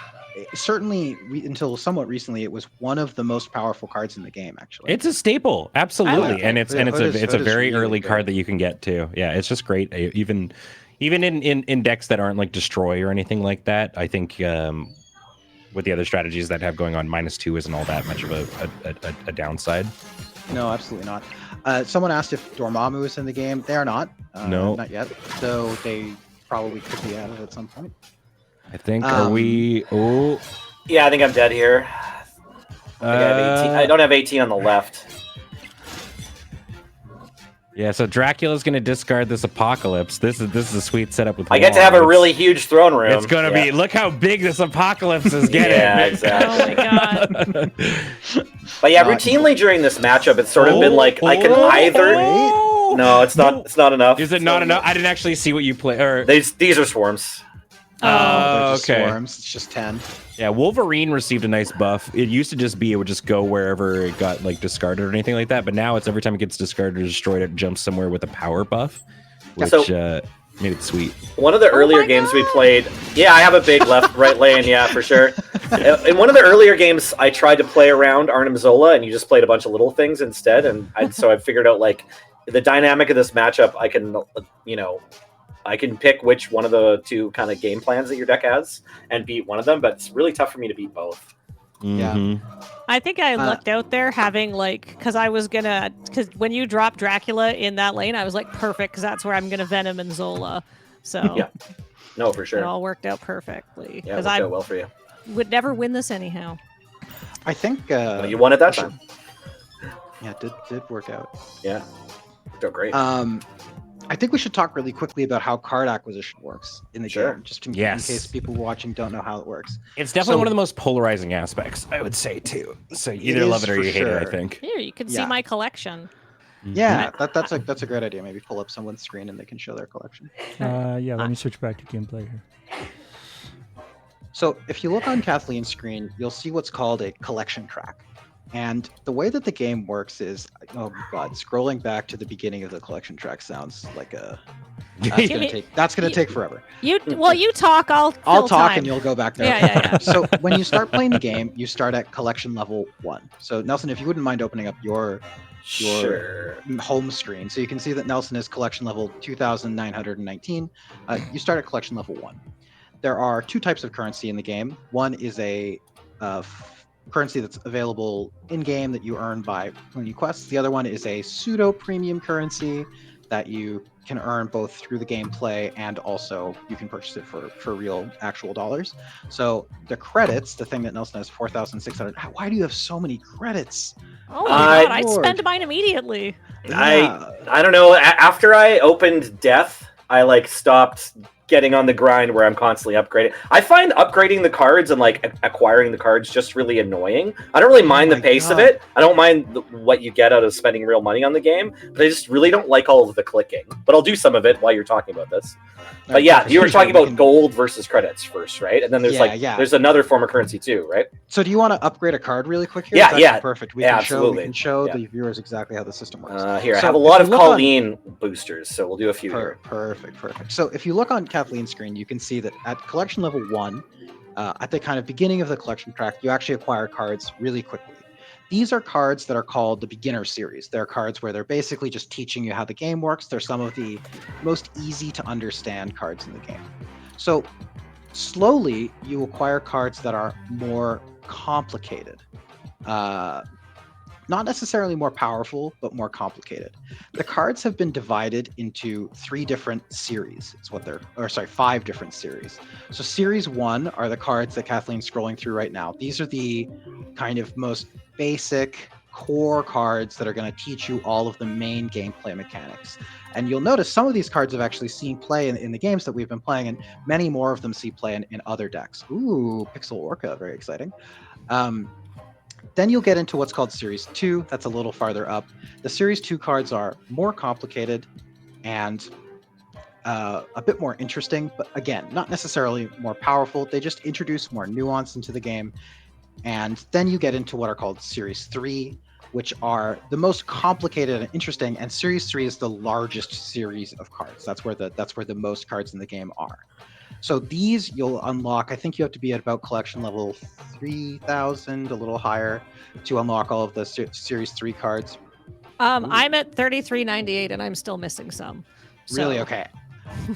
S2: certainly until somewhat recently, it was one of the most powerful cards in the game. Actually,
S1: It's a staple, absolutely, and it's
S2: Yeah, Hood is
S1: a very
S2: really
S1: early
S2: good.
S1: card that you can get too. Yeah, it's just great. Even in decks that aren't like destroy or anything like that, I think with the other strategies that have going on, -2 isn't all that much of a downside.
S2: No, absolutely not. Someone asked if Dormammu is in the game. They are not.
S1: No.
S2: Not yet. Though they probably could be added at some point.
S1: I think are we? Oh,
S3: Yeah, I think I'm dead here. I have 18. I don't have 18 on the left.
S1: yeah. So Dracula's gonna discard this Apocalypse. This is a sweet setup with.
S3: I get to have a
S1: Wand.
S3: really huge throne room.
S1: It's gonna be. Look how big this Apocalypse is getting.
S3: Yeah,
S4: Oh
S3: exactly.
S4: my god.
S3: But yeah,
S2: God.
S3: routinely during this matchup, it's sort of been like I can either.
S1: Oh!
S3: No, it's not. It's not enough.
S1: Is it not enough? I didn't actually see what you play. Or
S3: These are swarms.
S2: They're
S1: oh,
S2: just
S1: okay.
S2: Swarms. It's just 10.
S1: Yeah, Wolverine received a nice buff. It used to just be it would just go wherever it got like discarded or anything like that. But now it's every time it gets discarded or destroyed, it jumps somewhere with a power buff, which
S3: So-
S1: made it sweet.
S3: One of the earlier
S4: my
S3: games we
S4: God.
S3: played. Yeah, I have a big right lane. Yeah, for sure. In one of the earlier games, I tried to play around Arnim Zola, and you just played a bunch of little things instead. And so I figured out like the dynamic of this matchup. I can, I can pick which one of the two kind of game plans that your deck has and beat one of them. But it's really tough for me to beat both.
S2: Yeah.
S1: Mhm.
S4: I think I lucked out there having because when you drop Dracula in that lane, I was like perfect because that's where I'm gonna Venom and Zola. So
S3: Yeah. No, for
S4: it
S3: sure.
S4: all worked out perfectly
S3: Yeah, it
S4: because
S3: worked
S4: I
S3: out well for you.
S4: would never win this anyhow.
S2: I think.
S3: Well, you won at that time.
S2: Yeah, it did work out.
S3: Yeah, worked out great.
S2: I think we should talk really quickly about how card acquisition works in the
S3: Sure.
S2: game, just in
S1: Yes.
S2: case people watching don't know how it works.
S1: It's definitely
S2: So-
S1: one of the most polarizing aspects, I would say too. So you either
S2: is
S1: love it or
S2: for
S1: you hate it. I
S2: sure.
S1: think.
S4: Here, you can see
S2: Yeah.
S4: my collection.
S2: Yeah, that's a great idea. Maybe pull up someone's screen and they can show their collection.
S5: Yeah, let me switch back to gameplay here.
S2: So if you look on Kathleen's screen, you'll see what's called a collection track. And the way that the game works is, oh god, scrolling back to the beginning of the collection track sounds like that's gonna take forever.
S4: You talk. I'll
S2: I'll
S4: fill
S2: talk
S4: time.
S2: and you'll go back there.
S4: Yeah.
S2: So when you start playing the game, you start at collection level 1. So Nelson, if you wouldn't mind opening up your
S3: Sure.
S2: home screen, so you can see that Nelson is collection level 2,919. You start at collection level 1. There are 2 types of currency in the game. One is a currency that's available in game that you earn by completing quests. The other one is a pseudo premium currency that you can earn both through the gameplay and also you can purchase it for real actual dollars. So the credits, the thing that Nelson has 4,600. Why do you have so many credits?
S4: Oh my god, I'd
S2: Lord.
S4: spend mine immediately.
S2: Yeah.
S3: I don't know. After I opened Death, I stopped getting on the grind where I'm constantly upgrading. I find upgrading the cards and acquiring the cards just really annoying. I don't really mind the
S2: my
S3: pace of
S2: God.
S3: it. I don't mind what you get out of spending real money on the game, but I just really don't like all of the clicking. But I'll do some of it while you're talking about this. But yeah, you were talking about gold versus credits first, right? And then there's there's another form of currency too, right?
S2: So do you want to upgrade a card really quick here?
S3: Yeah,
S2: It's actually
S3: yeah.
S2: Perfect. We
S3: Yeah,
S2: can show
S3: absolutely.
S2: the viewers exactly how the system works.
S3: Here, I
S2: So
S3: have a
S2: if
S3: lot
S2: you
S3: of
S2: look on-
S3: Colleen boosters, so we'll do a few here.
S2: Perfect. So if you look on Kathleen's screen, you can see that at collection level 1, at the kind of beginning of the collection track, you actually acquire cards really quickly. These are cards that are called the beginner series. They're cards where they're basically just teaching you how the game works. They're some of the most easy to understand cards in the game. So slowly you acquire cards that are more complicated. Not necessarily more powerful, but more complicated. The cards have been divided into 3 different series. It's what they're, or sorry, 5 different series. So series 1 are the cards that Kathleen's scrolling through right now. These are the kind of most basic core cards that are going to teach you all of the main gameplay mechanics. And you'll notice some of these cards have actually seen play in the games that we've been playing, and many more of them see play in other decks. Ooh, Pixel Orca, very exciting. Then you'll get into what's called Series 2. That's a little farther up. The Series 2 cards are more complicated and a bit more interesting, but again, not necessarily more powerful. They just introduce more nuance into the game. And then you get into what are called Series 3, which are the most complicated and interesting. And Series 3 is the largest series of cards. That's where the most cards in the game are. So these you'll unlock. I think you have to be at about collection level 3,000, a little higher, to unlock all of the Series 3 cards.
S4: I'm at 3398 and I'm still missing some.
S2: Really?
S4: So-
S2: Okay.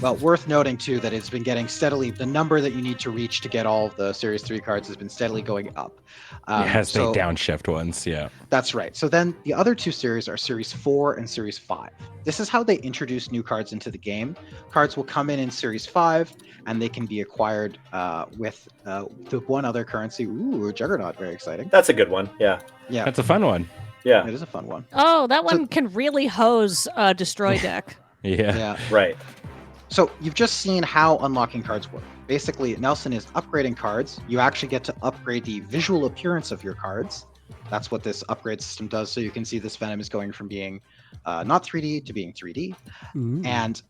S2: Well, worth noting too that it's been getting steadily. The number that you need to reach to get all of the Series 3 cards has been steadily going up.
S1: As they
S2: so
S1: downshift ones, yeah.
S2: that's right. So then the other two series are Series 4 and Series 5. This is how they introduce new cards into the game. Cards will come in Series 5, and they can be acquired with the one other currency. Ooh, Juggernaut, very exciting.
S3: That's a good one. Yeah.
S2: Yeah,
S1: That's a fun one.
S3: Yeah.
S2: it is a fun one.
S4: Oh, that
S2: So-
S4: one can really hose a destroy deck.
S1: Yeah.
S2: Yeah.
S3: Right.
S2: So you've just seen how unlocking cards work. Basically, Nelson is upgrading cards. You actually get to upgrade the visual appearance of your cards. That's what this upgrade system does. So you can see this Venom is going from being not 3D to being 3D.
S5: Ooh.
S2: And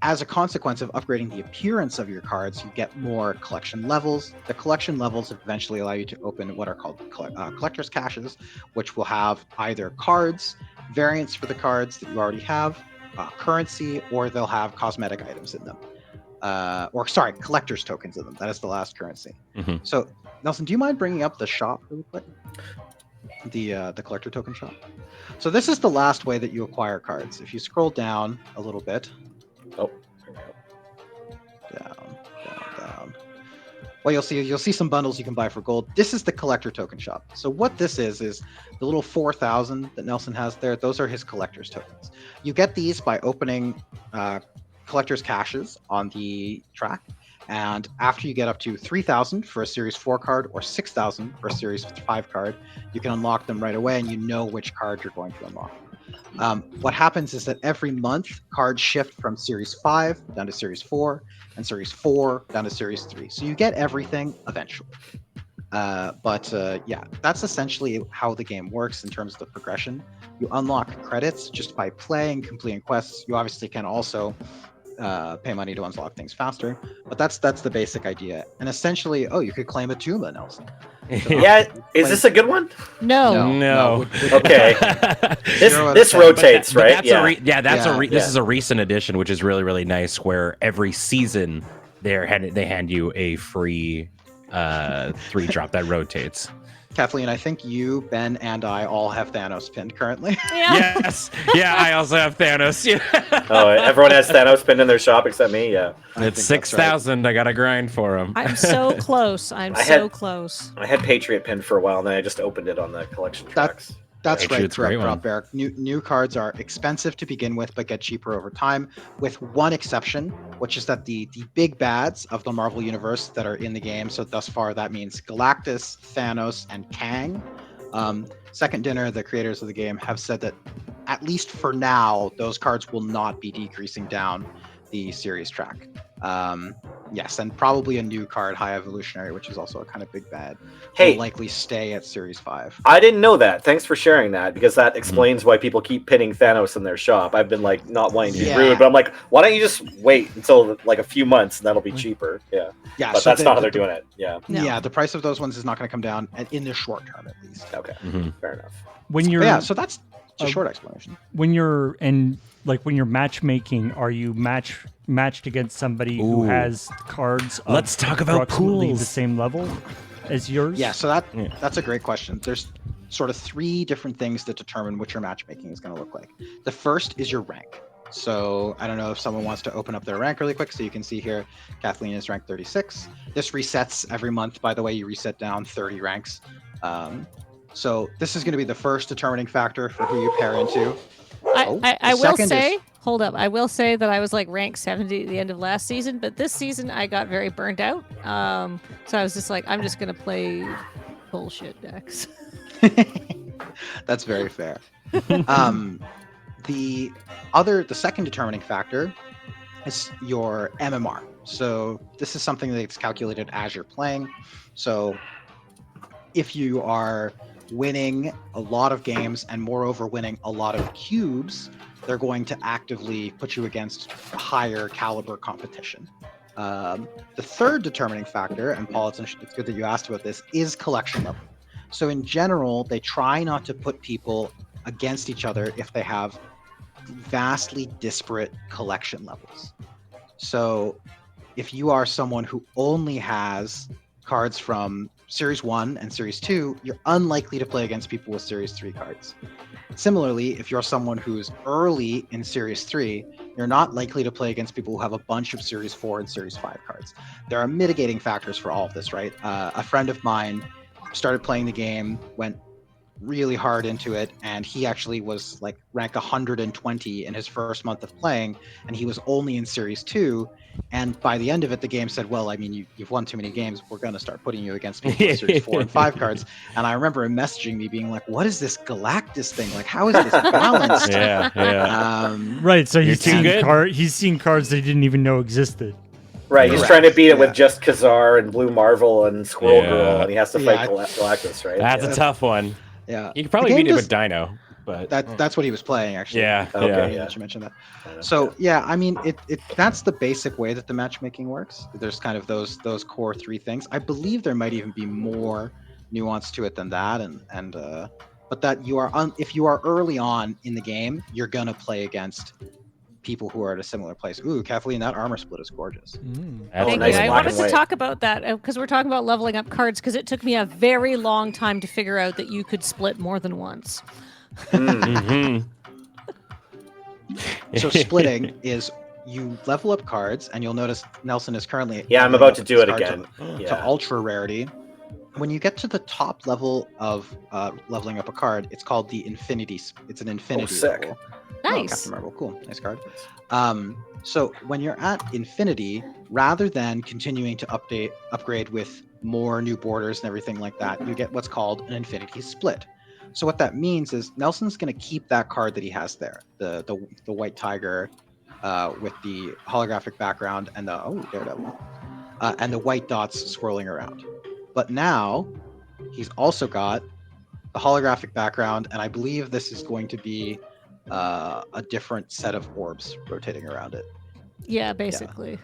S2: as a consequence of upgrading the appearance of your cards, you get more collection levels. The collection levels eventually allow you to open what are called collector's caches, which will have either cards, variants for the cards that you already have, currency, or they'll have cosmetic items in them. Collector's tokens in them. That is the last currency.
S1: Mhm.
S2: So, Nelson, do you mind bringing up the shop really quick? The collector token shop. So this is the last way that you acquire cards. If you scroll down a little bit,
S3: Oh.
S2: down. Well, you'll see some bundles you can buy for gold. This is the collector token shop. So what this is the little 4,000 that Nelson has there. Those are his collector's tokens. You get these by opening collector's caches on the track. And after you get up to 3,000 for a Series 4 card or 6,000 for a Series 5 card, you can unlock them right away and you know which card you're going to unlock. What happens is that every month, cards shift from Series 5 down to Series 4 and Series 4 down to Series 3. So you get everything eventually. Yeah, that's essentially how the game works in terms of the progression. You unlock credits just by playing, completing quests. You obviously can also pay money to unlock things faster, but that's the basic idea. And essentially, you could claim a Tuma, Nelson.
S3: Yeah. Is this a good one?
S4: No.
S1: No.
S3: Okay. This
S2: Zero out of
S3: this
S2: 10.
S3: rotates,
S1: But
S3: right?
S1: that's
S3: Yeah.
S1: This
S3: Yeah.
S1: is a recent edition, which is really, really nice. Where every season they hand you a free 3-drop that rotates.
S2: Kathleen, I think you, Ben, and I all have Thanos pinned currently.
S4: Yeah.
S1: Yes. Yeah, I also have Thanos. Yeah.
S3: Oh, everyone has Thanos pinned in their shop except me. Yeah.
S2: I
S1: It's
S2: think that's right.
S1: 6,000. I gotta grind for him.
S4: I'm so close. I'm
S3: I
S4: so
S3: had-
S4: close.
S3: I had Patriot pinned for a while, and then I just opened it on the collection tracks.
S2: That's
S1: Actually,
S2: right,
S1: it's a great
S2: correct,
S1: one.
S2: Rob Barrick. New cards are expensive to begin with, but get cheaper over time, with one exception, which is that the big bads of the Marvel Universe that are in the game, so thus far that means Galactus, Thanos, and Kang. Second Dinner, the creators of the game, have said that at least for now, those cards will not be decreasing down the series track. Yes, and probably a new card, High Evolutionary, which is also a kind of big bad,
S3: Hey,
S2: will likely stay at Series 5.
S3: I didn't know that. Thanks for sharing that, because that explains why people keep pinning Thanos in their shop. I've been like not wanting to be
S2: Yeah.
S3: rude, but I'm like, why don't you just wait until like a few months and that'll be cheaper? Yeah,
S2: Yeah,
S3: but
S2: so
S3: that's
S2: the-
S3: not how
S2: the-
S3: they're doing it. Yeah.
S4: No.
S2: Yeah, the price of those ones is not going to come down in the short term, at least.
S3: Okay.
S1: Mhm.
S3: Fair enough.
S5: When you're
S2: But yeah, so that's a
S5: Uh,
S2: short explanation.
S5: when you're matchmaking, are you matched against somebody who
S1: Ooh.
S5: has cards of
S1: Let's talk about
S5: approximately the
S1: pools.
S5: same level as yours?
S2: Yeah, so
S1: Yeah.
S2: that's a great question. There's sort of 3 different things that determine what your matchmaking is going to look like. The first is your rank. So I don't know if someone wants to open up their rank really quick. So you can see here, Kathleen is rank 36. This resets every month. By the way, you reset down 30 ranks. So this is going to be the first determining factor for who you pair into. Oh,
S4: I
S2: the
S4: will
S2: second is-
S4: say, hold up. I will say that I was like rank 70 at the end of last season, but this season I got very burnt out. So I was just like, I'm just gonna play bullshit decks.
S2: That's very fair. The second determining factor is your MMR. So this is something that's calculated as you're playing. So if you are winning a lot of games and moreover winning a lot of cubes, they're going to actively put you against higher caliber competition. The third determining factor, and Paul, it's good that you asked about this, is collection level. So in general, they try not to put people against each other if they have vastly disparate collection levels. So if you are someone who only has cards from Series 1 and Series 2, you're unlikely to play against people with Series 3 cards. Similarly, if you're someone who's early in Series 3, you're not likely to play against people who have a bunch of Series 4 and Series 5 cards. There are mitigating factors for all of this, right? A friend of mine started playing the game, went really hard into it, and he actually was like rank 120 in his first month of playing, and he was only in Series 2. And by the end of it, the game said, well, I mean, you've won too many games. We're going to start putting you against people with Series 4 and 5 cards. And I remember him messaging me being like, what is this Galactus thing? Like, how is this balanced?
S1: Yeah.
S5: Right, so
S1: You're
S5: he's
S1: too
S5: seen
S1: good.
S5: he's seen cards they didn't even know existed.
S3: Right, he's
S2: Correct,
S3: trying to beat it
S2: yeah.
S3: with just Khazar and Blue Marvel and Squirrel
S1: Yeah.
S3: Girl, and he has to
S2: Yeah,
S3: fight Galactus, right?
S1: That's
S3: Yeah.
S1: a tough one.
S2: Yeah.
S1: You could probably
S2: The game
S1: beat it
S2: does-
S1: with Dino, but
S2: That's what he was playing, actually.
S1: yeah,
S3: Okay,
S1: yeah.
S3: yeah.
S2: That you mentioned that. So yeah, I mean, it that's the basic way that the matchmaking works. There's kind of those core three things. I believe there might even be more nuance to it than that, and but that you are if you are early on in the game, you're gonna play against people who are at a similar place. Ooh, Kathleen, that armor split is gorgeous.
S1: That's
S4: Thank
S3: nice
S4: you. I
S3: black
S4: wanted
S3: and
S4: to
S3: white.
S4: talk about that because we're talking about leveling up cards because it took me a very long time to figure out that you could split more than once.
S3: Mm.
S2: So splitting is you level up cards, and you'll notice Nelson is currently
S3: Yeah, I'm
S2: leveling
S3: about
S2: up
S3: to
S2: his
S3: do it
S2: card
S3: again.
S2: to
S3: Yeah.
S2: ultra rarity. When you get to the top level of leveling up a card, it's called the infinity. It's an infinity
S3: sick.
S2: level. Oh,
S4: Nice.
S2: Captain Marvel, cool, nice card. So when you're at infinity, rather than continuing to upgrade with more new borders and everything like that, you get what's called an infinity split. So what that means is Nelson's going to keep that card that he has there, the white tiger with the holographic background and the Daredevil, and the white dots swirling around. But now he's also got the holographic background, and I believe this is going to be a different set of orbs rotating around it.
S4: Yeah, basically.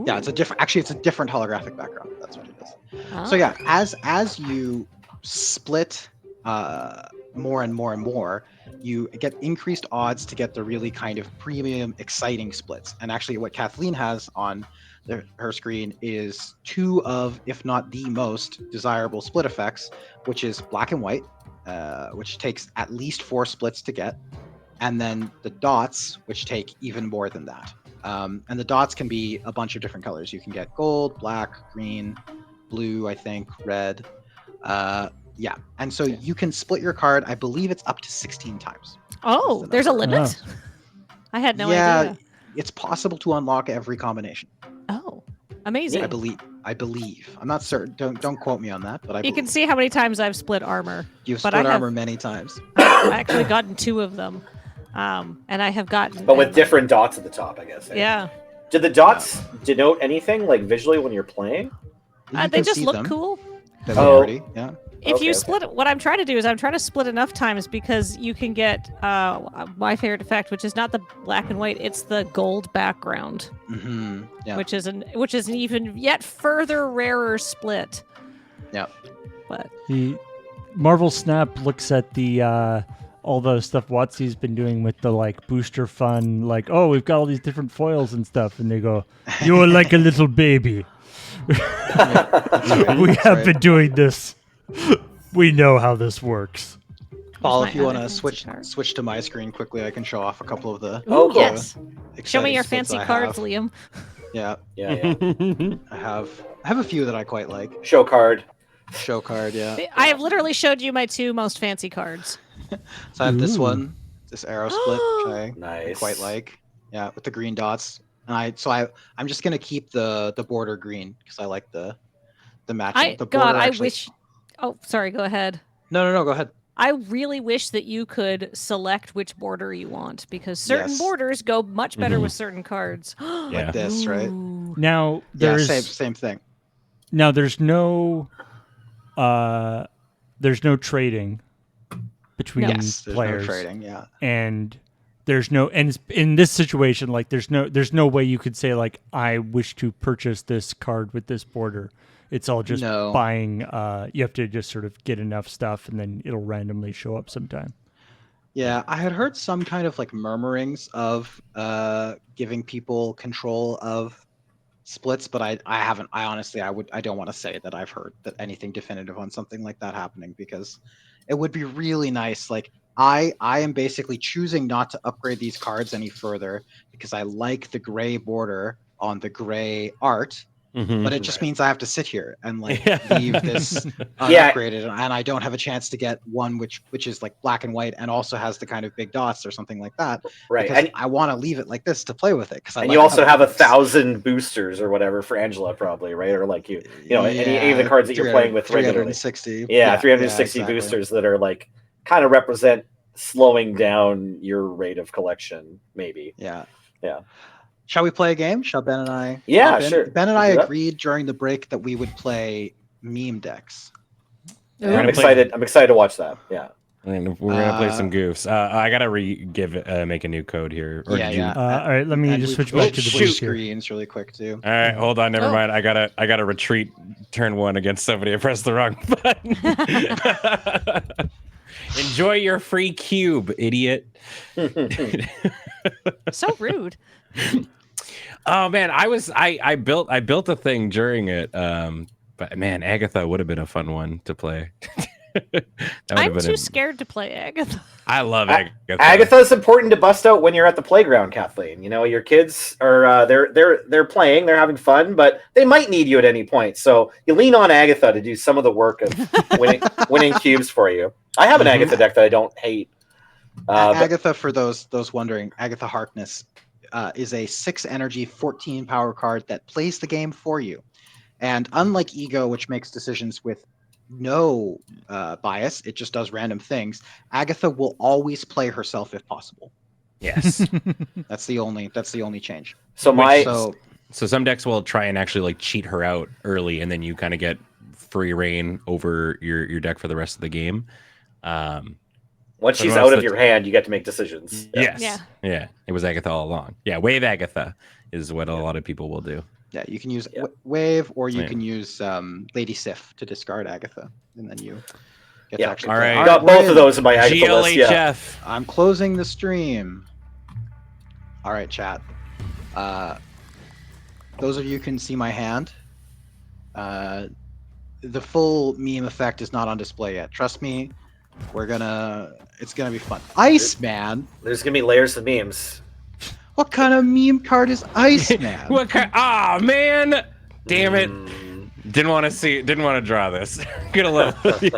S2: Yeah, it's a different. Actually, it's a different holographic background. That's what it is. So yeah, as you split more and more and more, you get increased odds to get the really kind of premium, exciting splits. And actually, what Kathleen has on her screen is two of, if not the most desirable split effects, which is black and white, which takes at least 4 splits to get, and then the dots, which take even more than that. And the dots can be a bunch of different colors. You can get gold, black, green, blue, I think, red. Yeah, and so you can split your card. I believe it's up to 16 times.
S4: Oh,
S2: the
S4: there's a
S2: number.
S4: limit? I had no
S2: Yeah,
S4: idea.
S2: it's possible to unlock every combination.
S4: Oh, amazing.
S2: I believe. I'm not certain. Don't quote me on that, but I
S4: You
S2: believe.
S4: can see how many times I've split armor.
S2: You've
S4: but
S2: split
S4: I have-
S2: armor many times.
S4: I've actually gotten 2 of them. And I have gotten...
S3: But with different dots at the top, I guess. eh?
S4: Yeah.
S3: Did the dots denote anything, like visually when you're playing?
S2: You
S4: They
S2: can
S4: just
S2: see
S4: look
S2: them.
S4: cool.
S2: They look
S3: Oh.
S2: pretty. Yeah.
S4: If
S3: Okay,
S4: you
S3: okay.
S4: split it, what I'm trying to do is I'm trying to split enough times because you can get my favorite effect, which is not the black and white, it's the gold background,
S2: Mm-hmm. Yeah.
S4: which is an even yet further rarer split.
S2: Yeah.
S4: But
S5: The Marvel Snap looks at the all the stuff WotC's been doing with the like booster fun, like, oh, we've got all these different foils and stuff, and they go, "You're like a little baby.
S2: right,
S5: We
S2: that's
S5: have
S2: right.
S5: been doing this. We know how this works."
S2: Paul,
S4: Where's
S2: if
S4: my
S2: you
S4: other
S2: want to
S4: fancy card?
S2: switch to my screen quickly, I can show off a couple of the.
S3: Oh, cool.
S4: yes. Show me
S2: exciting
S4: your
S2: splits
S4: fancy
S2: I
S4: cards,
S2: have.
S4: Liam.
S2: Yeah,
S3: Yeah, yeah.
S2: I have a few that I quite like.
S3: Show card.
S2: Show card, yeah.
S4: I have literally showed you my 2 most fancy cards.
S2: So I have this
S5: Ooh.
S2: one, this arrow split, which I
S3: Nice.
S2: quite like. Yeah, with the green dots. And I'm just gonna keep the border green because I like the matching. The border
S4: I
S2: actually-
S4: wish. Oh, sorry. Go ahead.
S2: No, go ahead.
S4: I really wish that you could select which border you want because certain
S2: Yes.
S4: borders go much better
S1: Mhm.
S4: with certain cards.
S1: Yeah.
S2: Like this, right?
S4: Ooh.
S5: Now
S2: Yeah,
S5: there's
S2: same thing.
S5: now there's no trading between
S2: Yes, there's
S5: players.
S2: no trading. Yeah.
S5: And there's no, and in this situation, like there's no way you could say like, I wish to purchase this card with this border. It's all just
S2: No.
S5: buying. You have to just sort of get enough stuff, and then it'll randomly show up sometime.
S2: Yeah, I had heard some kind of like murmurings of giving people control of splits, but I haven't. I honestly, I don't want to say that I've heard that anything definitive on something like that happening, because it would be really nice. Like I am basically choosing not to upgrade these cards any further because I like the gray border on the gray art.
S1: Mhm.
S2: But it just means I have to sit here and like
S1: Yeah.
S2: leave this
S3: Yeah.
S2: unupgraded, and I don't have a chance to get one which is like black and white and also has the kind of big dots or something like that.
S3: Right.
S2: Because
S3: And,
S2: I want to leave it like this to play with it. Because
S3: and you also have 1,000 boosters or whatever for Angela, probably, right? Or like you know, any of the cards that you're playing with regularly.
S2: 360.
S3: Yeah, 360
S2: exactly.
S3: boosters that are like kind of represent slowing down your rate of collection, maybe.
S2: Yeah.
S3: Yeah.
S2: Shall we play a game? Shall Ben and I?
S3: Yeah,
S2: hop in?
S3: sure.
S2: Ben and
S3: Let's
S2: I
S3: do that.
S2: agreed during the break that we would play meme decks.
S4: Ooh.
S1: We're
S3: I'm
S1: gonna
S3: excited. I'm excited to watch that. Yeah.
S1: And we're gonna play some goofs. I gotta make a new code here. Or
S2: Yeah,
S1: Ju-
S2: yeah.
S5: All right, let me
S2: And
S5: just
S2: we
S5: switch
S2: can
S5: back to the
S2: switch
S5: voice here.
S2: screens really quick too.
S1: All right, hold on. Never
S4: Oh.
S1: mind. I gotta retreat. Turn 1 against somebody. I pressed the wrong button. Enjoy your free cube, idiot.
S4: So rude.
S1: Oh man, I built a thing during it. But man, Agatha would have been a fun one to play. That would have
S4: I'm
S1: been
S4: too
S1: a-
S4: scared to play Agatha.
S1: I love Agatha.
S3: Agatha is important to bust out when you're at the playground, Kathleen. You know, your kids are they're playing, they're having fun, but they might need you at any point. So you lean on Agatha to do some of the work of winning cubes for you. I have an
S1: Mhm.
S3: Agatha deck that I don't hate. But
S2: Agatha, for those wondering, Agatha Harkness is a 6 energy, 14 power card that plays the game for you. And unlike Ego, which makes decisions with no bias, it just does random things. Agatha will always play herself if possible.
S1: Yes.
S2: That's the only change.
S3: so my
S2: So
S1: So some decks will try and actually like cheat her out early, and then you kind of get free reign over your deck for the rest of the game.
S3: once
S1: but
S3: she's
S1: most
S3: out
S1: of
S3: of
S1: the-
S3: your hand, you get to make decisions.
S1: Yes.
S4: Yeah.
S1: Yeah. It was Agatha all along. Yeah. Wave Agatha is what a lot of people will do.
S2: yeah, you can use
S3: Yeah.
S2: Wave, or you
S1: Yeah.
S2: can use Lady Sif to discard Agatha, and then you get
S3: Yeah.
S2: to actually
S1: All
S2: play.
S1: right.
S3: I got
S2: we're
S3: both
S2: in.
S3: of those in my Agatha list. Yeah.
S1: GLHF.
S2: I'm closing the stream. All right, chat. Those of you can see my hand. The full meme effect is not on display yet. Trust me, it's gonna be fun. Iceman?
S3: There's gonna be layers of memes.
S2: What kind of meme card is Iceman?
S1: What kind? Ah, man. Damn it.
S3: Mm.
S1: Didn't want to draw this. Gonna let you.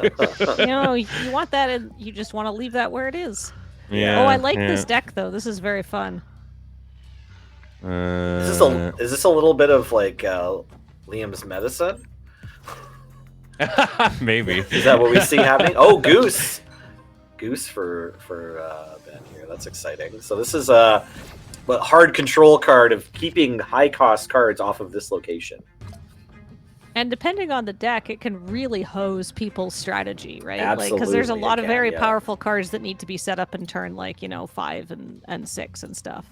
S4: You know, you want that, and you just want to leave that where it is.
S1: Yeah.
S4: Oh, I like
S1: yeah.
S4: this deck though. This is very fun.
S3: Is this a little bit of like Liam's medicine?
S1: Maybe.
S3: Is that what we see happening? Oh, Goose for Ben here. That's exciting. So this is a hard control card of keeping high cost cards off of this location.
S4: And depending on the deck, it can really hose people's strategy, right? Because there's a
S3: Absolutely,
S4: lot
S3: it
S4: of
S3: can,
S4: very
S3: yeah.
S4: powerful cards that need to be set up in turn, like 5 and 6 and stuff.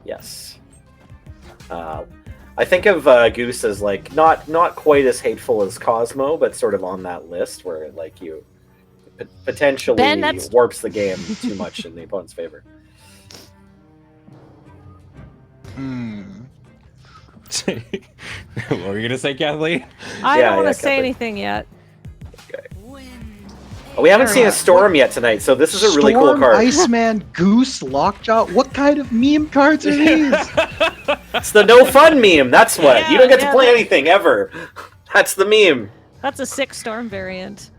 S3: Yes. I think of Goose as like not quite as hateful as Cosmo, but sort of on that list where like you potentially
S4: Ben, that's-
S3: warps the game too much in the opponent's favor.
S2: Hmm.
S1: What were you gonna say, Kathleen?
S4: I
S3: Yeah,
S4: don't want
S3: yeah,
S4: to say
S3: Kathleen.
S4: anything yet.
S3: We haven't seen a
S4: Alright.
S3: storm yet tonight, so this is a really cool
S2: Storm,
S3: card.
S2: Iceman, Goose, Lockjaw. What kind of meme cards are these?
S3: It's the no fun meme. That's what. You don't get to
S4: Yeah,
S3: play
S4: that-
S3: anything ever. That's the meme.
S4: That's a 6 storm variant.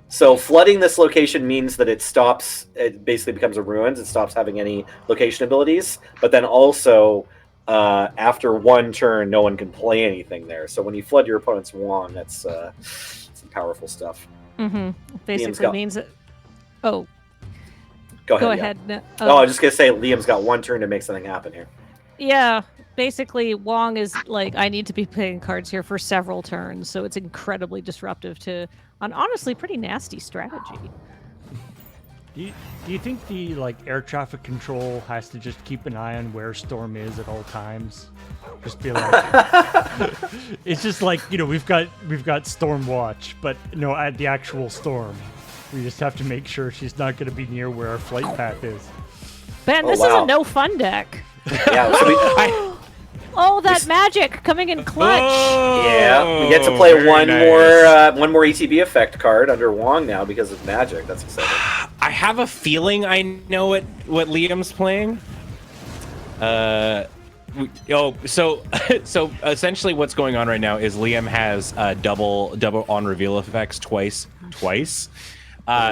S3: So flooding this location means that it stops. It basically becomes a ruins. It stops having any location abilities. But then also, after one turn, no one can play anything there. So when you flood your opponent's wand, that's some powerful stuff.
S4: Mm-hmm. Basically
S3: got-
S4: means that. Oh,
S3: Go
S4: go
S3: ahead.
S4: ahead.
S3: Yeah. Oh, I was just gonna say Liam's got one turn to make something happen here.
S4: Yeah, basically, Wong is like, I need to be playing cards here for several turns, so it's incredibly disruptive to an honestly pretty nasty strategy.
S5: Do you think the air traffic control has to just keep an eye on where Storm is at all times? Just be like, it's just like we've got Storm Watch, but no, at the actual storm, we just have to make sure she's not going to be near where our flight path is.
S4: Ben,
S3: Oh,
S4: this
S3: wow.
S4: is a no fun deck.
S3: Yeah. So
S4: Oh, that magic coming in clutch.
S3: Yeah, we get to play
S1: very
S3: one
S1: nice.
S3: more ETB effect card under Wong now because of magic. That's exciting.
S1: I have a feeling I know what Liam's playing. So essentially what's going on right now is Liam has double on reveal effects twice.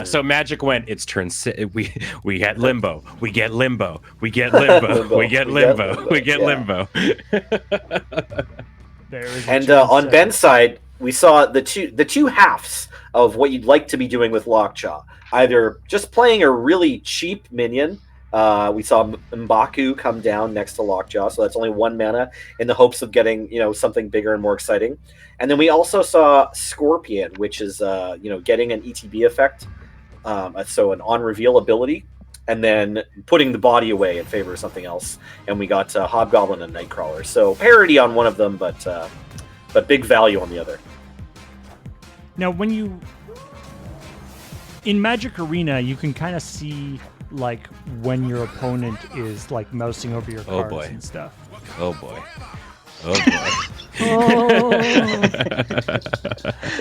S1: So Magic went, it's turn we get limbo, we get limbo, we get limbo, we get limbo, we get limbo.
S3: And on Ben's side, we saw the two halves of what you'd like to be doing with Lockjaw. Either just playing a really cheap minion. We saw M'Baku come down next to Lockjaw, so that's only 1 mana in the hopes of getting something bigger and more exciting. And then we also saw Scorpion, which is getting an ETB effect, so an on reveal ability, and then putting the body away in favor of something else. And we got Hobgoblin and Nightcrawler, so parity on one of them, but big value on the other.
S5: Now, in Magic Arena, you can kind of see like when your opponent is like mousing over your cards and stuff.
S1: Oh boy. Oh
S4: Oh.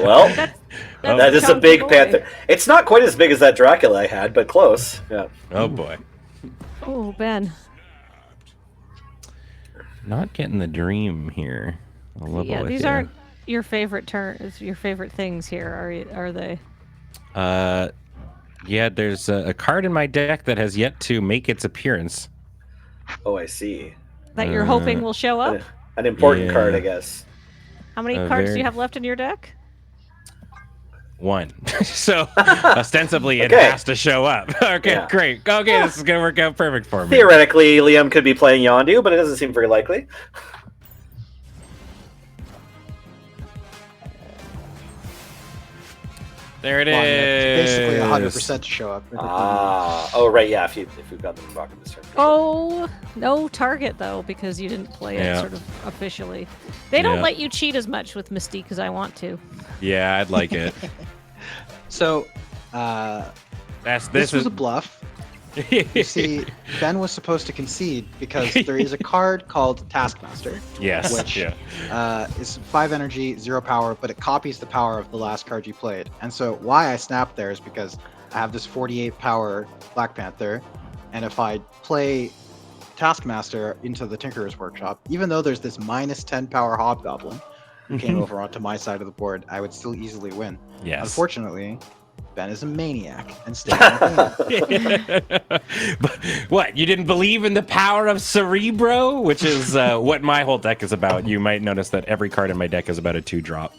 S3: Well,
S4: That's
S3: that is a
S4: chunky
S3: big
S4: boy.
S3: panther. It's not quite as big as that Dracula I had, but close. Yeah.
S1: oh boy.
S4: Oh, Ben.
S1: Not getting the dream here. I'll level
S4: Yeah,
S1: with
S4: these
S1: you.
S4: aren't your favorite your favorite things here, are they?
S1: Yeah, there's a card in my deck that has yet to make its appearance.
S3: Oh, I see.
S4: That you're hoping will show up?
S3: An important
S1: Yeah.
S3: card, I guess.
S4: How many
S1: a
S4: cards do
S1: very-
S4: you have left in your deck?
S1: 1. So ostensibly it
S3: Okay.
S1: has to show up. Okay,
S3: Yeah.
S1: great. Okay, this is gonna work out perfect for me.
S3: Theoretically, Liam could be playing Yondu, but it doesn't seem very likely.
S1: There it
S2: Well, I mean, it's
S1: is.
S2: basically 100% to show up.
S3: Oh, right, yeah. If we've got them rocking this turn.
S4: Oh, no target though, because you didn't play it
S1: Yeah.
S4: sort of officially. They don't
S1: Yeah.
S4: let you cheat as much with Mystique as I want to.
S1: Yeah, I'd like it.
S2: So
S1: This
S2: this was
S1: is
S2: a bluff. You see, Ben was supposed to concede because there is a card called Taskmaster.
S1: yes.
S2: which-
S1: Yeah.
S2: It's 5 energy, 0 power, but it copies the power of the last card you played. And so why I snapped there is because I have this 48 power Black Panther, and if I play Taskmaster into the Tinkerer's Workshop, even though there's this minus 10 power Hobgoblin who came over onto my side of the board, I would still easily win.
S1: Yes.
S2: Unfortunately, Ben is a maniac and stayed on the game.
S1: But what? You didn't believe in the power of Cerebro, which is what my whole deck is about. You might notice that every card in my deck is about a 2-drop,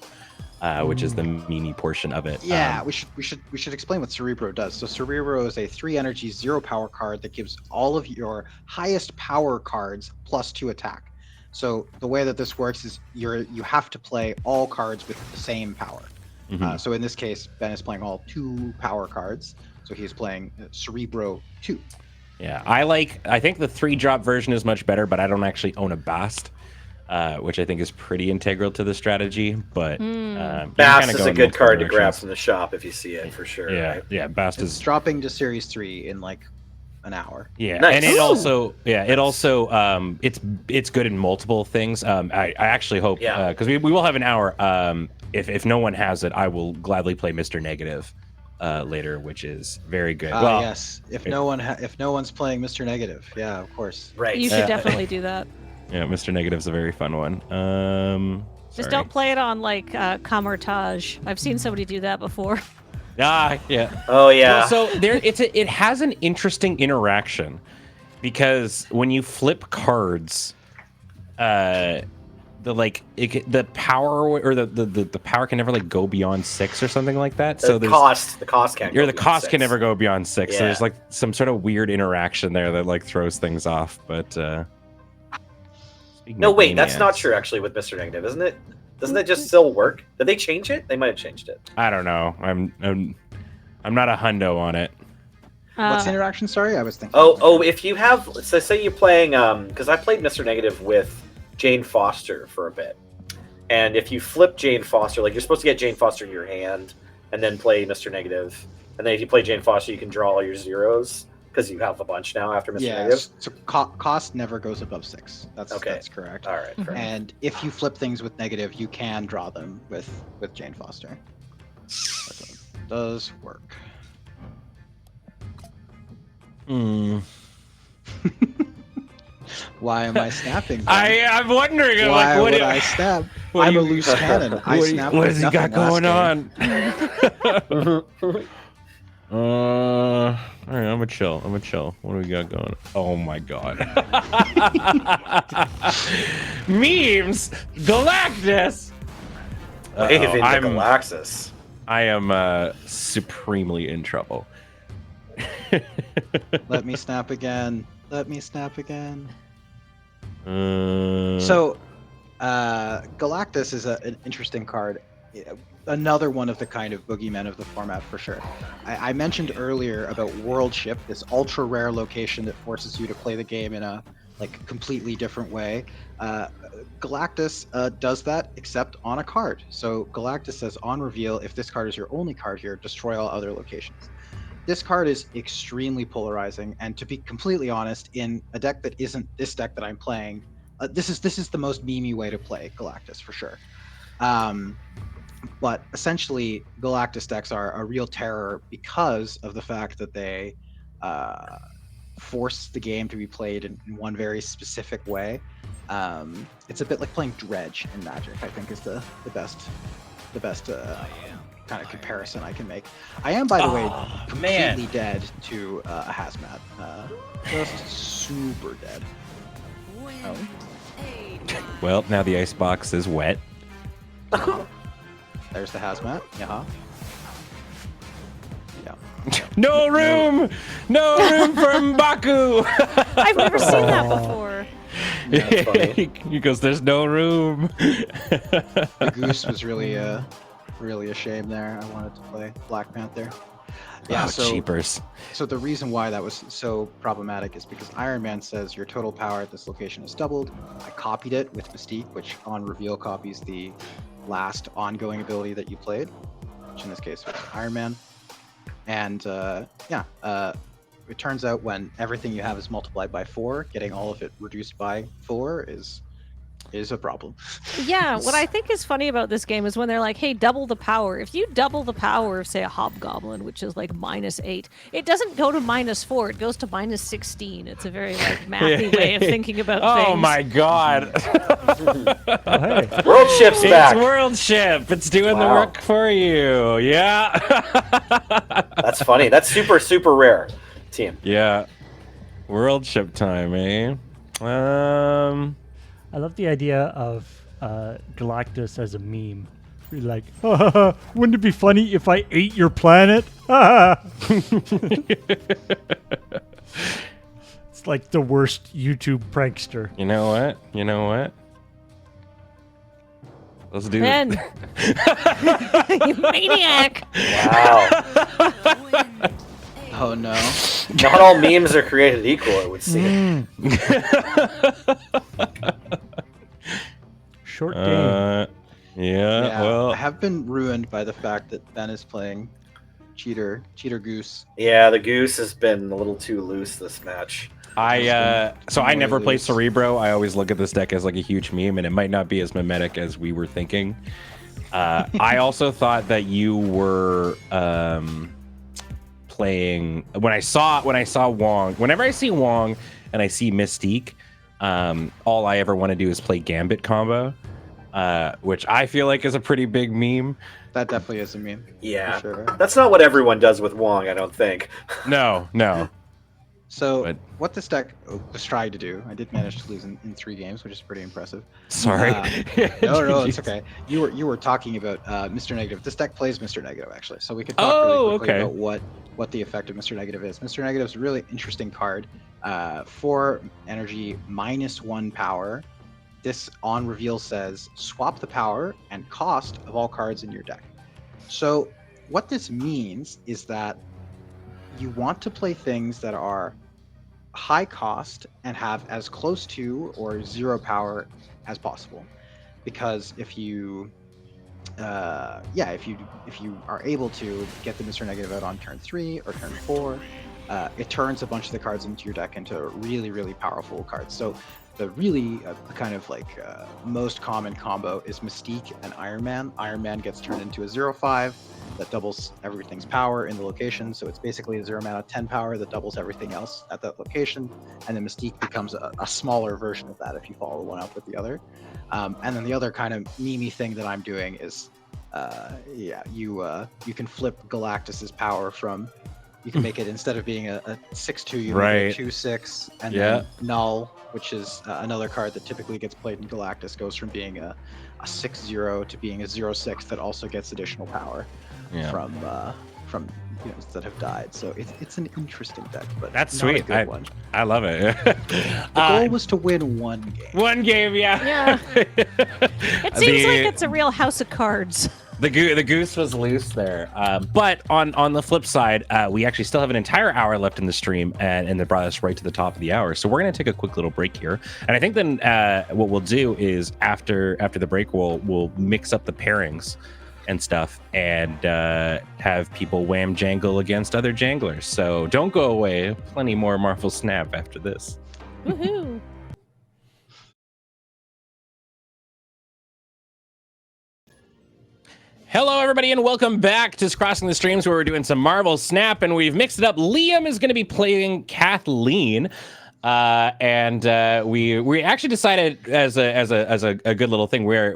S1: which is the meanie portion of it.
S2: Yeah, we should explain what Cerebro does. So Cerebro is a 3 energy, 0 power card that gives all of your highest power cards +2 attack. So the way that this works is you have to play all cards with the same power.
S1: Mhm.
S2: So in this case, Ben is playing all 2 power cards. So he's playing Cerebro 2.
S1: Yeah, I think the 3-drop version is much better, but I don't actually own a Bast, which I think is pretty integral to the strategy. But you can
S3: Bass
S1: kinda
S3: is
S1: go
S3: a
S1: in
S3: good
S1: multiple
S3: card to grab
S1: directions.
S3: from the shop if you see it, for sure.
S1: Yeah,
S3: Right?
S1: yeah, Bast
S2: It's
S1: is
S2: dropping to Series 3 in like an hour.
S1: yeah,
S3: Nice.
S1: and it
S3: Ooh.
S1: also it's good in multiple things. I actually hope
S3: Yeah.
S1: because we will have an hour. If no one has it, I will gladly play Mr. Negative later, which is very good. Well,
S2: Yes, if no one's playing Mr. Negative, yeah, of course.
S3: Right.
S4: You should definitely do that.
S1: yeah, Mr. Negative's a very fun one.
S4: Just
S1: sorry.
S4: don't play it on like Kamertage. I've seen somebody do that before.
S1: Ah, yeah.
S3: Oh, yeah.
S1: Well, so it has an interesting interaction because when you flip cards, the power or the power can never like go beyond 6 or something like that. So
S3: the
S1: there's
S3: cost can't.
S1: the
S3: go beyond
S1: cost
S3: 6.
S1: can never go beyond 6. So
S3: Yeah.
S1: there's like some sort of weird interaction there that like throws things off. But speaking
S3: No,
S1: of
S3: wait, that's not
S1: maniacs,
S3: true actually with Mr. Negative, isn't it? Doesn't it just still work? Did they change it? They might have changed it.
S1: I don't know. I'm not a hundo on it.
S2: What's the interaction? Sorry, I was thinking.
S3: Oh, if you have, so say you're playing, because I played Mr. Negative with Jane Foster for a bit, and if you flip Jane Foster, like you're supposed to get Jane Foster in your hand and then play Mr. Negative, and then if you play Jane Foster, you can draw all your zeros. because you have a bunch now after Mr. Negative.
S2: So cost never goes above 6. That's correct.
S3: All right. Fair.
S2: And if you flip things with negative, you can draw them with Jane Foster. That does work.
S1: Hmm.
S2: Why am I snapping? Ben?
S1: I'm wondering.
S2: Why
S1: like, what
S2: would I snap?
S1: what
S2: I'm
S1: do
S2: a
S1: you-
S2: loose cannon. I snapped.
S1: what
S2: with
S1: has he got
S2: nothing last
S1: going
S2: game.
S1: on? All right, I'm gonna chill. What do we got going? Oh my god. Memes, Galactus.
S3: Wave into
S1: I'm-
S3: Galaxis.
S1: I am supremely in trouble.
S2: Let me snap again.
S1: So
S2: So, Galactus is an interesting card. Another one of the kind of boogeymen of the format for sure. I mentioned earlier about World Ship, this ultra rare location that forces you to play the game in a completely different way. Galactus does that except on a card. So Galactus says on reveal, if this card is your only card here, destroy all other locations. This card is extremely polarizing, and to be completely honest, in a deck that isn't this deck that I'm playing, this is the most memey way to play Galactus for sure. But essentially, Galactus decks are a real terror because of the fact that they force the game to be played in one very specific way. It's a bit like playing Dredge in Magic, I think, is the best kind of comparison I can make. I am, by the way, completely dead to a hazmat. Just super dead. Oh.
S1: well, now the icebox is wet.
S2: There's the hazmat. Yeah.
S1: No room for M'Baku.
S4: I've never seen that before.
S3: Yeah, that's funny.
S1: He goes, "There's no room."
S2: The goose was really a shame there. I wanted to play Black Panther. Yeah,
S1: Oh,
S2: so
S1: cheapers.
S2: So the reason why that was so problematic is because Iron Man says your total power at this location is doubled. I copied it with Mystique, which on reveal copies the last ongoing ability that you played, which in this case was Iron Man. And it turns out when everything you have is multiplied by 4, getting all of it reduced by 4 is a problem.
S4: Yeah, what I think is funny about this game is when they're like, hey, double the power. If you double the power of, say, a Hobgoblin, which is like -8, it doesn't go to -4, it goes to -16. It's a very like mathy way of thinking about things.
S1: Oh my god.
S5: Oh, hey.
S3: World Ship's
S1: It's
S3: back.
S1: World Ship. It's doing the
S3: Wow.
S1: work for you. Yeah.
S3: That's funny. That's super rare. Team.
S1: Yeah. World Ship time, eh?
S5: I love the idea of Galactus as a meme. You're like, wouldn't it be funny if I ate your planet? It's like the worst YouTube prankster.
S1: You know what? Let's do
S4: Ben,
S1: it.
S4: you maniac!
S3: Wow.
S2: Oh no.
S3: Not all memes are created equal, it would seem.
S5: Short game.
S1: Yeah, well,
S2: I have been ruined by the fact that Ben is playing Cheater Goose.
S3: Yeah, the goose has been a little too loose this match.
S1: I
S2: Really
S1: never play
S2: loose.
S1: Cerebro. I always look at this deck as like a huge meme, and it might not be as mimetic as we were thinking. I also thought that you were playing when I saw Wong. Whenever I see Wong and I see Mystique, all I ever want to do is play Gambit combo, which I feel like is a pretty big meme.
S2: That definitely is a meme.
S3: Yeah.
S2: For sure.
S3: That's not what everyone does with Wong, I don't think.
S1: No.
S2: So
S1: But-
S2: what this deck was trying to do, I did manage to lose in 3 games, which is pretty impressive.
S1: Sorry.
S2: No, it's okay. You were talking about Mr. Negative. This deck plays Mr. Negative actually, so we could talk really quickly
S1: okay.
S2: about what the effect of Mr. Negative is. Mr. Negative is a really interesting card. 4 energy, -1 power. This on reveal says swap the power and cost of all cards in your deck. So what this means is that you want to play things that are high cost and have as close to or 0 power as possible, because if you are able to get the Mr. Negative out on turn 3 or turn 4, it turns a bunch of the cards into your deck into really, really powerful cards. So the really kind of like most common combo is Mystique and Iron Man. Iron Man gets turned into a 0/5 that doubles everything's power in the location. So it's basically a 0 mana 10 power that doubles everything else at that location. And then Mystique becomes a smaller version of that if you follow one up with the other. And then the other kind of meme thing that I'm doing is, you can flip Galactus's power from. You can make it, instead of being a 6/2, you make it a 2/6, and then Null, which is another card that typically gets played in Galactus, goes from being a 6/0 to being a 0/6 that also gets additional power from that have died. So it's an interesting deck, but
S1: That's
S2: not a
S1: sweet.
S2: good one.
S1: I love it.
S2: The goal was to win one game.
S1: One game,
S4: Yeah. It seems like it's a real house of cards.
S1: The goose was loose there. But on the flip side, we actually still have an entire hour left in the stream, and that brought us right to the top of the hour. So we're going to take a quick little break here. And I think then what we'll do is after the break, we'll mix up the pairings and stuff and have people wham jangle against other janglers. So don't go away. Plenty more Marvel Snap after this.
S4: Woohoo.
S1: Hello, everybody, and welcome back to Crossing the Streams, where we're doing some Marvel Snap, and we've mixed it up. Liam is going to be playing Kathleen, and we actually decided as a good little thing, we're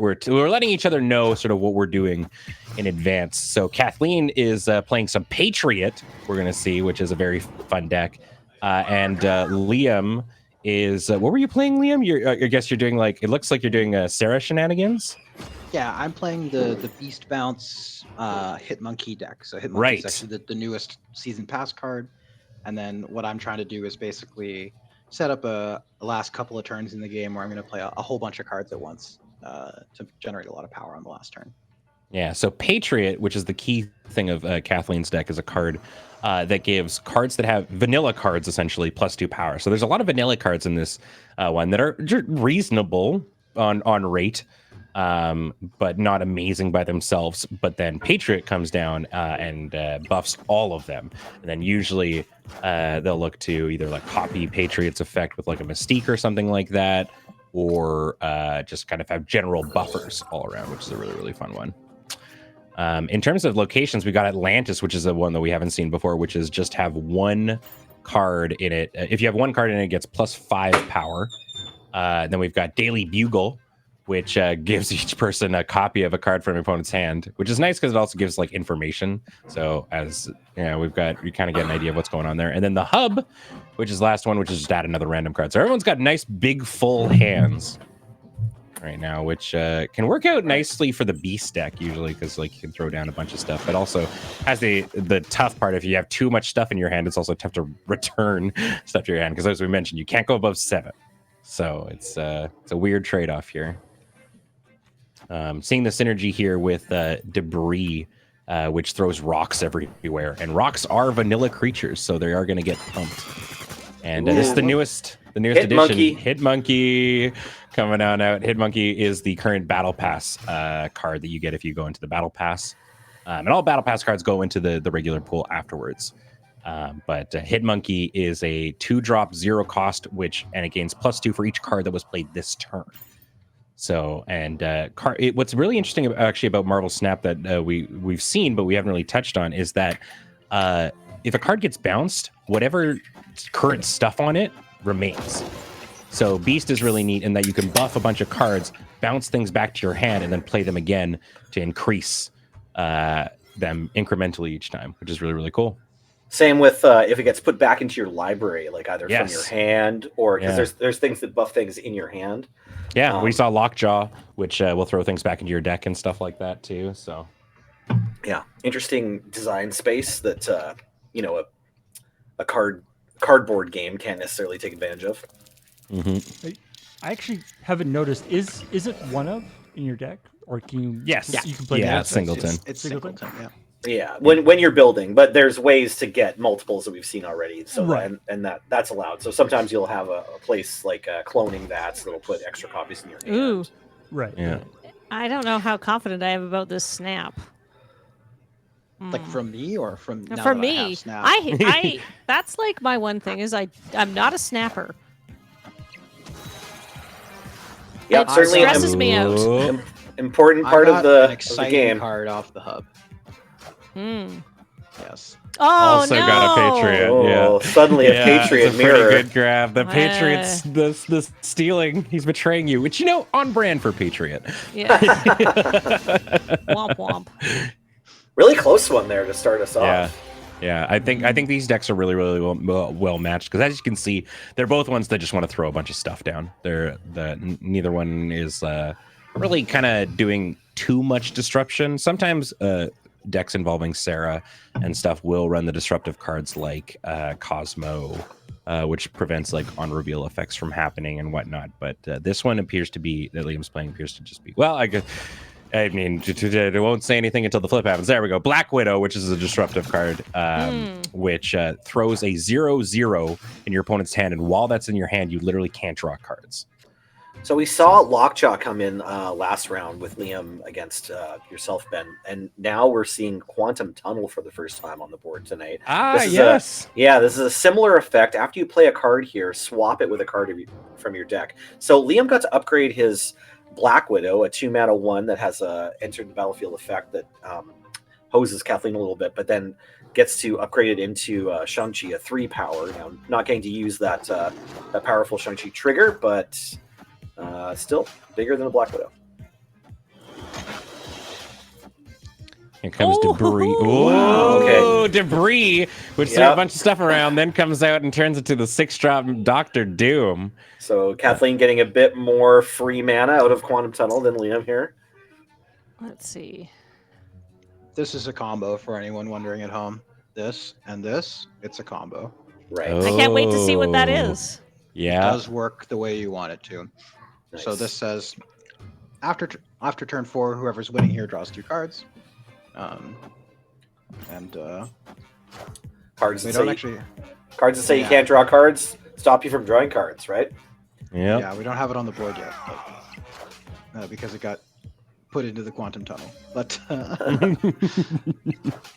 S1: letting each other know sort of what we're doing in advance. So Kathleen is playing some Patriot, we're going to see, which is a very fun deck, and Liam is what were you playing, Liam? I guess you're doing it looks like you're doing Sarah shenanigans.
S2: Yeah, I'm playing the Beast Bounce Hitmonkey deck. So Hitmonkey is actually the newest Season Pass card. And then what I'm trying to do is basically set up a last couple of turns in the game where I'm going to play a whole bunch of cards at once to generate a lot of power on the last turn.
S1: Yeah, so Patriot, which is the key thing of Kathleen's deck, is a card that gives cards that have vanilla cards, essentially, +2 power. So there's a lot of vanilla cards in this one that are reasonable on rate. But not amazing by themselves. But then Patriot comes down and buffs all of them. And then usually they'll look to either copy Patriot's effect with a Mystique or something like that, or just kind of have general buffers all around, which is a really, really fun one. In terms of locations, we got Atlantis, which is the one that we haven't seen before, which is just have one card in it. If you have one card in it, it gets +5 power. Then we've got Daily Bugle, which gives each person a copy of a card from your opponent's hand, which is nice because it also gives information. So as you kind of get an idea of what's going on there. And then the Hub, which is the last one, which is just add another random card. So everyone's got nice big full hands right now, which can work out nicely for the Beast deck usually, because you can throw down a bunch of stuff, but also has the tough part. If you have too much stuff in your hand, it's also tough to return stuff to your hand, because as we mentioned, you can't go above 7. So it's a weird trade-off here. Seeing the synergy here with Debris, which throws rocks everywhere, and rocks are vanilla creatures, so they are going to get pumped. And this is the newest edition. Hitmonkey coming on out. Hitmonkey is the current Battle Pass card that you get if you go into the Battle Pass, and all Battle Pass cards go into the regular pool afterwards. But Hitmonkey is a 2-drop 0 cost, and it gains +2 for each card that was played this turn. So, and what's really interesting about Marvel Snap that we've seen, but we haven't really touched on, is that if a card gets bounced, whatever current stuff on it remains. So Beast is really neat in that you can buff a bunch of cards, bounce things back to your hand, and then play them again to increase them incrementally each time, which is really, really cool.
S3: Same with if it gets put back into your library, either from your hand or because there's things that buff things in your hand.
S1: Yeah, we saw Lockjaw, which will throw things back into your deck and stuff like that too. So,
S3: yeah, interesting design space that a cardboard game can't necessarily take advantage of.
S1: Mm-hmm.
S5: I actually haven't noticed. Is it one of in your deck, or can you?
S1: Yes,
S5: you can play.
S1: Yeah, it's Singleton.
S2: It's Singleton. Yeah.
S3: Yeah, when you're building, but there's ways to get multiples that we've seen already. So that's allowed. So sometimes you'll have a place like cloning that'll put extra copies in your hand.
S4: Ooh,
S5: right.
S1: Yeah.
S4: I don't know how confident I am about this Snap.
S2: Like from me or from now
S4: For
S2: that I have
S4: me,
S2: Snap?
S4: I that's like my one thing is I'm not a snapper.
S3: Yeah,
S4: It
S3: certainly an
S4: stresses me out.
S1: Ooh.
S3: important
S2: I
S3: part
S2: got
S3: of
S2: an
S3: the
S2: exciting
S3: game.
S2: card off the hub.
S4: Hmm.
S2: Yes.
S4: Oh
S1: Also
S4: no!
S1: got a Patriot.
S3: Oh,
S1: Yeah.
S3: suddenly a
S1: Yeah,
S3: Patriot
S1: it's a pretty
S3: mirror.
S1: good grab. The Patriot's the stealing. He's betraying you, which on brand for Patriot.
S4: Yeah. Womp womp.
S3: Really close one there to start us
S1: Yeah.
S3: off.
S1: Yeah, I think these decks are really well matched because as you can see, they're both ones that just want to throw a bunch of stuff down. Neither one is really kind of doing too much disruption. Sometimes decks involving Sarah and stuff will run the disruptive cards like Cosmo, which prevents like on reveal effects from happening and whatnot. But this one appears to be that Liam's playing appears to just be I mean, it won't say anything until the flip happens. There we go. Black Widow, which is a disruptive card, which throws a 0/0 in your opponent's hand. And while that's in your hand, you literally can't draw cards.
S3: So we saw Lockjaw come in last round with Liam against yourself, Ben, and now we're seeing Quantum Tunnel for the first time on the board tonight.
S1: Yes.
S3: This is a similar effect. After you play a card here, swap it with a card from your deck. So Liam got to upgrade his Black Widow, a 2-mana 1 that has a entered the battlefield effect that hoses Kathleen a little bit, but then gets to upgrade it into Shang-Chi, a 3 power. Now, not getting to use that powerful Shang-Chi trigger, but still bigger than a Black Widow.
S1: Here comes Debris.
S3: Wow,
S1: Okay. Debris, which threw a bunch of stuff around, then comes out and turns into the 6-drop Doctor Doom.
S3: So Kathleen getting a bit more free mana out of Quantum Tunnel than Liam here.
S4: Let's see.
S2: This is a combo for anyone wondering at home. This and this, it's a combo.
S3: Right.
S1: Oh.
S4: I can't wait to see what that is.
S2: It
S1: Yeah.
S2: does work the way you want it to.
S3: Nice.
S2: So this says, after turn 4, whoever's winning here draws 2 cards.
S3: Cards
S2: we
S3: that
S2: don't
S3: say,
S2: actually.
S3: cards that say
S2: Yeah.
S3: you can't draw cards stop you from drawing cards, right?
S1: Yep.
S2: Yeah, we don't have it on the board yet, but, because it got put into the Quantum Tunnel. But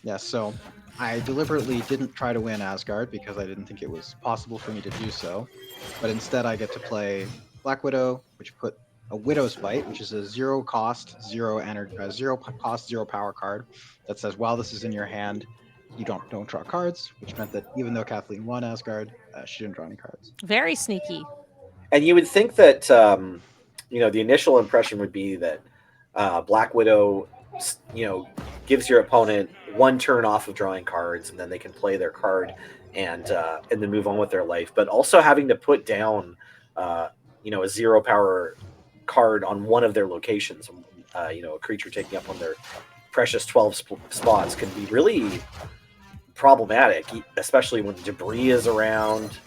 S2: yeah, so I deliberately didn't try to win Asgard because I didn't think it was possible for me to do so. But instead, I get to play Black Widow, which put a Widow's Bite, which is a 0 cost, 0 energy, 0 cost, 0 power card that says while this is in your hand, you don't draw cards, which meant that even though Kathleen won Asgard, she didn't draw any cards.
S4: Very sneaky.
S3: And you would think that the initial impression would be that Black Widow, gives your opponent 1 turn off of drawing cards, and then they can play their card and then move on with their life. But also having to put down, a 0 power card on one of their locations, a creature taking up one of their precious 12 spots can be really problematic, especially when Debris is around.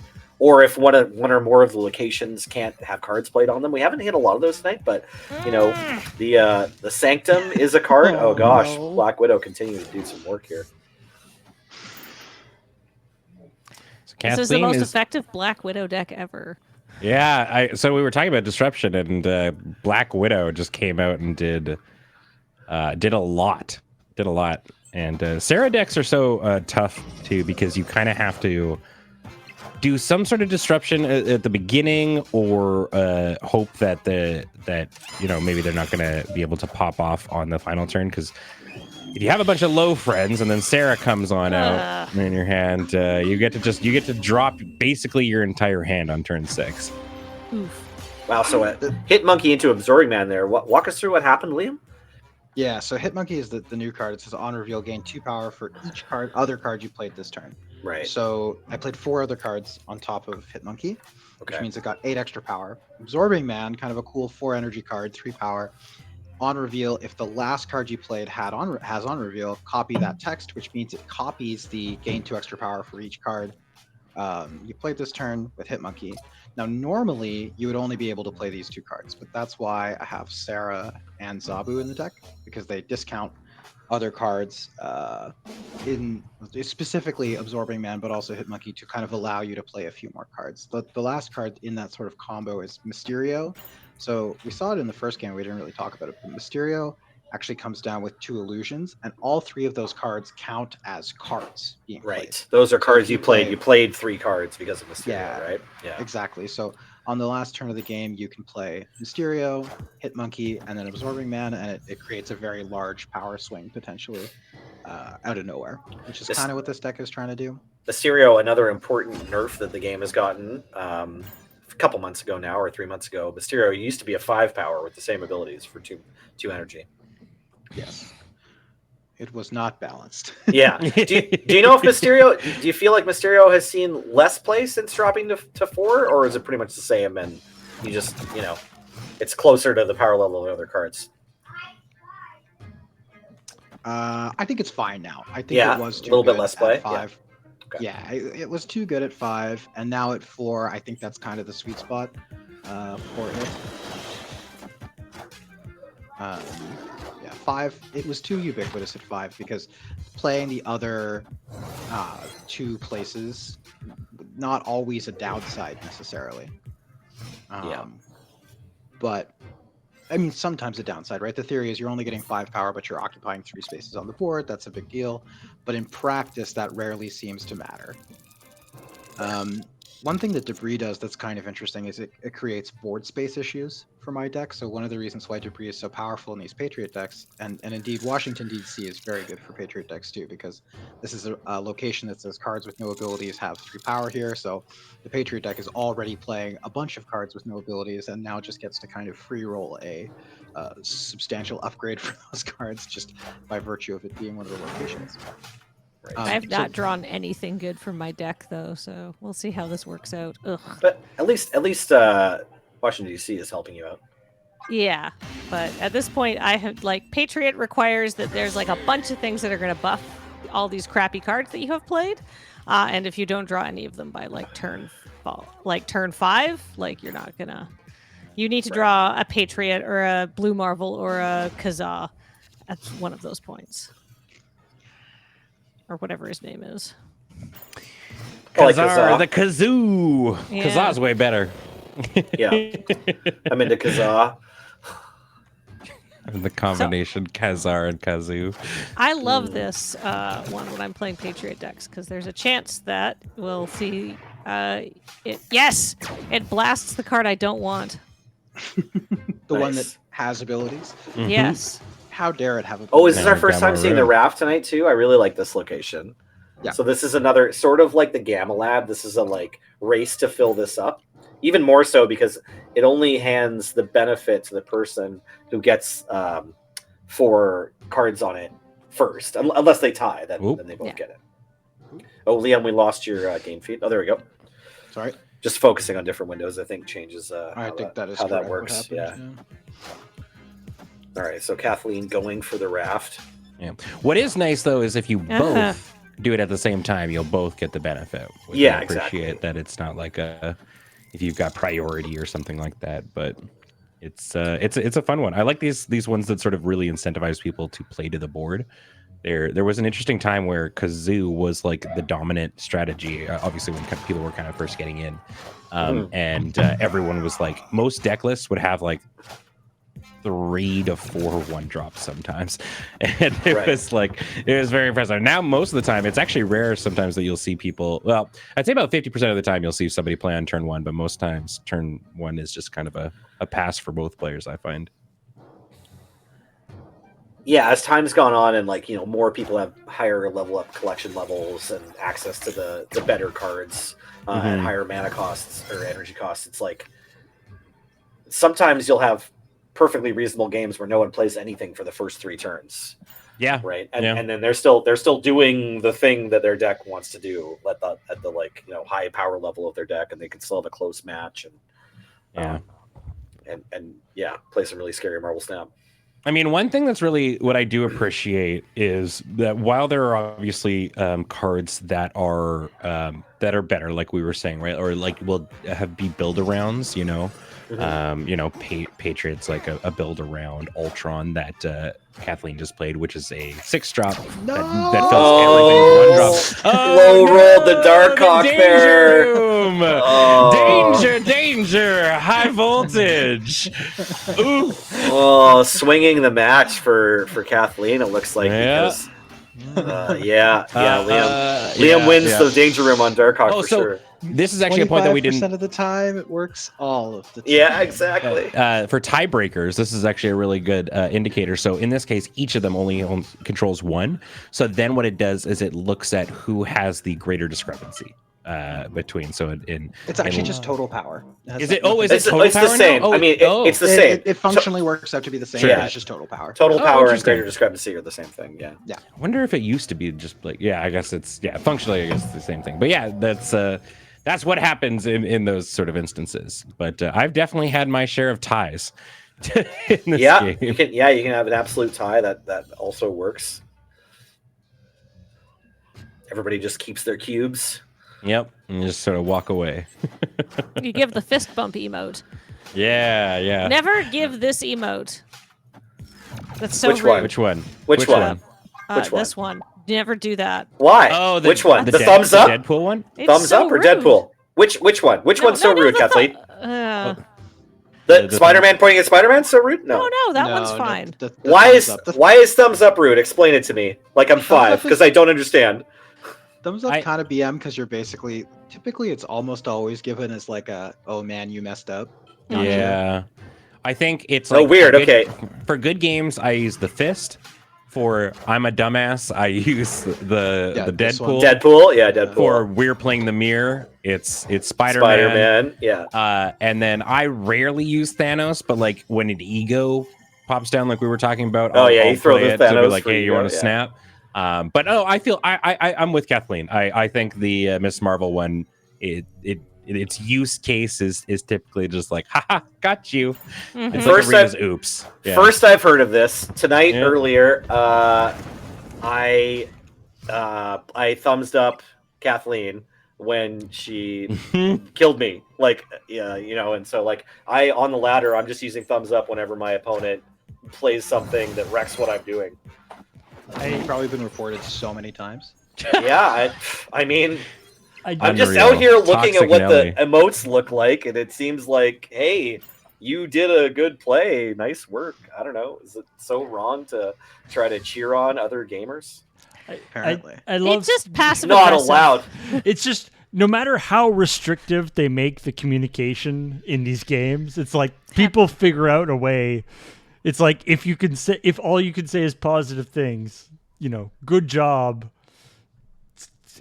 S3: Or if one or more of the locations can't have cards played on them. We haven't hit a lot of those tonight, but the Sanctum is a card. Oh gosh,
S2: no.
S3: Black Widow continuing to do some work here.
S1: So
S4: This is the most
S1: Kathleen
S4: effective Black Widow deck ever.
S1: Yeah, so we were talking about disruption, and Black Widow just came out and did a lot, and Sarah decks are so tough too because you kind of have to do some sort of disruption at the beginning, or hope that maybe they're not going to be able to pop off on the final turn, because if you have a bunch of low friends and then Sarah comes on out in your hand, you get to drop basically your entire hand on turn 6.
S4: Oof.
S3: Wow, so hit Monkey into Absorbing Man there. Walk us through what happened, Liam.
S2: Yeah, so Hitmonkey is the new card. It says on reveal, gain 2 power for each other card you played this turn.
S3: Right.
S2: So I played 4 other cards on top of Hitmonkey, which
S3: Okay.
S2: means it got 8 extra power. Absorbing Man, kind of a cool 4 energy card, 3 power. On reveal, if the last card you played has on reveal, copy that text, which means it copies the gain 2 extra power for each card you played this turn with Hitmonkey. Now, normally you would only be able to play these 2 cards, but that's why I have Sarah and Zabu in the deck, because they discount other cards in specifically Absorbing Man, but also Hitmonkey, to kind of allow you to play a few more cards. The last card in that sort of combo is Mysterio. So we saw it in the first game. We didn't really talk about it, but Mysterio actually comes down with 2 illusions, and all 3 of those cards count as cards being played.
S3: Right. Those are cards you played.
S2: play-
S3: You played 3 cards because of Mysterio,
S2: Yeah.
S3: right? Yeah.
S2: Exactly. So on the last turn of the game, you can play Mysterio, Hitmonkey, and then Absorbing Man, and it creates a very large power swing potentially out of nowhere, which is
S3: This-
S2: kind of what this deck is trying to do.
S3: Mysterio, another important nerf that the game has gotten a couple months ago now, or 3 months ago. Mysterio used to be a 5 power with the same abilities for two energy.
S2: Yes. It was not balanced.
S3: Yeah. Do you know if Mysterio? Do you feel like Mysterio has seen less play since dropping to 4, or is it pretty much the same? And you just it's closer to the power level of other cards.
S2: I think it's fine now. I think
S3: Yeah,
S2: it was
S3: a
S2: too
S3: little bit
S2: good
S3: less
S2: at
S3: play, yeah.
S2: 5.
S3: Okay.
S2: Yeah, it was too good at 5, and now at 4, I think that's kind of the sweet spot for it. Yeah, 5. It was too ubiquitous at 5 because playing the other 2 places, not always a downside necessarily.
S3: Yeah.
S2: But I mean, sometimes a downside, right? The theory is you're only getting 5 power, but you're occupying 3 spaces on the board. That's a big deal. But in practice, that rarely seems to matter. One thing that Debris does that's kind of interesting is it creates board space issues for my deck. So one of the reasons why Debris is so powerful in these Patriot decks, and indeed Washington DC is very good for Patriot decks too, because this is a location that says cards with no abilities have 3 power here. So the Patriot deck is already playing a bunch of cards with no abilities, and now just gets to kind of free roll a substantial upgrade for those cards just by virtue of it being one of the locations.
S3: Right.
S4: I have
S2: so-
S4: not drawn anything good from my deck though, so we'll see how this works out. Ugh.
S3: But at least Washington DC is helping you out.
S4: Yeah, but at this point, I have Patriot requires that there's a bunch of things that are going to buff all these crappy cards that you have played, and if you don't draw any of them by turn 5, you're not gonna. You need to draw a Patriot or a Blue Marvel or a Kazaa at one of those points, or whatever his name is.
S3: I like
S1: Kazar,
S3: Kazaa.
S1: the kazoo.
S4: Yeah.
S1: Kazaa's way better.
S3: Yeah. I'm into Kazaa.
S1: And the combination Kazar and Kazoo.
S4: I love this one when I'm playing Patriot decks because there's a chance that we'll see it. Yes, it blasts the card I don't want.
S2: The one that
S3: Nice.
S2: has abilities.
S1: Mhm.
S4: Yes.
S2: How dare it have abilities?
S3: Oh, is this
S1: Now
S3: our
S1: we've
S3: first
S1: got
S3: time
S1: more
S3: seeing the
S1: room.
S3: raft tonight too? I really like this location.
S2: Yeah.
S3: So this is another sort of like the Gamma Lab. This is a race to fill this up. Even more so because it only hands the benefit to the person who gets 4 cards on it first, unless they tie. Then
S1: Oop.
S3: they both
S4: Yeah.
S3: get it. Oh, Liam, we lost your game feed. Oh, there we go.
S2: Sorry.
S3: Just focusing on different windows, I think, changes
S2: I think that is
S3: how that
S2: correct, what
S3: works. Yeah.
S2: happened,
S3: All right. So Kathleen going for the raft.
S1: Yeah. What is nice though is if you
S4: Uh-huh.
S1: both do it at the same time, you'll both get the benefit. which
S3: Yeah,
S1: I appreciate
S3: exactly.
S1: that it's not like if you've got priority or something like that, but it's a fun one. I like these ones that sort of really incentivize people to play to the board. There was an interesting time where Kazoo was the dominant strategy, obviously when people were kind of first getting in, and everyone was most deck lists would have 3 to 4 1-drops sometimes, and it
S3: Right.
S1: was it was very impressive. Now most of the time it's actually rare sometimes that you'll see people. Well, I'd say about 50% of the time you'll see somebody play on turn 1, but most times turn 1 is just kind of a pass for both players, I find.
S3: Yeah, as time's gone on and more people have higher level up collection levels and access to the better cards at
S1: Mhm.
S3: higher mana costs or energy costs, it's sometimes you'll have perfectly reasonable games where no one plays anything for the first 3 turns,
S1: Yeah.
S3: right? And,
S1: Yeah.
S3: and then they're still doing the thing that their deck wants to do at the high power level of their deck, and they can still have a close match
S1: Yeah.
S3: and play some really scary Marvel Snap.
S1: I mean, one thing that's really what I do appreciate is that while there are obviously cards that are better, like we were saying, right, or will be build arounds, Patriots a build around Ultron that Kathleen just played, which is a 6-drop that fills everything with 1 drop.
S3: Low roll the Darkhawk
S1: danger
S3: there.
S1: room.
S3: Oh.
S1: Danger, high voltage. Ooh.
S3: Oh, swinging the match for Kathleen. It looks like
S1: Yeah.
S3: because Liam
S1: yeah,
S3: wins
S1: yeah.
S3: the danger room on Darkhawk
S1: Oh,
S3: for
S1: so
S3: sure.
S1: this is actually a point that we
S2: 25%
S1: didn't.
S2: of the time, it works all of the time.
S3: Yeah, exactly.
S1: For tiebreakers, this is actually a really good indicator. So in this case, each of them only controls one. So then what it does is it looks at who has the greater discrepancy between. So
S2: It's actually just total power.
S1: Is it? Oh, is it
S3: It's,
S1: total
S3: it's
S1: power
S3: the same.
S1: now? Oh,
S3: I mean, it's the
S2: It,
S3: same.
S2: it, it functionally works out to be the same.
S1: Sure.
S2: Yeah, it's just total power.
S3: Total
S1: Oh,
S3: power and
S1: interesting.
S3: greater discrepancy are the same thing. Yeah.
S1: I wonder if it used to be just like, yeah, I guess it's, yeah, functionally, I guess it's the same thing. But yeah, that's what happens in those sort of instances. But I've definitely had my share of ties in this game.
S3: You can have an absolute tie that also works. Everybody just keeps their cubes.
S1: Yep, and just sort of walk away.
S4: You give the fist bump emote.
S1: Yeah.
S4: Never give this emote. That's so
S3: Which
S4: rude.
S3: one?
S1: Which one?
S3: Which one? Which one?
S4: This one. Never do that.
S3: Why?
S1: Oh,
S3: which one? The
S1: Dead-
S3: thumbs up?
S1: The Deadpool one?
S4: It's
S3: Thumbs
S4: so
S3: up or
S4: rude.
S3: Deadpool? Which one? Which one's so rude, Kathleen?
S4: No,
S3: The
S1: the
S3: Spider-Man pointing at Spider-Man so rude? No.
S4: that one's fine.
S2: The
S3: Why
S2: thumbs
S3: is
S2: up. The
S3: why is thumbs up rude? Explain it to me. Like I'm
S2: Thumbs
S3: five
S2: up is-
S3: because I don't understand.
S2: thumbs up
S1: I-
S2: kind of BM because you're typically it's almost always given as like a, oh man, you messed up. Gotcha.
S1: Yeah. I think it's
S3: Oh,
S1: like
S3: weird.
S1: for good-
S3: Okay.
S1: For good games, I use the fist. For I'm a dumbass, I use the
S2: this one.
S1: Deadpool.
S3: Deadpool? Yeah, Deadpool.
S1: For we're playing the mirror, it's Spider-Man.
S3: Spider-Man. Yeah.
S1: And then I rarely use Thanos, but like when an ego pops down, like we were talking about,
S3: Oh, yeah,
S1: I'll
S3: you throw
S1: play
S3: the
S1: it to be
S3: Thanos
S1: like,
S3: for
S1: hey, you
S3: ego,
S1: want to
S3: yeah.
S1: snap? But I feel I'm with Kathleen. I think the Miss Marvel one, its use case is typically just like, haha, got you.
S4: Mhm.
S1: It's
S3: First
S1: like Rita's
S3: I've-
S1: oops. Yeah.
S3: First I've heard of this tonight.
S1: Yeah.
S3: Earlier, I thumbs up Kathleen when she killed me. Like, yeah, and so like on the ladder, I'm just using thumbs up whenever my opponent plays something that wrecks what I'm doing.
S2: It's probably been reported so many times.
S3: Yeah, I mean, I'm just
S1: Unreal.
S3: out here looking
S1: Toxic
S3: at what
S1: Nelly.
S3: the emotes look like, and it seems like, hey, you did a good play. Nice work. I don't know. Is it so wrong to try to cheer on other gamers?
S2: Apparently.
S5: I love
S4: It's just passive
S3: Not
S4: aggressive.
S3: allowed.
S5: it's just no matter how restrictive they make the communication in these games, it's like people figure out a way. It's like if all you can say is positive things, good job,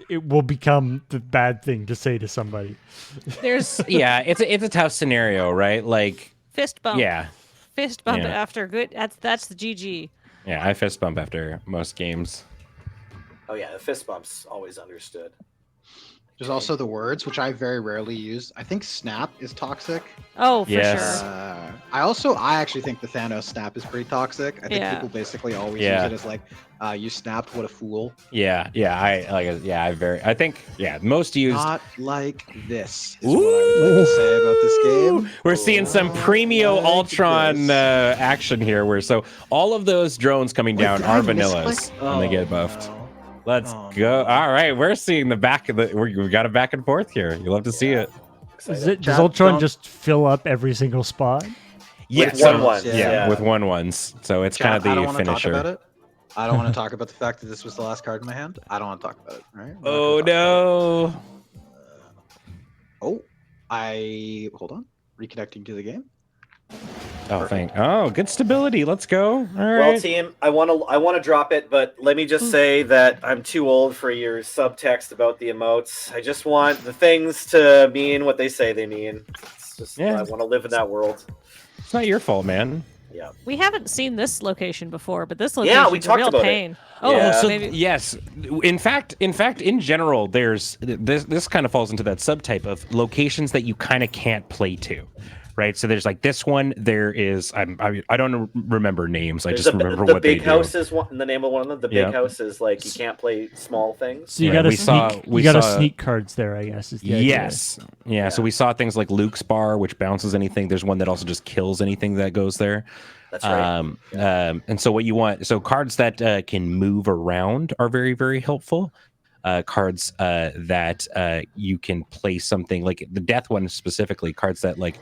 S5: it will become the bad thing to say to somebody.
S1: There's yeah, it's a tough scenario, right? Like
S4: Fist bump.
S1: yeah,
S4: Fist bump
S1: Yeah.
S4: after good. That's the GG.
S1: yeah. I fist bump after most games.
S3: Oh yeah, the fist bump's always understood.
S2: There's also the words, which I very rarely use. I think snap is toxic.
S4: Oh, for
S1: Yes.
S4: sure.
S2: I actually think the Thanos snap is pretty toxic. I think
S4: Yeah.
S2: people basically always
S1: Yeah.
S2: use it as like, you snapped, what a fool.
S1: Yeah. I think most used.
S2: Not like this. Is what I would like to say about this game.
S1: We're seeing some Premio
S2: Like
S1: Ultron
S2: this.
S1: action here, where so all of those drones coming
S2: Wait,
S1: down
S2: did I
S1: are vanillas,
S2: misclick?
S1: and they get
S2: Oh,
S1: buffed.
S2: no.
S1: Let's
S2: Oh,
S1: go.
S2: no.
S1: All right, we're seeing the back of the. We've got a back and forth here. You love to see it.
S3: Excited.
S5: Does
S2: Chat,
S5: Ultron
S2: don't-
S5: just fill up every single spot?
S1: Yeah,
S3: With
S1: so-
S3: one ones,
S1: Yeah,
S3: yeah.
S1: with one ones. So it's kind of
S2: Chat, I don't
S1: the
S2: want to talk about
S1: finisher.
S2: it. I don't want to talk about the fact that this was the last card in my hand. I don't want to talk about it. All right? We're not
S1: Oh
S2: gonna talk about
S1: no!
S2: it. Hold on. Reconnecting to the game.
S1: Oh, good stability. Let's go. All
S3: Well,
S1: right.
S3: team, I want to drop it, but let me just say that I'm too old for your subtext about the emotes. I just want the things to mean what they say they mean. It's just
S1: Yeah.
S3: I want to live in that world.
S1: It's not your fault, man.
S3: Yeah.
S4: We haven't seen this location before, but this location
S3: Yeah, we
S4: is a
S3: talked
S4: real
S3: about it.
S4: pain. Oh,
S3: Yeah.
S1: So
S4: maybe.
S1: yes, in fact, in general, there's this kind of falls into that subtype of locations that you kind of can't play to, right? So there's like this one. There is I don't remember names. I
S3: There's
S1: just
S3: a-
S1: remember
S3: the
S1: what they
S3: big
S1: do.
S3: house is one. The name of one of them. The big
S1: Yeah.
S3: house is like you can't play small things.
S5: So you
S1: Right,
S5: gotta
S1: we saw-
S5: sneak.
S1: we
S5: You gotta
S1: saw-
S5: sneak cards there, I guess. Is the idea.
S1: Yes. Yeah. So we saw things like Luke's bar, which bounces anything. There's one that also just kills anything that goes there.
S3: That's right.
S1: And so what you want, so cards that can move around are very, very helpful. cards that you can play something like the death one specifically, cards that like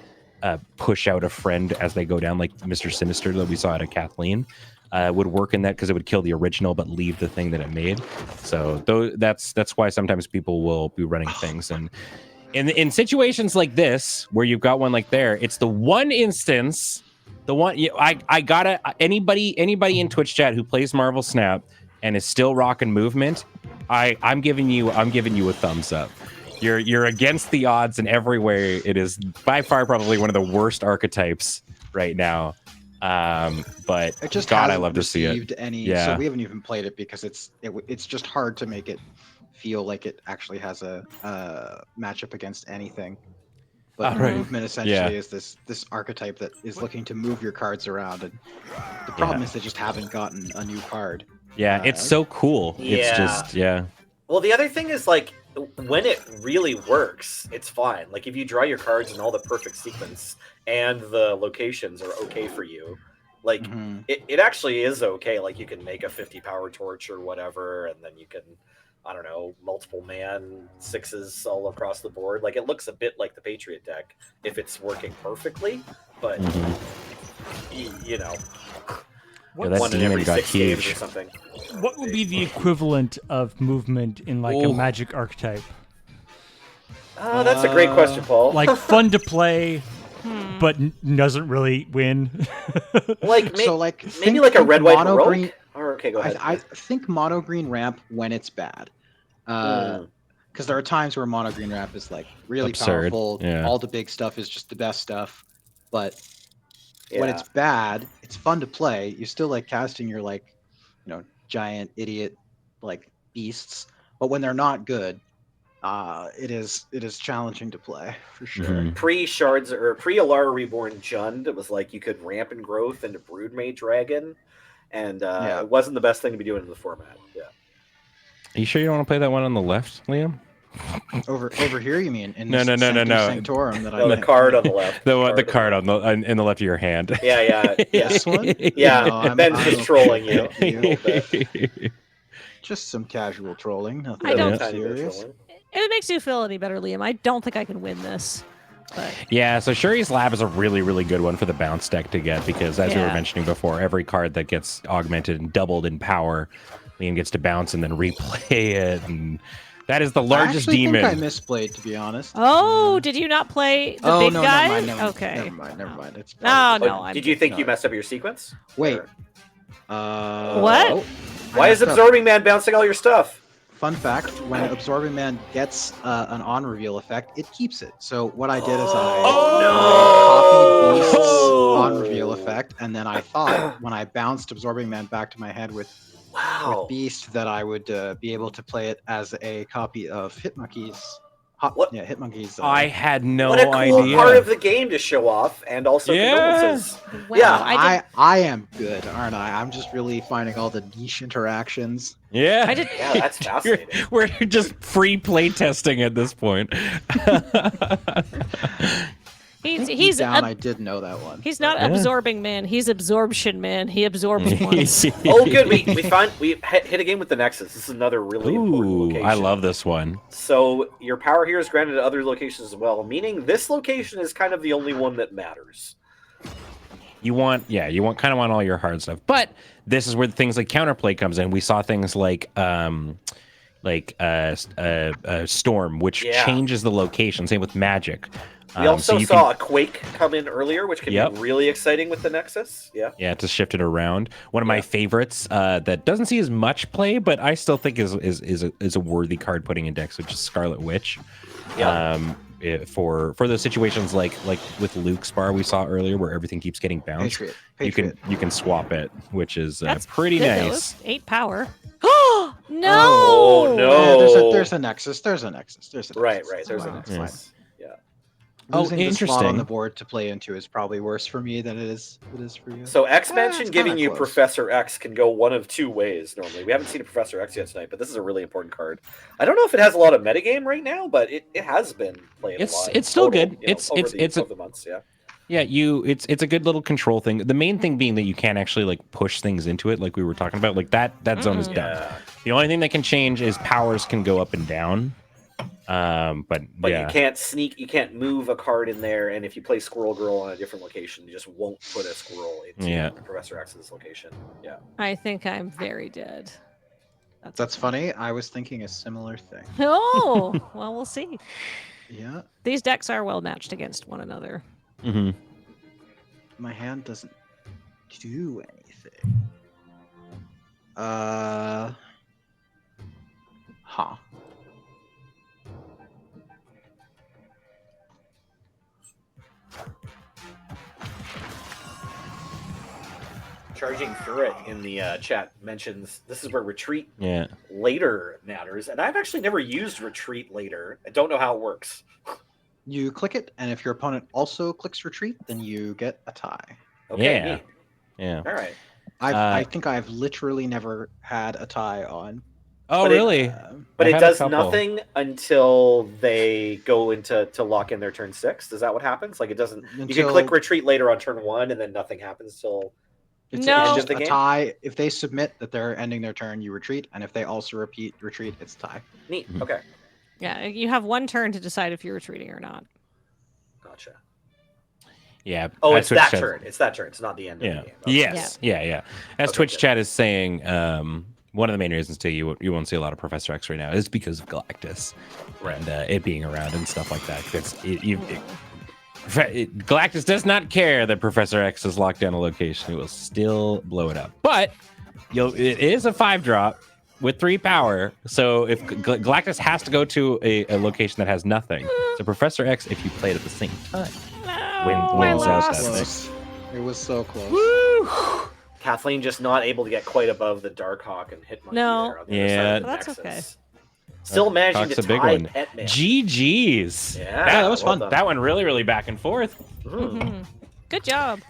S1: push out a friend as they go down, like Mr. Sinister that we saw out of Kathleen. Would work in that because it would kill the original but leave the thing that it made. So that's why sometimes people will be running things. And in situations like this where you've got one like there, it's the one instance, I gotta anybody in Twitch chat who plays Marvel Snap and is still rocking movement, I'm giving you a thumbs up. You're against the odds in every way. It is by far probably one of the worst archetypes right now. But
S2: It just
S1: God, I
S2: hasn't
S1: love to see it.
S2: received any.
S1: Yeah.
S2: So we haven't even played it because it's just hard to make it feel like it actually has a matchup against anything. But
S1: Right.
S2: movement essentially
S1: Yeah.
S2: is this archetype that is looking to move your cards around, and the problem is they just haven't gotten a new card.
S1: Yeah, it's so cool. It's
S3: Yeah.
S1: just
S3: Well, the other thing is like when it really works, it's fine. Like if you draw your cards in all the perfect sequence and the locations are okay for you, like
S2: Mhm.
S3: it actually is okay. Like you can make a 50 power torch or whatever, and then you can, I don't know, multiple man 6s all across the board. Like it looks a bit like the Patriot deck if it's working perfectly, but you know,
S1: that
S3: one in
S1: demon
S3: every
S1: got
S3: 6 games
S1: huge.
S3: or something.
S5: What would be the equivalent of movement in like a
S1: Ooh.
S5: magic archetype?
S3: Oh, that's a great question, Paul.
S5: Like fun to play, but doesn't really win.
S3: like,
S2: So like
S3: maybe
S2: think-
S3: like a
S2: think
S3: red white
S2: mono
S3: heroic.
S2: green.
S3: Or okay, go ahead.
S2: I think mono green ramp when it's bad. Because there are times where mono green ramp is like really
S1: Absurd,
S2: powerful.
S1: yeah.
S2: All the big stuff is just the best stuff. But when
S3: Yeah.
S2: it's bad, it's fun to play. You still like casting your like, giant idiot like beasts. But when they're not good, it is challenging to play for sure.
S1: Mhm.
S3: Pre-Shards or pre-Alara Reborn Jund, it was like you could ramp in growth into Broodmage Dragon, and it wasn't the best thing to be doing in the format. Yeah.
S1: Are you sure you don't want to play that one on the left, Liam?
S2: Over here, you mean? In
S1: No,
S2: this
S1: no.
S2: Sanctorum that I
S3: No, the
S2: meant.
S3: card on the left.
S1: The card on the in the left of your hand.
S3: Yeah.
S2: This one?
S3: Yeah,
S2: No, I'm-
S3: Ben's
S2: I'm
S3: just
S2: okay
S3: trolling you.
S2: with you.
S3: a little bit.
S2: Just some casual trolling. Nothing
S4: I don't-
S2: too
S3: Tiny bit of
S2: serious.
S3: trolling.
S4: If it makes you feel any better, Liam, I don't think I can win this. But
S1: Yeah, so Shuri's Lab is a really, really good one for the bounce deck to get because, as we were
S4: Yeah.
S1: mentioning before, every card that gets augmented and doubled in power, Liam gets to bounce and then replay it, and that is the largest
S2: I actually
S1: demon.
S2: think I misplayed, to be honest.
S4: oh, did you not play the
S2: Oh,
S4: big
S2: no,
S4: guy?
S2: never mind, never,
S4: Okay.
S2: Never mind. It's
S4: No,
S2: probably-
S4: no.
S3: Did you think you messed up your sequence?
S2: Wait.
S3: Or-
S4: What?
S2: oh, I
S3: Why is
S2: messed up.
S3: Absorbing Man bouncing all your stuff?
S2: Fun fact: when Absorbing Man gets an on reveal effect, it keeps it. So what I did is I copied Beast's on reveal effect, and then I thought when I bounced Absorbing Man back to my head with
S3: Wow.
S2: Beast that I would be able to play it as a copy of Hitmonkey's.
S3: What?
S2: Yeah, Hitmonkey's.
S1: I had no
S3: What a cool
S1: idea.
S3: part of the game to show off, and also
S1: Yeah.
S3: condolences.
S4: Wow,
S3: Yeah,
S2: I am good, aren't I? I'm just really finding all the niche interactions.
S1: Yeah,
S4: I did.
S3: Yeah, that's fascinating.
S1: We're just free play testing at this point.
S4: He's
S2: Deep down, I did know that one.
S4: he's not
S1: Yeah.
S4: absorbing man. He's absorption man. He absorbs once.
S3: Oh, good. We hit a game with the Nexus. This is another really important
S1: Ooh,
S3: location.
S1: I love this one.
S3: So your power here is granted to other locations as well, meaning this location is kind of the only one that matters.
S1: You want kind of want all your hard stuff, but this is where things like counterplay comes in. We saw things like Storm, which
S3: Yeah.
S1: changes the location. Same with Magic.
S3: We also
S1: so you
S3: saw a Quake come in earlier, which can
S1: Yep.
S3: be really exciting with the Nexus. Yeah.
S1: to shift it around. One of my
S3: Yeah.
S1: favorites that doesn't see as much play, but I still think is a worthy card putting in decks, which is Scarlet Witch.
S3: Yeah.
S1: For those situations like with Luke's bar we saw earlier, where everything keeps getting bounced.
S2: Patriot.
S1: You can swap it, which is
S4: That's
S1: pretty
S4: good, though.
S1: nice.
S4: 8 power. Oh no!
S3: Oh, no.
S2: Yeah, there's a nexus. There's a nexus.
S3: Right.
S2: It's
S3: There's
S2: fine,
S3: a
S2: it's
S3: Nexus.
S2: fine.
S1: Oh,
S2: Losing the slot on
S1: interesting.
S2: the board to play into is probably worse for me than it is for you.
S3: So X
S2: it's
S3: Mansion
S2: kinda
S3: giving you
S2: close.
S3: Professor X can go one of two ways normally. We haven't seen a Professor X yet tonight, but this is a really important card. I don't know if it has a lot of metagame right now, but it has been played a lot.
S1: It's still
S3: total,
S1: good.
S3: you know,
S1: It's
S3: over the months, yeah.
S1: Yeah, it's a good little control thing. The main thing being that you can't actually like push things into it, like we were talking about. Like that zone is done.
S3: Yeah.
S1: The only thing that can change is powers can go up and down. But yeah,
S3: you can't sneak. You can't move a card in there. And if you play Squirrel Girl on a different location, you just won't put a squirrel into Professor X's location. Yeah.
S4: I think I'm very dead.
S2: That's funny. I was thinking a similar thing.
S4: Oh, well, we'll see.
S2: Yeah.
S4: These decks are well matched against one another.
S1: Mm-hmm.
S2: My hand doesn't do anything. Huh.
S3: Charging through it in the chat mentions this is where retreat
S1: Yeah.
S3: later matters, and I've actually never used retreat later. I don't know how it works.
S2: You click it, and if your opponent also clicks retreat, then you get a tie.
S3: Okay,
S1: Yeah.
S3: neat.
S1: Yeah.
S3: All right.
S2: I think I've literally never had a tie on.
S1: Oh,
S3: But it-
S1: really?
S3: But
S1: I've
S3: it
S1: had a
S3: does
S1: couple.
S3: nothing until they go into lock in their turn 6. Is that what happens? Like it doesn't. You can
S2: Until-
S3: click retreat later on turn 1, and then nothing happens till.
S2: It's
S4: No.
S2: just
S3: End of the
S2: a
S3: game?
S2: tie. If they submit that they're ending their turn, you retreat, and if they also retreat, it's tie.
S3: Neat.
S1: Mhm.
S3: Okay.
S4: Yeah, you have one turn to decide if you're retreating or not.
S3: Gotcha.
S1: Yeah.
S3: Oh,
S1: as
S3: it's
S1: Twitch
S3: that
S1: chat-
S3: turn. It's that turn. It's not the end of
S1: Yeah.
S3: the game. Okay.
S1: Yes. Yeah. As
S3: Okay,
S1: Twitch
S3: good.
S1: chat is saying, one of the main reasons too you won't see a lot of Professor X right now is because of Galactus
S3: Right.
S1: and it being around and stuff like that. Galactus does not care that Professor X has locked down a location. He will still blow it up. But it is a 5-drop with 3 power. So if Galactus has to go to a location that has nothing, so Professor X, if you play it at the same time,
S4: No,
S1: wins
S4: I
S1: out
S4: lost.
S1: that
S2: Close. It was so close.
S1: woo!
S3: Kathleen just not able to get quite above the Darkhawk and Hitmonkey
S4: No.
S3: there on the other
S1: Yeah.
S3: side of the
S4: That's
S3: Nexus.
S4: okay.
S3: Still managing
S1: Darkhawk's
S3: to
S1: a big
S3: tie
S1: one.
S3: Petman.
S1: GG's.
S3: Yeah,
S2: that was
S3: well
S2: fun.
S3: done.
S1: That one really back and forth.
S3: Mhm.
S4: Mhm. Good job.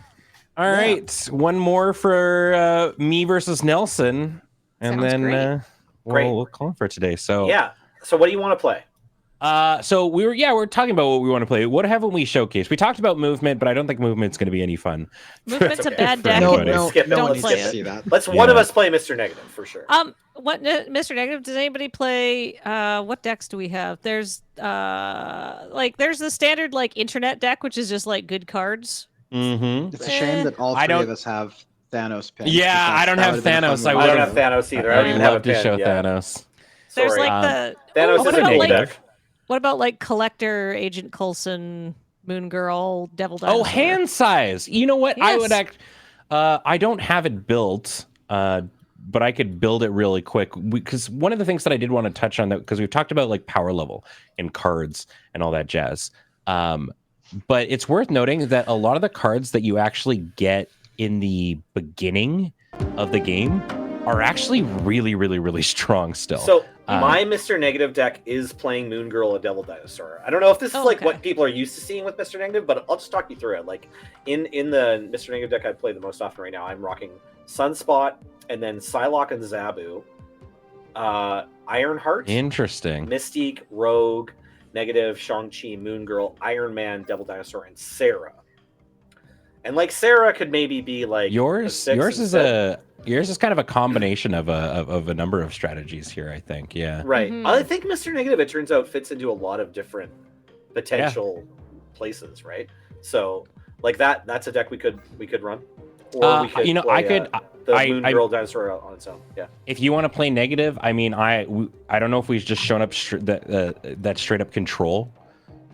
S1: All
S2: Yeah.
S1: right, one more for me versus Nelson, and
S4: Sounds
S1: then
S4: great.
S3: Great.
S1: we'll call it for today. So
S3: Yeah. So what do you want to play?
S1: so we're talking about what we want to play. What haven't we showcased? We talked about movement, but I don't think movement's going to be any fun.
S4: Movement's a
S3: okay.
S4: bad
S1: For
S4: deck.
S2: No,
S1: anybody.
S2: no,
S3: Skip it.
S2: no
S4: Don't
S2: one needs
S4: play
S2: to
S4: it.
S2: see that.
S3: Let's one of
S1: Yeah.
S3: us play Mr. Negative for sure.
S4: What Mr. Negative? Does anybody play? What decks do we have? There's there's the standard like internet deck, which is just like good cards.
S1: Mm-hmm.
S2: It's a shame that all
S1: I
S2: three
S1: don't-
S2: of us have Thanos pinned.
S1: Yeah,
S2: because
S1: I don't
S2: that
S1: have
S2: would've been a fun
S1: Thanos. I
S2: one
S3: I
S2: to
S3: don't
S1: would've-
S2: do.
S3: have Thanos either. I
S1: I'd
S3: don't even have a
S1: love to
S3: pin.
S1: show
S3: Yeah.
S1: Thanos.
S4: There's
S3: Sorry.
S4: like the
S3: Thanos
S1: Oh,
S3: is
S1: what
S3: a
S1: about
S3: cool
S1: like-
S3: deck.
S4: what about like Collector, Agent Coulson, Moon Girl, Devil Dinosaur?
S1: Oh, hand size. You know what? I would
S4: Yes.
S1: act. I don't have it built, but I could build it really quick. Because one of the things that I did want to touch on that, because we've talked about like power level and cards and all that jazz. But it's worth noting that a lot of the cards that you actually get in the beginning of the game are actually really strong still.
S3: So
S1: Um,
S3: my Mr. Negative deck is playing Moon Girl and Devil Dinosaur. I don't know if this is
S4: Oh,
S3: like
S4: okay.
S3: what people are used to seeing with Mr. Negative, but I'll just talk you through it. Like in the Mr. Negative deck I play the most often right now, I'm rocking Sunspot and then Psylocke and Zabu, Ironheart,
S1: Interesting.
S3: Mystique, Rogue, Negative, Shang-Chi, Moon Girl, Iron Man, Devil Dinosaur, and Sarah. And like Sarah could maybe be like a
S1: Yours
S3: 6
S1: is yours is kind of a combination of a number of strategies here, I think. Yeah.
S3: right.
S4: Mhm.
S3: I think Mr. Negative, it turns out, fits into a lot of different potential places, right? So like that's a deck we could run. Or we could
S1: you know,
S3: play,
S1: I could
S3: the
S1: I-
S3: Moon
S1: I-
S3: Girl Dinosaur on its own. Yeah.
S1: if you want to play negative, I mean, I don't know if we've just shown up that straight up control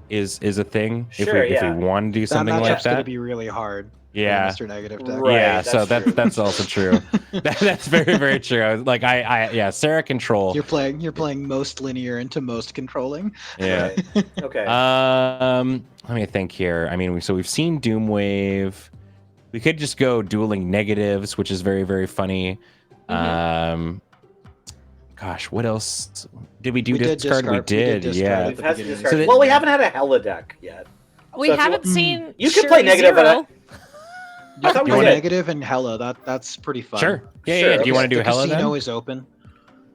S1: is a thing.
S3: Sure,
S1: if
S3: yeah.
S1: we want to do
S2: That
S1: something like
S2: matchup's gonna
S1: that.
S2: be really hard. for
S1: Yeah.
S2: Mr. Negative deck.
S3: Right,
S1: yeah, so
S3: that's true.
S1: that's also true. That's very true. I was like yeah, Sarah control.
S2: You're playing most linear into most controlling.
S1: Yeah.
S3: Right. Okay.
S1: Let me think here. I mean, we've seen Doomwave. We could just go dueling negatives, which is very funny. Gosh, what else did we do?
S2: We did
S1: discard? We
S2: discard. We did
S1: did.
S2: discard
S1: Yeah.
S2: at
S3: We've
S2: the
S3: had some
S2: beginning.
S3: discards.
S1: So that-
S3: Well, we haven't had a Hella deck yet.
S4: We
S3: So if you
S4: haven't
S3: wa-
S4: seen.
S3: You can play
S4: Shuri
S3: negative, but
S4: Zero.
S3: I thought we
S1: You
S3: did.
S1: wanna-
S2: Negative and Hella. That's pretty fun.
S1: Sure. Yeah.
S3: Sure,
S1: Yeah. Do you
S3: okay.
S1: want to do
S2: The
S1: Hella
S2: casino
S1: then?
S2: is open.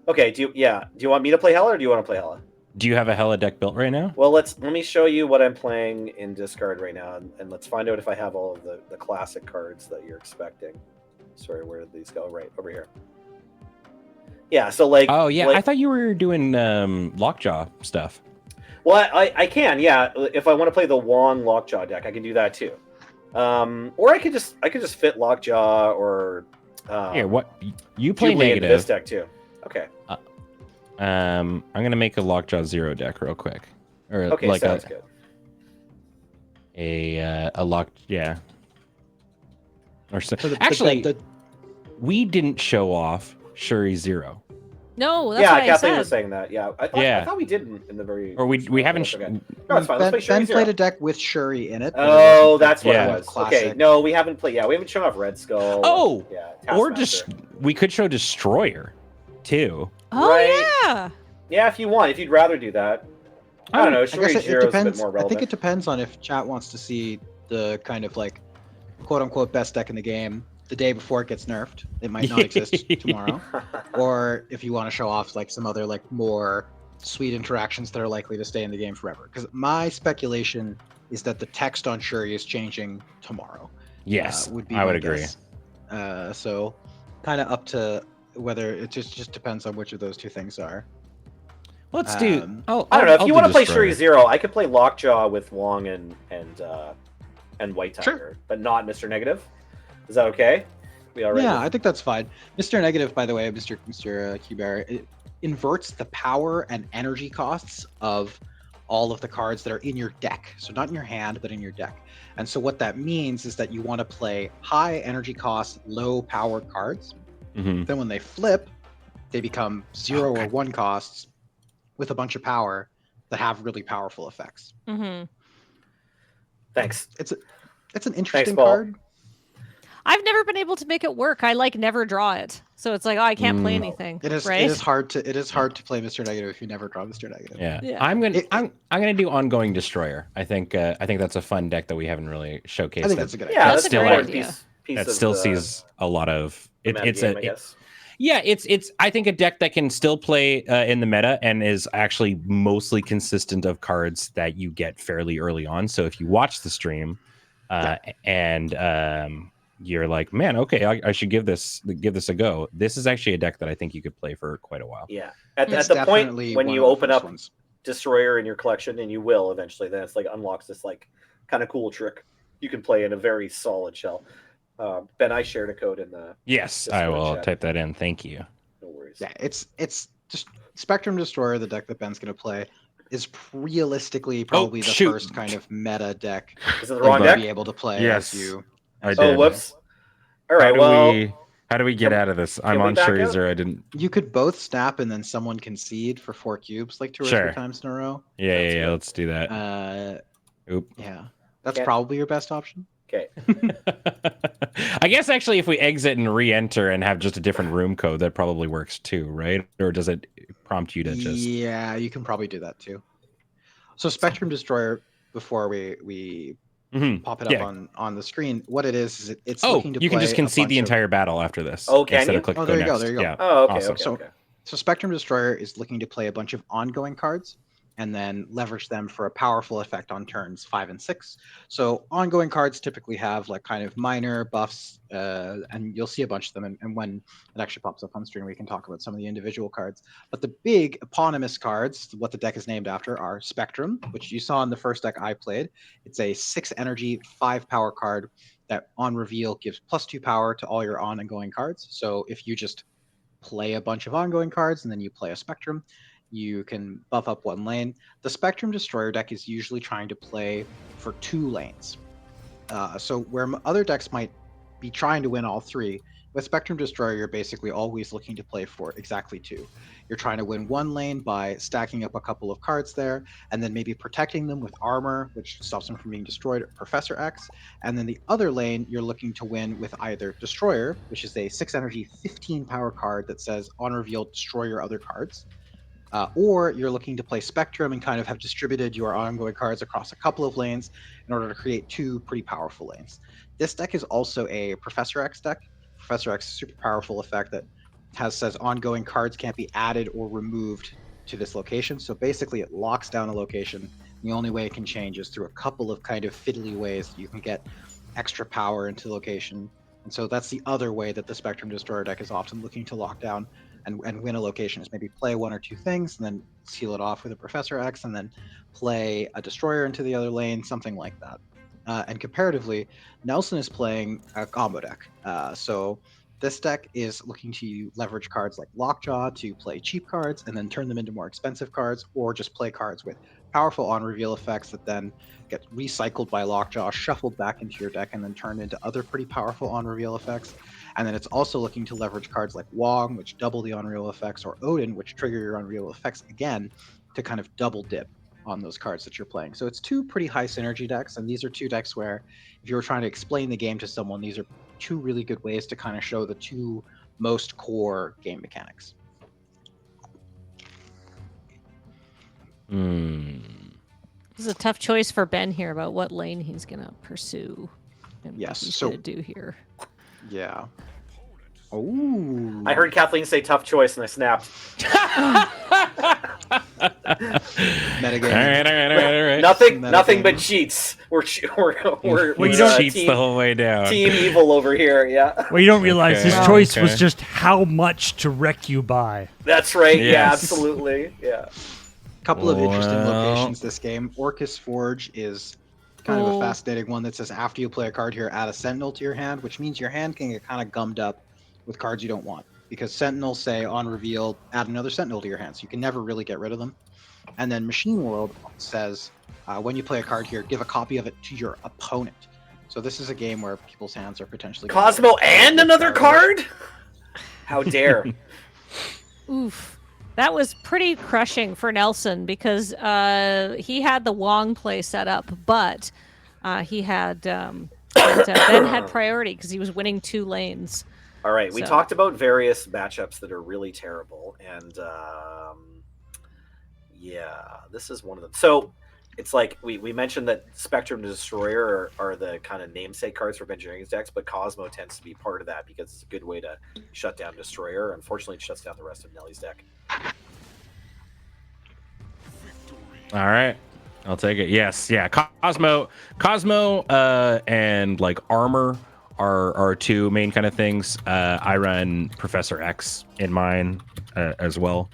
S3: Okay. Do you want me to play Hella or do you want to play Hella?
S1: Do you have a Hella deck built right now?
S3: Well, let me show you what I'm playing in discard right now, and let's find out if I have all of the classic cards that you're expecting. Sorry, where did these go? Right over here. Yeah, so like.
S1: Oh yeah,
S3: like-
S1: I thought you were doing Lockjaw stuff.
S3: Well, I can, yeah. If I want to play the Wong Lockjaw deck, I can do that too. Or I could just fit Lockjaw or.
S1: Here, what you play
S3: Jubilee into this
S1: negative?
S3: deck too. Okay.
S1: I'm gonna make a Lockjaw 0 deck real quick, or
S3: Okay,
S1: like
S3: sounds good.
S1: a lock, yeah. Or so.
S2: So
S1: Actually,
S2: the
S1: we didn't show off Shuri 0,
S4: No, that's
S3: Yeah,
S4: what I
S3: Kathleen
S4: said.
S3: was saying that. Yeah, I
S1: Yeah.
S3: thought we did in the very.
S1: or we haven't.
S3: Okay. No, it's fine. Let's
S2: Ben,
S3: play Shuri
S2: Ben
S3: 0.
S2: played a deck with Shuri in it. but it
S3: Oh,
S2: wasn't
S3: that's what
S1: Yeah.
S3: it was.
S2: classic.
S3: Okay, no, we haven't played. Yeah, we haven't shown off Red Skull.
S1: Oh,
S3: yeah,
S1: or
S3: Taskmaster.
S1: just we could show Destroyer, too.
S4: Oh
S3: Right.
S4: yeah.
S3: Yeah, if you want, if you'd rather do that. I don't know.
S2: I
S3: Shuri
S2: guess
S3: 0 is a bit
S2: depends.
S3: more
S2: I
S3: relevant.
S2: think it depends on if chat wants to see the kind of like quote unquote best deck in the game the day before it gets nerfed. It might not exist tomorrow. Or if you want to show off like some other like more sweet interactions that are likely to stay in the game forever. Because my speculation is that the text on Shuri is changing tomorrow.
S1: Yes,
S2: would be
S1: I would
S2: my
S1: agree.
S2: guess. So kind of up to whether it just depends on which of those two things are.
S1: Let's do.
S2: Um,
S3: I don't know. If
S1: I'll
S3: you
S1: do
S3: want to play
S1: Destroyer.
S3: Shuri 0, I could play Lockjaw with Wong and White Tiger,
S2: Sure.
S3: but not Mr. Negative. Is that okay? We already.
S2: Yeah, I think that's fine. Mr. Negative, by the way, Mr. Q-Bear, it inverts the power and energy costs of all of the cards that are in your deck. So not in your hand, but in your deck. And so what that means is that you want to play high energy cost, low power cards.
S1: Mhm.
S2: Then when they flip, they become 0 or 1 costs with a bunch of power that have really powerful effects.
S4: Mm-hmm.
S3: Thanks.
S2: It's an interesting
S3: Paul.
S2: card.
S4: I've never been able to make it work. I like never draw it, so it's like, oh, I can't play anything.
S2: It is
S4: right.
S2: it is hard to play Mr. Negative if you never draw Mr. Negative.
S1: Yeah.
S4: Yeah.
S1: I'm
S2: It-
S1: gonna do ongoing Destroyer. I think that's a fun deck that we haven't really showcased.
S2: I think
S1: that-
S2: that's a good idea.
S3: Yeah,
S4: That's
S3: that's
S4: a
S3: still
S4: great
S3: a
S4: idea.
S3: piece
S1: that
S3: of
S1: still
S3: the
S1: sees a lot of it's
S3: metagame, I
S1: a
S3: guess.
S1: yeah it's I think a deck that can still play in the meta and is actually mostly consistent of cards that you get fairly early on. So if you watch the stream and you're like, man, okay, I should give this a go. This is actually a deck that I think you could play for quite a while.
S3: Yeah. At
S2: It's
S3: the point
S2: definitely
S3: when
S2: one
S3: you
S2: of the
S3: open
S2: first
S3: up
S2: ones.
S3: Destroyer in your collection, and you will eventually, then it's like unlocks this like kind of cool trick you can play in a very solid shell. Ben, I shared a code in the
S1: Yes,
S3: Just
S1: I
S3: for the
S1: will
S3: chat.
S1: type that in. Thank you.
S3: no worries.
S2: Yeah, it's just Spectrum Destroyer, the deck that Ben's going to play, is realistically probably the
S1: shoot.
S2: first kind of meta deck
S3: Is it the
S2: that
S3: wrong
S2: you'll
S3: deck?
S2: be able to play
S1: Yes.
S2: as you.
S1: I
S2: as
S1: did.
S3: Oh,
S2: you-
S3: whoops. All right,
S1: How do we get
S3: can-
S1: out of this?
S3: can
S1: I'm
S3: we
S1: on
S3: back
S1: Shuri
S3: out?
S1: 0. I didn't.
S2: You could both snap and then someone concede for 4 cubes like 2 or
S1: Sure.
S2: 3 times in a row.
S1: Yeah,
S3: That's
S1: yeah.
S3: good.
S1: Let's do that. Oop.
S2: Yeah, that's
S3: Yeah.
S2: probably your best option.
S3: Okay.
S1: I guess actually, if we exit and re-enter and have just a different room code, that probably works too, right? Or does it prompt you to just?
S2: Yeah, you can probably do that too. So Spectrum Destroyer, before we
S1: Mhm.
S2: pop it up
S1: Yeah.
S2: on the screen, what it is it's
S1: Oh,
S2: looking to
S1: you can
S2: play
S1: just
S2: a
S1: concede the
S2: bunch of-
S1: entire battle after this.
S3: Oh, can
S1: instead
S3: you?
S1: Of click
S2: Oh,
S1: go
S2: there you go,
S1: next.
S2: there you go.
S1: Yeah.
S3: Oh, okay,
S1: Awesome.
S3: okay,
S2: So-
S3: okay.
S2: So Spectrum Destroyer is looking to play a bunch of ongoing cards and then leverage them for a powerful effect on turns 5 and 6. So ongoing cards typically have like kind of minor buffs, and you'll see a bunch of them. And when it actually pops up on screen, we can talk about some of the individual cards. But the big eponymous cards, what the deck is named after, are Spectrum, which you saw in the first deck I played. It's a 6 energy, 5 power card that on reveal gives +2 power to all your ongoing cards. So if you just play a bunch of ongoing cards and then you play a Spectrum, you can buff up 1 lane. The Spectrum Destroyer deck is usually trying to play for 2 lanes. So where other decks might be trying to win all 3, with Spectrum Destroyer, you're basically always looking to play for exactly 2. You're trying to win 1 lane by stacking up a couple of cards there, and then maybe protecting them with armor, which stops them from being destroyed, or Professor X. And then the other lane, you're looking to win with either Destroyer, which is a 6 energy, 15 power card that says on reveal, destroy your other cards. Or you're looking to play Spectrum and kind of have distributed your ongoing cards across a couple of lanes in order to create 2 pretty powerful lanes. This deck is also a Professor X deck. Professor X is a super powerful effect that says ongoing cards can't be added or removed to this location. So basically it locks down a location. The only way it can change is through a couple of kind of fiddly ways that you can get extra power into the location. And so that's the other way that the Spectrum Destroyer deck is often looking to lock down and win a location is maybe play one or two things and then seal it off with a Professor X and then play a destroyer into the other lane, something like that. And comparatively, Nelson is playing a combo deck. So this deck is looking to leverage cards like Lockjaw to play cheap cards and then turn them into more expensive cards, or just play cards with powerful on-reveal effects that then get recycled by Lockjaw, shuffled back into your deck, and then turned into other pretty powerful on-reveal effects. And then it's also looking to leverage cards like Wong, which double the on-reveal effects, or Odin, which trigger your on-reveal effects again to kind of double dip on those cards that you're playing. So it's two pretty high synergy decks, and these are two decks where if you were trying to explain the game to someone, these are two really good ways to kind of show the two most core game mechanics.
S1: Hmm.
S4: This is a tough choice for Ben here about what lane he's gonna pursue and
S2: Yes,
S4: what he's
S2: so-
S4: gonna do here.
S2: Yeah. Oh.
S3: I heard Kathleen say tough choice and I snapped.
S2: Metagame.
S1: All right.
S3: Nothing
S2: Metagame.
S3: but cheats. We're
S5: Well, you don't-
S1: cheats
S3: team,
S1: the whole way down.
S3: team evil over here. Yeah,
S5: Well, you don't realize his
S1: Okay.
S5: choice was
S1: Okay.
S5: just how much to wreck you by.
S3: that's right. Yeah,
S1: Yes.
S3: absolutely. Yeah.
S2: Couple of interesting
S1: Well-
S2: locations this game. Orcus Forge is kind of a
S4: Oh.
S2: fascinating one that says after you play a card here, add a Sentinel to your hand, which means your hand can get kind of gummed up with cards you don't want. Because Sentinels say on reveal, add another Sentinel to your hand, so you can never really get rid of them. And then Machine World says when you play a card here, give a copy of it to your opponent. So this is a game where people's hands are potentially gonna
S3: Cosmo
S2: get
S3: and
S2: with
S3: another
S2: cards.
S3: card. How dare!
S4: Oof. That was pretty crushing for Nelson because he had the Wong play set up, but he had Ben had priority because he was winning 2 lanes.
S3: All right, we
S4: So-
S3: talked about various matchups that are really terrible, and yeah, this is one of them. So it's like we mentioned that Spectrum and Destroyer are the kind of namesake cards for Benjamin's decks, but Cosmo tends to be part of that because it's a good way to shut down Destroyer. Unfortunately, it shuts down the rest of Nelly's deck.
S1: All right. I'll take it. Yes. Yeah. Cosmo, and like armor are two main kind of things. I run Professor X in mine as well.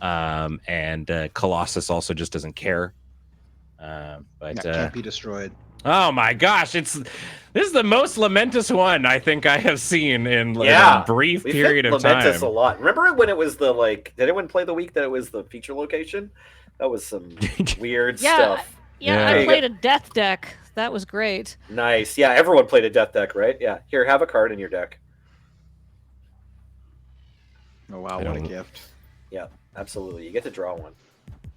S1: And Colossus also just doesn't care. But
S2: Yeah, can't be destroyed.
S1: oh my gosh, this is the most lamentous one I think I have seen in
S3: Yeah,
S1: a brief
S3: We've
S1: period
S3: hit
S1: of
S3: Lamentus
S1: time.
S3: a lot. Remember when it was the like? Did anyone play the week that it was the feature location? That was some weird
S4: Yeah,
S3: stuff.
S4: Yeah,
S1: Yeah.
S4: I played a death deck. That was great.
S3: Nice. Yeah, everyone played a death deck, right? Yeah. Here, have a card in your deck.
S2: Oh wow,
S1: I
S2: what a
S1: don't-
S2: gift.
S3: Yeah, absolutely. You get to draw one.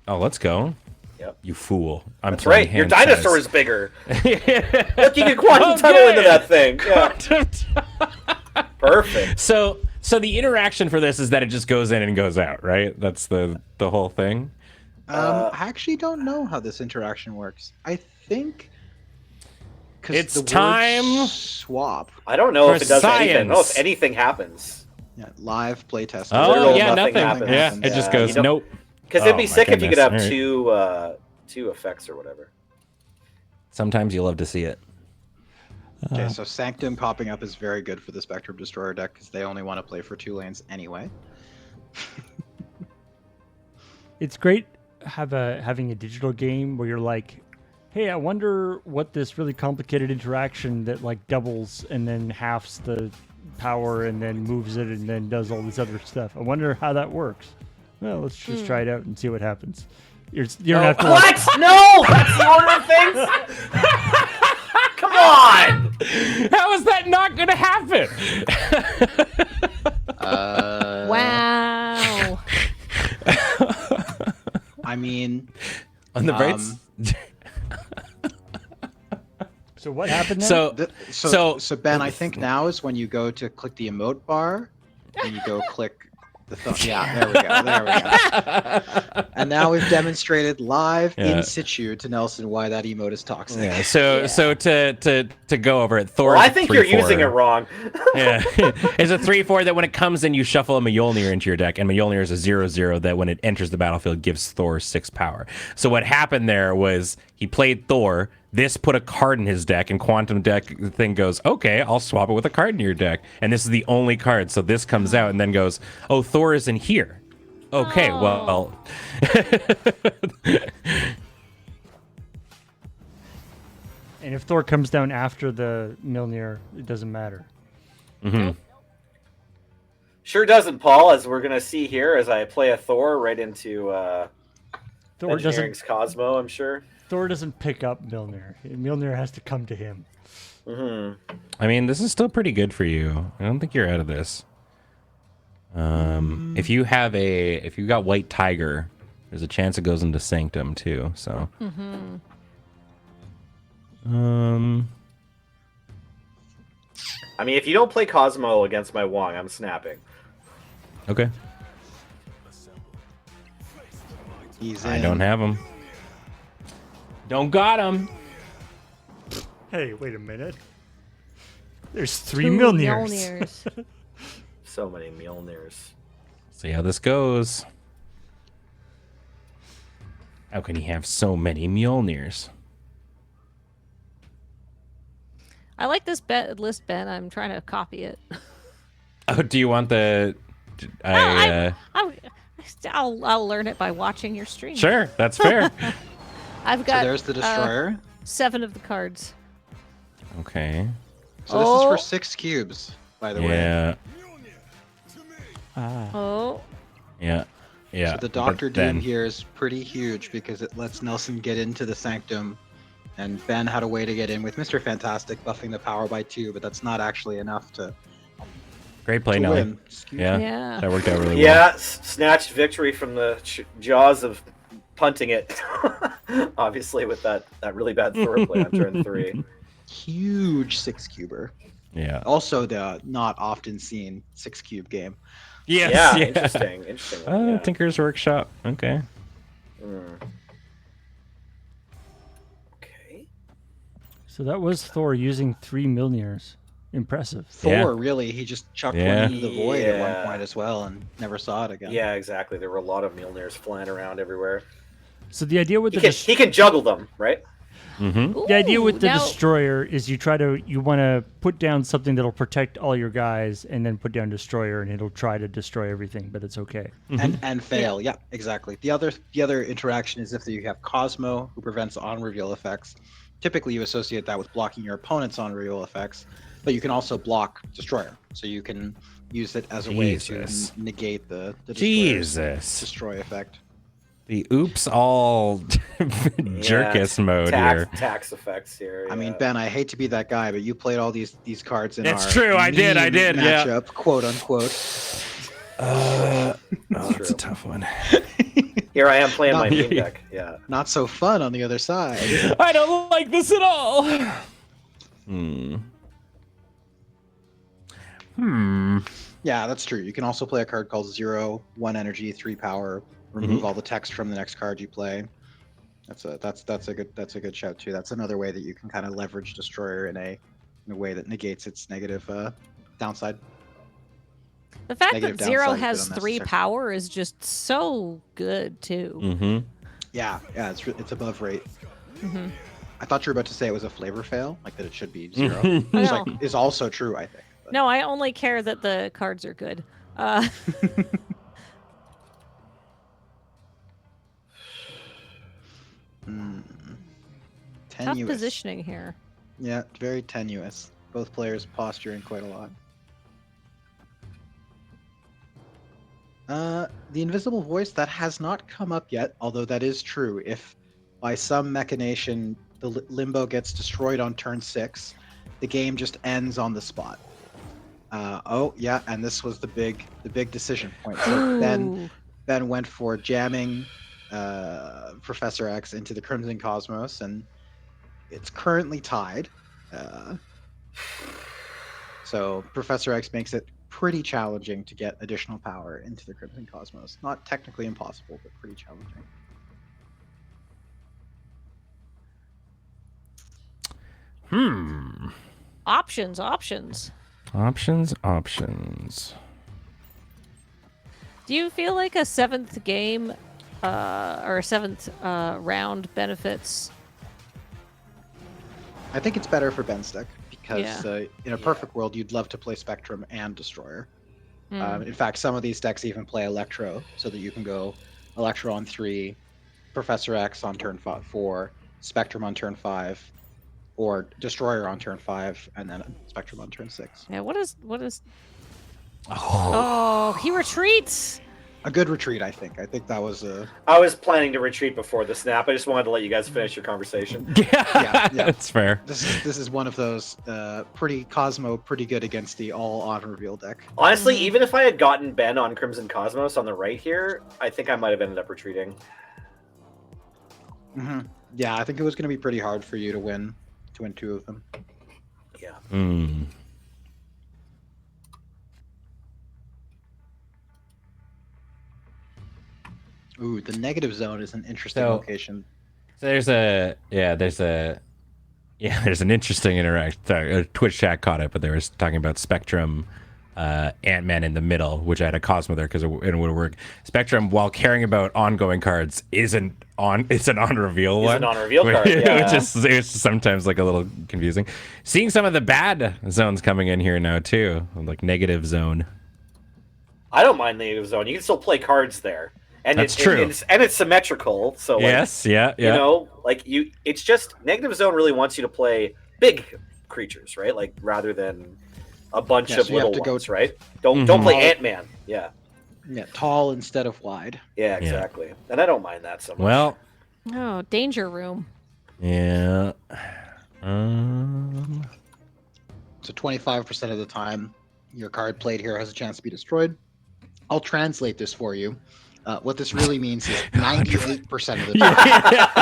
S1: Oh, let's go.
S3: Yep.
S1: You fool. I'm
S3: That's
S1: playing
S3: right. Your
S1: hand
S3: dinosaur
S1: size.
S3: is bigger.
S1: Yeah.
S3: Look, you can quantum tunnel into that thing. Yeah. Perfect.
S1: So the interaction for this is that it just goes in and goes out, right? That's the whole thing.
S3: Uh,
S2: I actually don't know how this interaction works. I think 'cause
S1: It's
S2: the words
S1: time
S2: swap.
S3: I don't know
S1: For
S3: if it does anything. I don't know if
S1: science.
S3: anything happens.
S2: Yeah, live playtest.
S1: Oh
S3: Literal
S1: yeah,
S3: nothing
S1: nothing.
S3: happens.
S1: Yeah, it just
S3: Yeah,
S1: goes
S3: you don't-
S1: nope.
S3: Because
S1: Oh
S3: it'd be
S1: my
S3: sick if you could
S1: goodness.
S3: have
S1: Alright.
S3: two effects or whatever.
S1: Sometimes you love to see it.
S2: Okay, so Sanctum popping up is very good for the Spectrum Destroyer deck because they only want to play for 2 lanes anyway.
S5: It's great having a digital game where you're like, hey, I wonder what this really complicated interaction that like doubles and then halves the power and then moves it and then does all this other stuff. I wonder how that works. Well, let's just try it out and see what happens. You don't have to like,
S3: What? No! That's the order of things? Come on!
S1: How is that not going to happen?
S4: Wow.
S2: I mean,
S1: On the brights.
S5: so what happened then?
S1: So
S2: so Ben, I think now is when you go to click the emote bar and you go click the thumb. Yeah, there we go. There we go. And now we've demonstrated live
S1: Yeah.
S2: in situ to Nelson why that emote is toxic.
S1: yeah. So to go over it, Thor.
S3: Well,
S1: is
S3: I
S1: a
S3: think you're
S1: 3/4.
S3: using it wrong.
S1: Yeah, it's a 3/4 that when it comes in, you shuffle a Mjolnir into your deck, and Mjolnir is a 0/0 that when it enters the battlefield gives Thor 6 power. So what happened there was he played Thor, This put a card in his deck, and Quantum Deck thing goes, okay, I'll swap it with a card in your deck. And this is the only card. So this comes out and then goes, oh, Thor is in here. Okay, well.
S5: And if Thor comes down after the Mjolnir, it doesn't matter.
S1: Mm-hmm.
S3: Sure doesn't, Paul, as we're going to see here as I play a Thor right into
S5: Thor
S3: Engineering's
S5: doesn't.
S3: Cosmo, I'm sure.
S5: Thor doesn't pick up Mjolnir. Mjolnir has to come to him.
S3: Mm-hmm.
S1: I mean, this is still pretty good for you. I don't think you're out of this. If you got White Tiger, there's a chance it goes into Sanctum too. So.
S3: I mean, if you don't play Cosmo against my Wong, I'm snapping.
S1: Okay.
S2: He's
S1: I
S2: in.
S1: don't have him. Don't got him.
S5: Hey, wait a minute. There's 3
S4: Two
S5: Mjolnirs.
S4: Mjolnirs.
S3: So many Mjolnirs.
S1: See how this goes. How can he have so many Mjolnirs?
S4: I like this list, Ben. I'm trying to copy it.
S1: Oh, do you want the?
S4: I'll learn it by watching your stream.
S1: Sure, that's fair.
S4: I've
S2: So
S4: got
S2: there's the destroyer.
S4: 7 of the cards.
S1: Okay.
S2: So this is
S4: Oh.
S2: for 6 cubes, by the way.
S1: Yeah.
S4: Oh,
S1: Yeah. Yeah.
S2: So the
S1: but
S2: Doctor Doom
S1: then-
S2: here is pretty huge because it lets Nelson get into the Sanctum, and Ben had a way to get in with Mr. Fantastic, buffing the power by 2, but that's not actually enough to
S1: Great play, Nelly.
S2: win. Excuse
S1: Yeah.
S4: yeah.
S1: That worked out really well.
S3: Yeah, snatched victory from the jaws of punting it. Obviously, with that really bad Thor play on turn 3.
S2: Huge 6-cuber.
S1: Yeah.
S2: Also, the not often seen 6-cube game.
S1: Yes.
S3: Yeah, interesting.
S1: Oh,
S3: Yeah.
S1: Tinker's Workshop. Okay.
S3: Mm. Okay.
S5: So that was Thor using 3 Mjolnirs. Impressive.
S2: Thor,
S1: Yeah.
S2: really, he just chucked
S1: Yeah.
S2: one into the void at
S3: Yeah.
S2: one point as well and never saw it again.
S3: Yeah, exactly. There were a lot of Mjolnirs flying around everywhere.
S5: So the idea with
S3: He
S5: the
S3: can, he can juggle them, right?
S1: Mm-hmm.
S5: the idea with
S4: Ooh,
S5: the
S4: now-
S5: destroyer is you want to put down something that'll protect all your guys, and then put down destroyer, and it'll try to destroy everything, but it's okay.
S2: And fail. Yeah, exactly. The other interaction is if you have Cosmo, who prevents on reveal effects. Typically, you associate that with blocking your opponent's on reveal effects, but you can also block Destroyer, so you can use it as a way to
S1: Jesus.
S2: negate the Destroyer's
S1: Jesus.
S2: destroy effect.
S1: The oops all jerkus mode here.
S3: Tax effects here.
S2: I mean,
S3: yeah.
S2: Ben, I hate to be that guy, but you played all these cards in
S1: It's
S2: our
S1: true, I did,
S2: meme
S1: yeah.
S2: matchup, quote unquote.
S1: Oh, that's
S3: true.
S1: a tough one.
S3: Here I am playing my
S2: Not-
S3: meme deck. Yeah.
S2: Not so fun on the other side.
S1: I don't like this at all.
S2: Yeah, that's true. You can also play a card called 0, 1 energy, 3 power. Remove all the text from the next card you play. That's a good shout too. That's another way that you can kind of leverage Destroyer in a way that negates its negative downside.
S4: The fact
S2: Negative
S4: that Zero
S2: downside, but
S4: has 3
S2: unnecessary.
S4: power is just so good too.
S1: Mm-hmm.
S2: Yeah, it's above rate.
S4: Mhm.
S2: I thought you were about to say it was a flavor fail, like that it should be 0.
S4: I
S2: It's
S4: know.
S2: like is also true, I think. But
S4: No, I only care that the cards are good. Tough
S2: tenuous.
S4: positioning here.
S2: Yeah, very tenuous. Both players posturing quite a lot. The invisible voice, that has not come up yet, although that is true. If by some machination the limbo gets destroyed on turn 6, the game just ends on the spot. Oh yeah, and this was the big decision point. So
S4: Ooh.
S2: Ben went for jamming Professor X into the Crimson Cosmos, and it's currently tied. So Professor X makes it pretty challenging to get additional power into the Crimson Cosmos. Not technically impossible, but pretty challenging.
S4: Options.
S1: Options.
S4: Do you feel like a 7th game or a 7th round benefits
S2: I think it's better for Ben's deck because
S4: Yeah.
S2: in a perfect world, you'd love to play Spectrum and Destroyer.
S4: Mm.
S2: In fact, some of these decks even play Electro, so that you can go Electro on 3, Professor X on turn 4, Spectrum on turn 5, or Destroyer on turn 5, and then Spectrum on turn 6.
S4: Yeah, what is Oh, he retreats.
S2: A good retreat, I think. I think that was a
S3: I was planning to retreat before the snap. I just wanted to let you guys finish your conversation.
S1: Yeah,
S2: yeah.
S1: that's fair.
S2: this is one of those pretty good against the all on reveal deck.
S3: Honestly, even if I had gotten Ben on Crimson Cosmos on the right here, I think I might have ended up retreating.
S2: Yeah, I think it was going to be pretty hard for you to win 2 of them.
S3: Yeah.
S1: Mm.
S2: Ooh, the negative zone is an interesting
S1: So-
S2: location.
S1: So there's an interesting interaction. Twitch chat caught it, but they were talking about Spectrum, Ant-Man in the middle, which I had a Cosmo there because it would work. Spectrum, while caring about ongoing cards, it's an on-reveal
S3: It's
S1: one.
S3: an on-reveal card, yeah.
S1: It's sometimes like a little confusing. Seeing some of the bad zones coming in here now too, like negative zone.
S3: I don't mind negative zone. You can still play cards there. And
S1: That's true.
S3: It's symmetrical, so like,
S1: Yes, yeah.
S3: you know, like it's just negative zone really wants you to play big creatures, right? Like rather than a bunch
S2: Yeah,
S3: of
S2: so you have
S3: little
S2: to go-
S3: ones, right? Don't
S1: Mhm.
S3: play Ant-Man. Yeah.
S2: Yeah, tall instead of wide.
S3: Yeah, exactly. And I don't mind that so much.
S1: Well,
S4: Oh, danger room.
S1: yeah.
S2: So 25% of the time, your card played here has a chance to be destroyed. I'll translate this for you. What this really means is 98% of the time,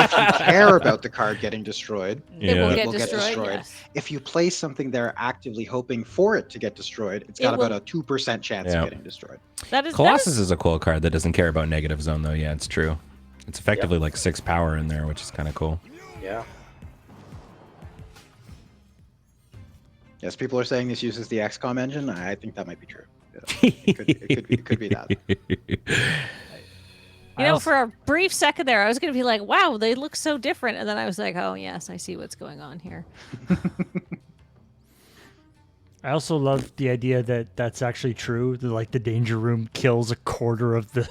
S2: if you care about the card getting destroyed,
S4: It will
S1: Yeah.
S4: get
S2: Will get
S4: destroyed.
S2: destroyed.
S4: Yes.
S2: if you place something there actively hoping for it to get destroyed, it's
S4: It
S2: got
S4: will-
S2: about a 2% chance
S1: Yeah.
S2: of getting destroyed.
S4: That is
S1: Colossus is a cool card that doesn't care about negative zone though. Yeah, it's true. It's effectively like 6 power in there, which is kind of cool.
S3: Yeah.
S2: Yes, people are saying this uses the XCOM engine. I think that might be true. Yeah, it could be that.
S4: You know, for a brief second there, I was going to be like, wow, they look so different. And then I was like, oh, yes, I see what's going on here.
S5: I also love the idea that that's actually true. That like the danger room kills a quarter of the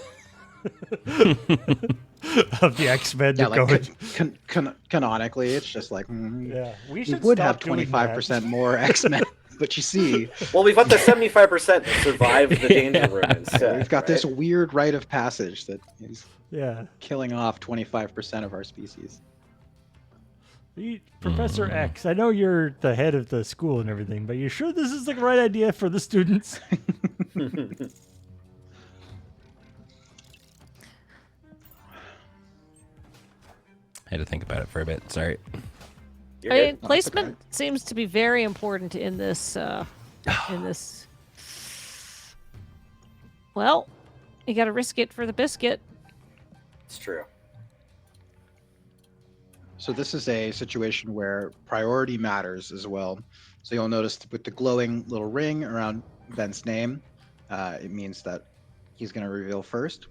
S5: of the X-Men
S2: Yeah,
S5: that go
S2: like
S5: in.
S2: canonically, it's just like
S5: Yeah, we
S2: we
S5: should
S2: would
S5: stop
S2: have
S5: doing
S2: 25% more X-Men, but you see,
S3: Well, we've got the 75% that survive the danger room instead.
S2: we've got this
S3: right?
S2: weird rite of passage that is
S5: that. Yeah.
S2: killing off 25% of our species.
S5: Professor X, I know you're the head of the school and everything, but you sure this is the right idea for the students?
S1: I had to think about it for a bit. Sorry.
S3: You're
S4: I mean,
S3: good.
S4: placement seems to be very important in this. Well, you got to risk it for the biscuit.
S3: It's true.
S2: So this is a situation where priority matters as well. So you'll notice with the glowing little ring around Ben's name, it means that he's going to reveal first.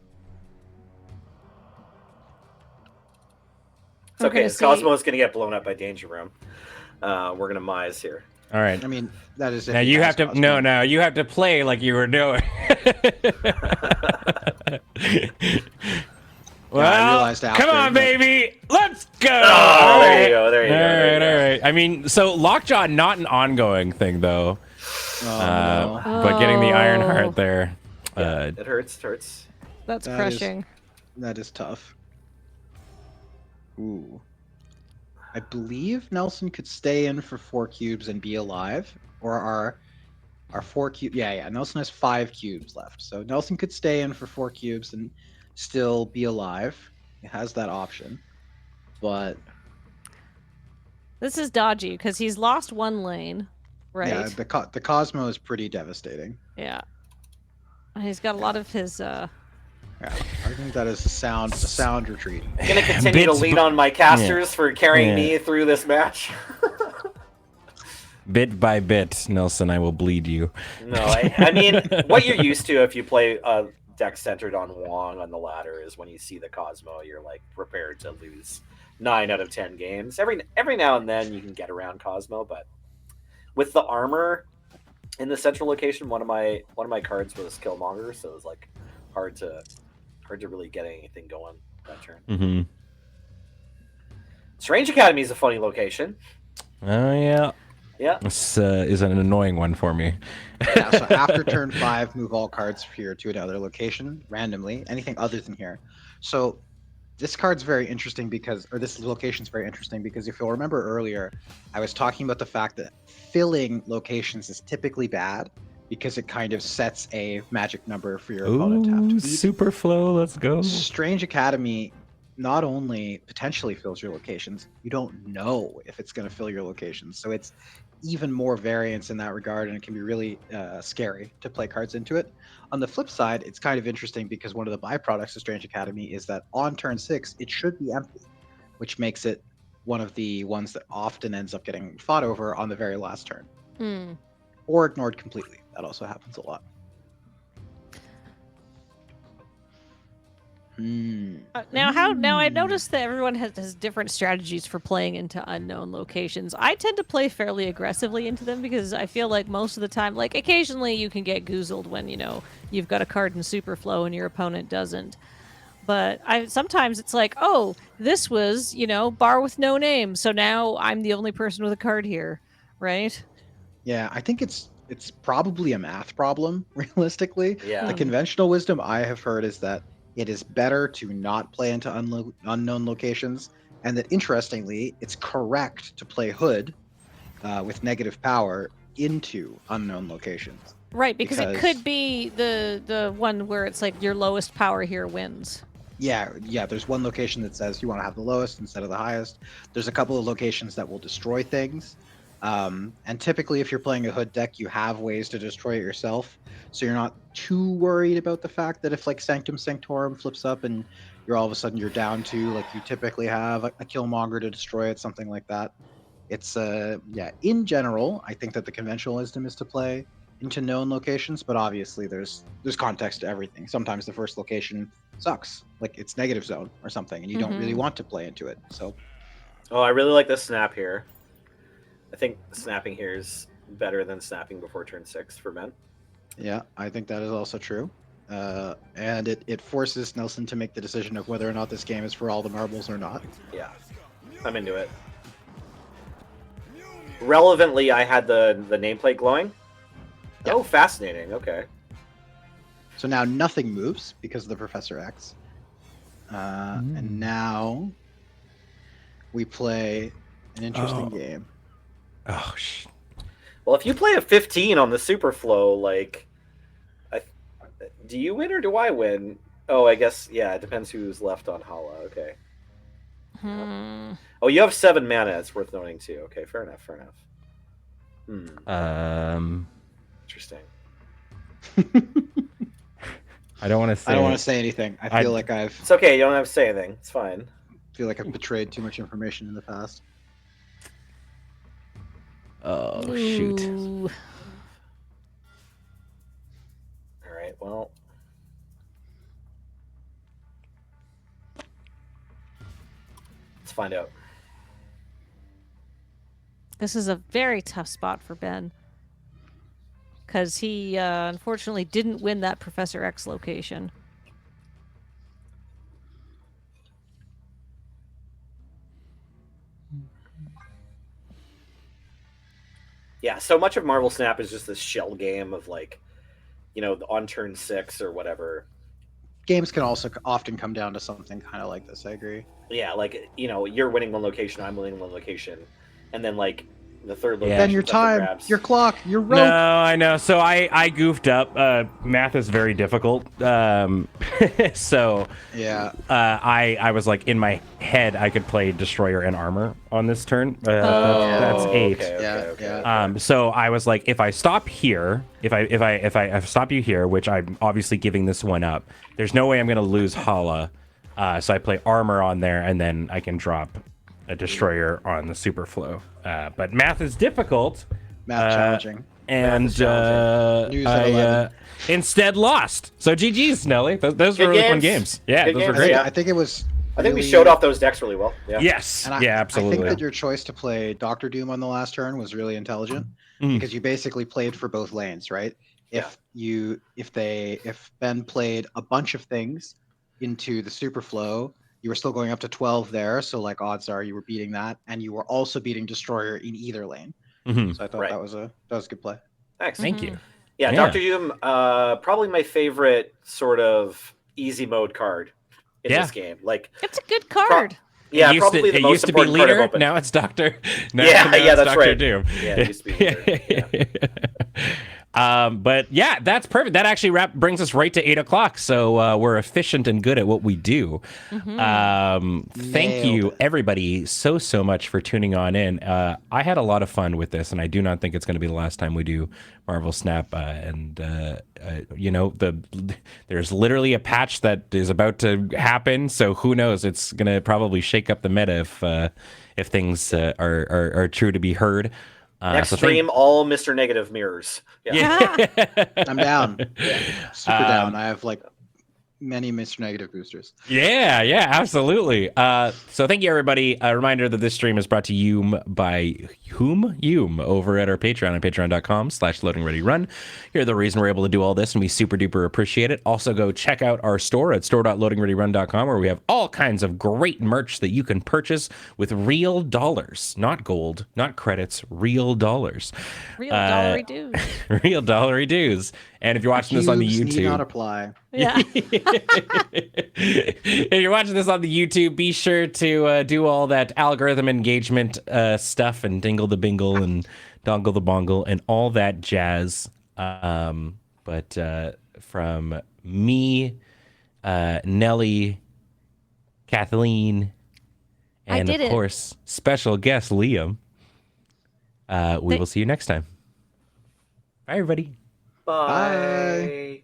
S3: It's
S4: We're
S3: okay.
S4: gonna see-
S3: Cosmo's going to get blown up by danger room. We're going to Mize here.
S1: All right.
S2: I mean, that is. if
S1: Now
S2: he
S1: you
S2: has
S1: have to
S2: Cosmo.
S1: no, you have to play like you were doing. Well,
S2: realized after
S1: come on,
S2: that-
S1: baby, let's go.
S3: Oh, there you go. There you go. there you go.
S1: All right. I mean, so Lockjaw, not an ongoing thing though,
S2: Oh, no.
S1: but getting the Iron
S4: Oh.
S1: Heart there.
S3: It hurts. It hurts.
S4: That's
S2: That is-
S4: crushing.
S2: That is tough. Ooh. I believe Nelson could stay in for 4 cubes and be alive. Or our 4 cube. Yeah. Nelson has 5 cubes left. So Nelson could stay in for 4 cubes and still be alive. He has that option. But
S4: This is dodgy because he's lost one lane, right?
S2: yeah, the Cosmo is pretty devastating.
S4: Yeah. And he's got a lot of his.
S2: Yeah. I think that is a sound retreat.
S3: I'm going to continue to
S1: Bits-
S3: lean on my casters for carrying
S1: Yeah.
S3: me through this match.
S1: Bit by bit, Nelson, I will bleed you.
S3: No, I mean, what you're used to if you play deck centered on Wong on the ladder is when you see the Cosmo, you're like prepared to lose 9 out of 10 games. Every now and then you can get around Cosmo, but with the armor in the central location, one of my cards was Killmonger, so it was like hard to really get anything going that turn.
S1: Mm-hmm.
S3: Strange Academy is a funny location.
S1: Oh yeah.
S3: Yeah.
S1: This is an annoying one for me.
S2: Yeah, so after turn 5, move all cards here to another location randomly, anything other than here. So this card's very interesting because, or this location's very interesting because if you'll remember earlier, I was talking about the fact that filling locations is typically bad because it kind of sets a magic number for your opponent to have to beat.
S1: Super flow, let's go.
S2: Strange Academy not only potentially fills your locations, you don't know if it's going to fill your locations. So it's even more variance in that regard, and it can be really scary to play cards into it. On the flip side, it's kind of interesting because one of the byproducts of Strange Academy is that on turn 6, it should be empty, which makes it one of the ones that often ends up getting fought over on the very last turn.
S4: Hmm.
S2: Or ignored completely. That also happens a lot.
S4: Now I noticed that everyone has different strategies for playing into unknown locations. I tend to play fairly aggressively into them because I feel like most of the time, like occasionally you can get goozled when, you know, you've got a card in super flow and your opponent doesn't. But sometimes it's like, oh, this was, you know, bar with no name, so now I'm the only person with a card here, right?
S2: Yeah, I think it's probably a math problem, realistically.
S3: Yeah.
S2: The conventional wisdom I have heard is that it is better to not play into unknown locations, and that interestingly, it's correct to play Hood with negative power into unknown locations.
S4: Right, because it could be the one where it's like your lowest power here wins.
S2: Yeah, there's one location that says you want to have the lowest instead of the highest. There's a couple of locations that will destroy things. And typically, if you're playing a Hood deck, you have ways to destroy it yourself. So you're not too worried about the fact that if like Sanctum Sanctorum flips up and you're all of a sudden you're down to, like you typically have a Killmonger to destroy it, something like that. It's in general, I think that the conventional wisdom is to play into known locations, but obviously there's context to everything. Sometimes the first location sucks, like it's negative zone or something, and you don't really want to play into it. So
S3: Oh, I really like the snap here. I think snapping here is better than snapping before turn 6 for men.
S2: yeah, I think that is also true. And it forces Nelson to make the decision of whether or not this game is for all the marbles or not.
S3: Yeah, I'm into it. Relevantly, I had the nameplate glowing.
S2: Yeah.
S3: Oh, fascinating. Okay.
S2: So now nothing moves because of the Professor X. And now we play an interesting game.
S1: Oh shit.
S3: Well, if you play a 15 on the super flow, like, do you win or do I win? Oh, I guess, yeah, it depends who's left on Hala. Okay. Oh, you have 7 mana. It's worth noting too. Okay, fair enough. Interesting.
S1: I don't want to say.
S2: I don't want to say anything. I feel like
S3: It's okay. You don't have to say anything. It's fine.
S2: I've betrayed too much information in the past.
S1: Oh shoot.
S4: Ooh.
S3: All right. Well. Let's find out.
S4: This is a very tough spot for Ben. Because he unfortunately didn't win that Professor X location.
S3: Yeah, so much of Marvel Snap is just this shell game of like, you know, on turn 6 or whatever.
S2: Games can also often come down to something kind of like this. I agree.
S3: Yeah, like, you know, you're winning one location, I'm winning one location, and then like the third
S1: Yeah.
S3: location.
S2: Then your
S3: up for
S2: time,
S3: grabs.
S2: your clock, your rope.
S1: No, I know. So I goofed up. Math is very difficult. So
S2: Yeah.
S1: I was like in my head I could play Destroyer and Armor on this turn. That's 8.
S2: Yeah.
S1: So I was like, if I stop here, if I stop you here, which I'm obviously giving this one up, there's no way I'm gonna lose Hala. So I play Armor on there, and then I can drop a Destroyer on the Super Flow. But Math is difficult.
S2: Math challenging.
S1: and
S3: that's challenging.
S2: News at
S1: I
S2: 11.
S1: instead lost. So GG's, Nelly. Those were
S3: Good
S1: really fun
S3: games.
S1: games. Yeah,
S3: Good
S1: those were
S3: games,
S1: great.
S3: yeah.
S2: I think it was.
S3: I think we
S2: really-
S3: showed off those decks really well. Yeah.
S1: Yes.
S2: And
S1: Yeah,
S2: I
S1: absolutely.
S2: think that your choice to play Doctor Doom on the last turn was really intelligent
S1: Mm.
S2: because you basically played for both lanes, right? If Ben played a bunch of things into the super flow, you were still going up to 12 there. So like odds are you were beating that, and you were also beating Destroyer in either lane.
S1: Mhm.
S2: So I thought
S3: Right.
S2: that was a good play.
S3: Thanks.
S1: Thank you.
S3: Yeah,
S1: Yeah.
S3: Doctor Doom, probably my favorite sort of easy mode card in
S1: Yeah.
S3: this game. Like,
S4: It's a good card.
S3: yeah,
S1: it used
S3: probably
S1: to,
S3: the
S1: it
S3: most
S1: used to be
S3: important card I've
S1: leader.
S3: opened.
S1: Now it's Doctor. Now,
S3: Yeah,
S1: now
S3: yeah,
S1: it's
S3: that's
S1: Dr.
S3: right.
S1: Doom.
S3: Yeah, it used to be leader.
S1: But yeah, that's perfect. That actually brings us right to 8 o'clock. So we're efficient and good at what we do. Thank
S2: Nailed
S1: you,
S2: it.
S1: everybody, so much for tuning on in. I had a lot of fun with this, and I do not think it's going to be the last time we do Marvel Snap. There's literally a patch that is about to happen. So who knows? It's going to probably shake up the meta if things are true to be heard.
S3: Next
S1: so
S3: stream, all Mr. Negative mirrors. Yeah.
S2: I'm down. Super down. I have like many Mr. Negative boosters.
S1: Yeah, absolutely. So thank you, everybody. A reminder that this stream is brought to you by Yoom over at our Patreon at patreon.com/loadingreadyrun. You're the reason we're able to do all this, and we super duper appreciate it. Also, go check out our store at store.loadingreadyrun.com, where we have all kinds of great merch that you can purchase with real dollars, not gold, not credits, real dollars.
S4: Real dollary dude.
S1: Real dollary dues. And if you're watching this on the
S2: Cubes need
S1: YouTube,
S2: not apply.
S4: Yeah.
S1: if you're watching this on the YouTube, be sure to do all that algorithm engagement stuff and dingle the bingle and dongle the bongle and all that jazz. But from me, Nelly, Kathleen, and
S4: did
S1: of
S4: it.
S1: course, special guest Liam, we will see you next time. Bye, everybody.
S3: Bye.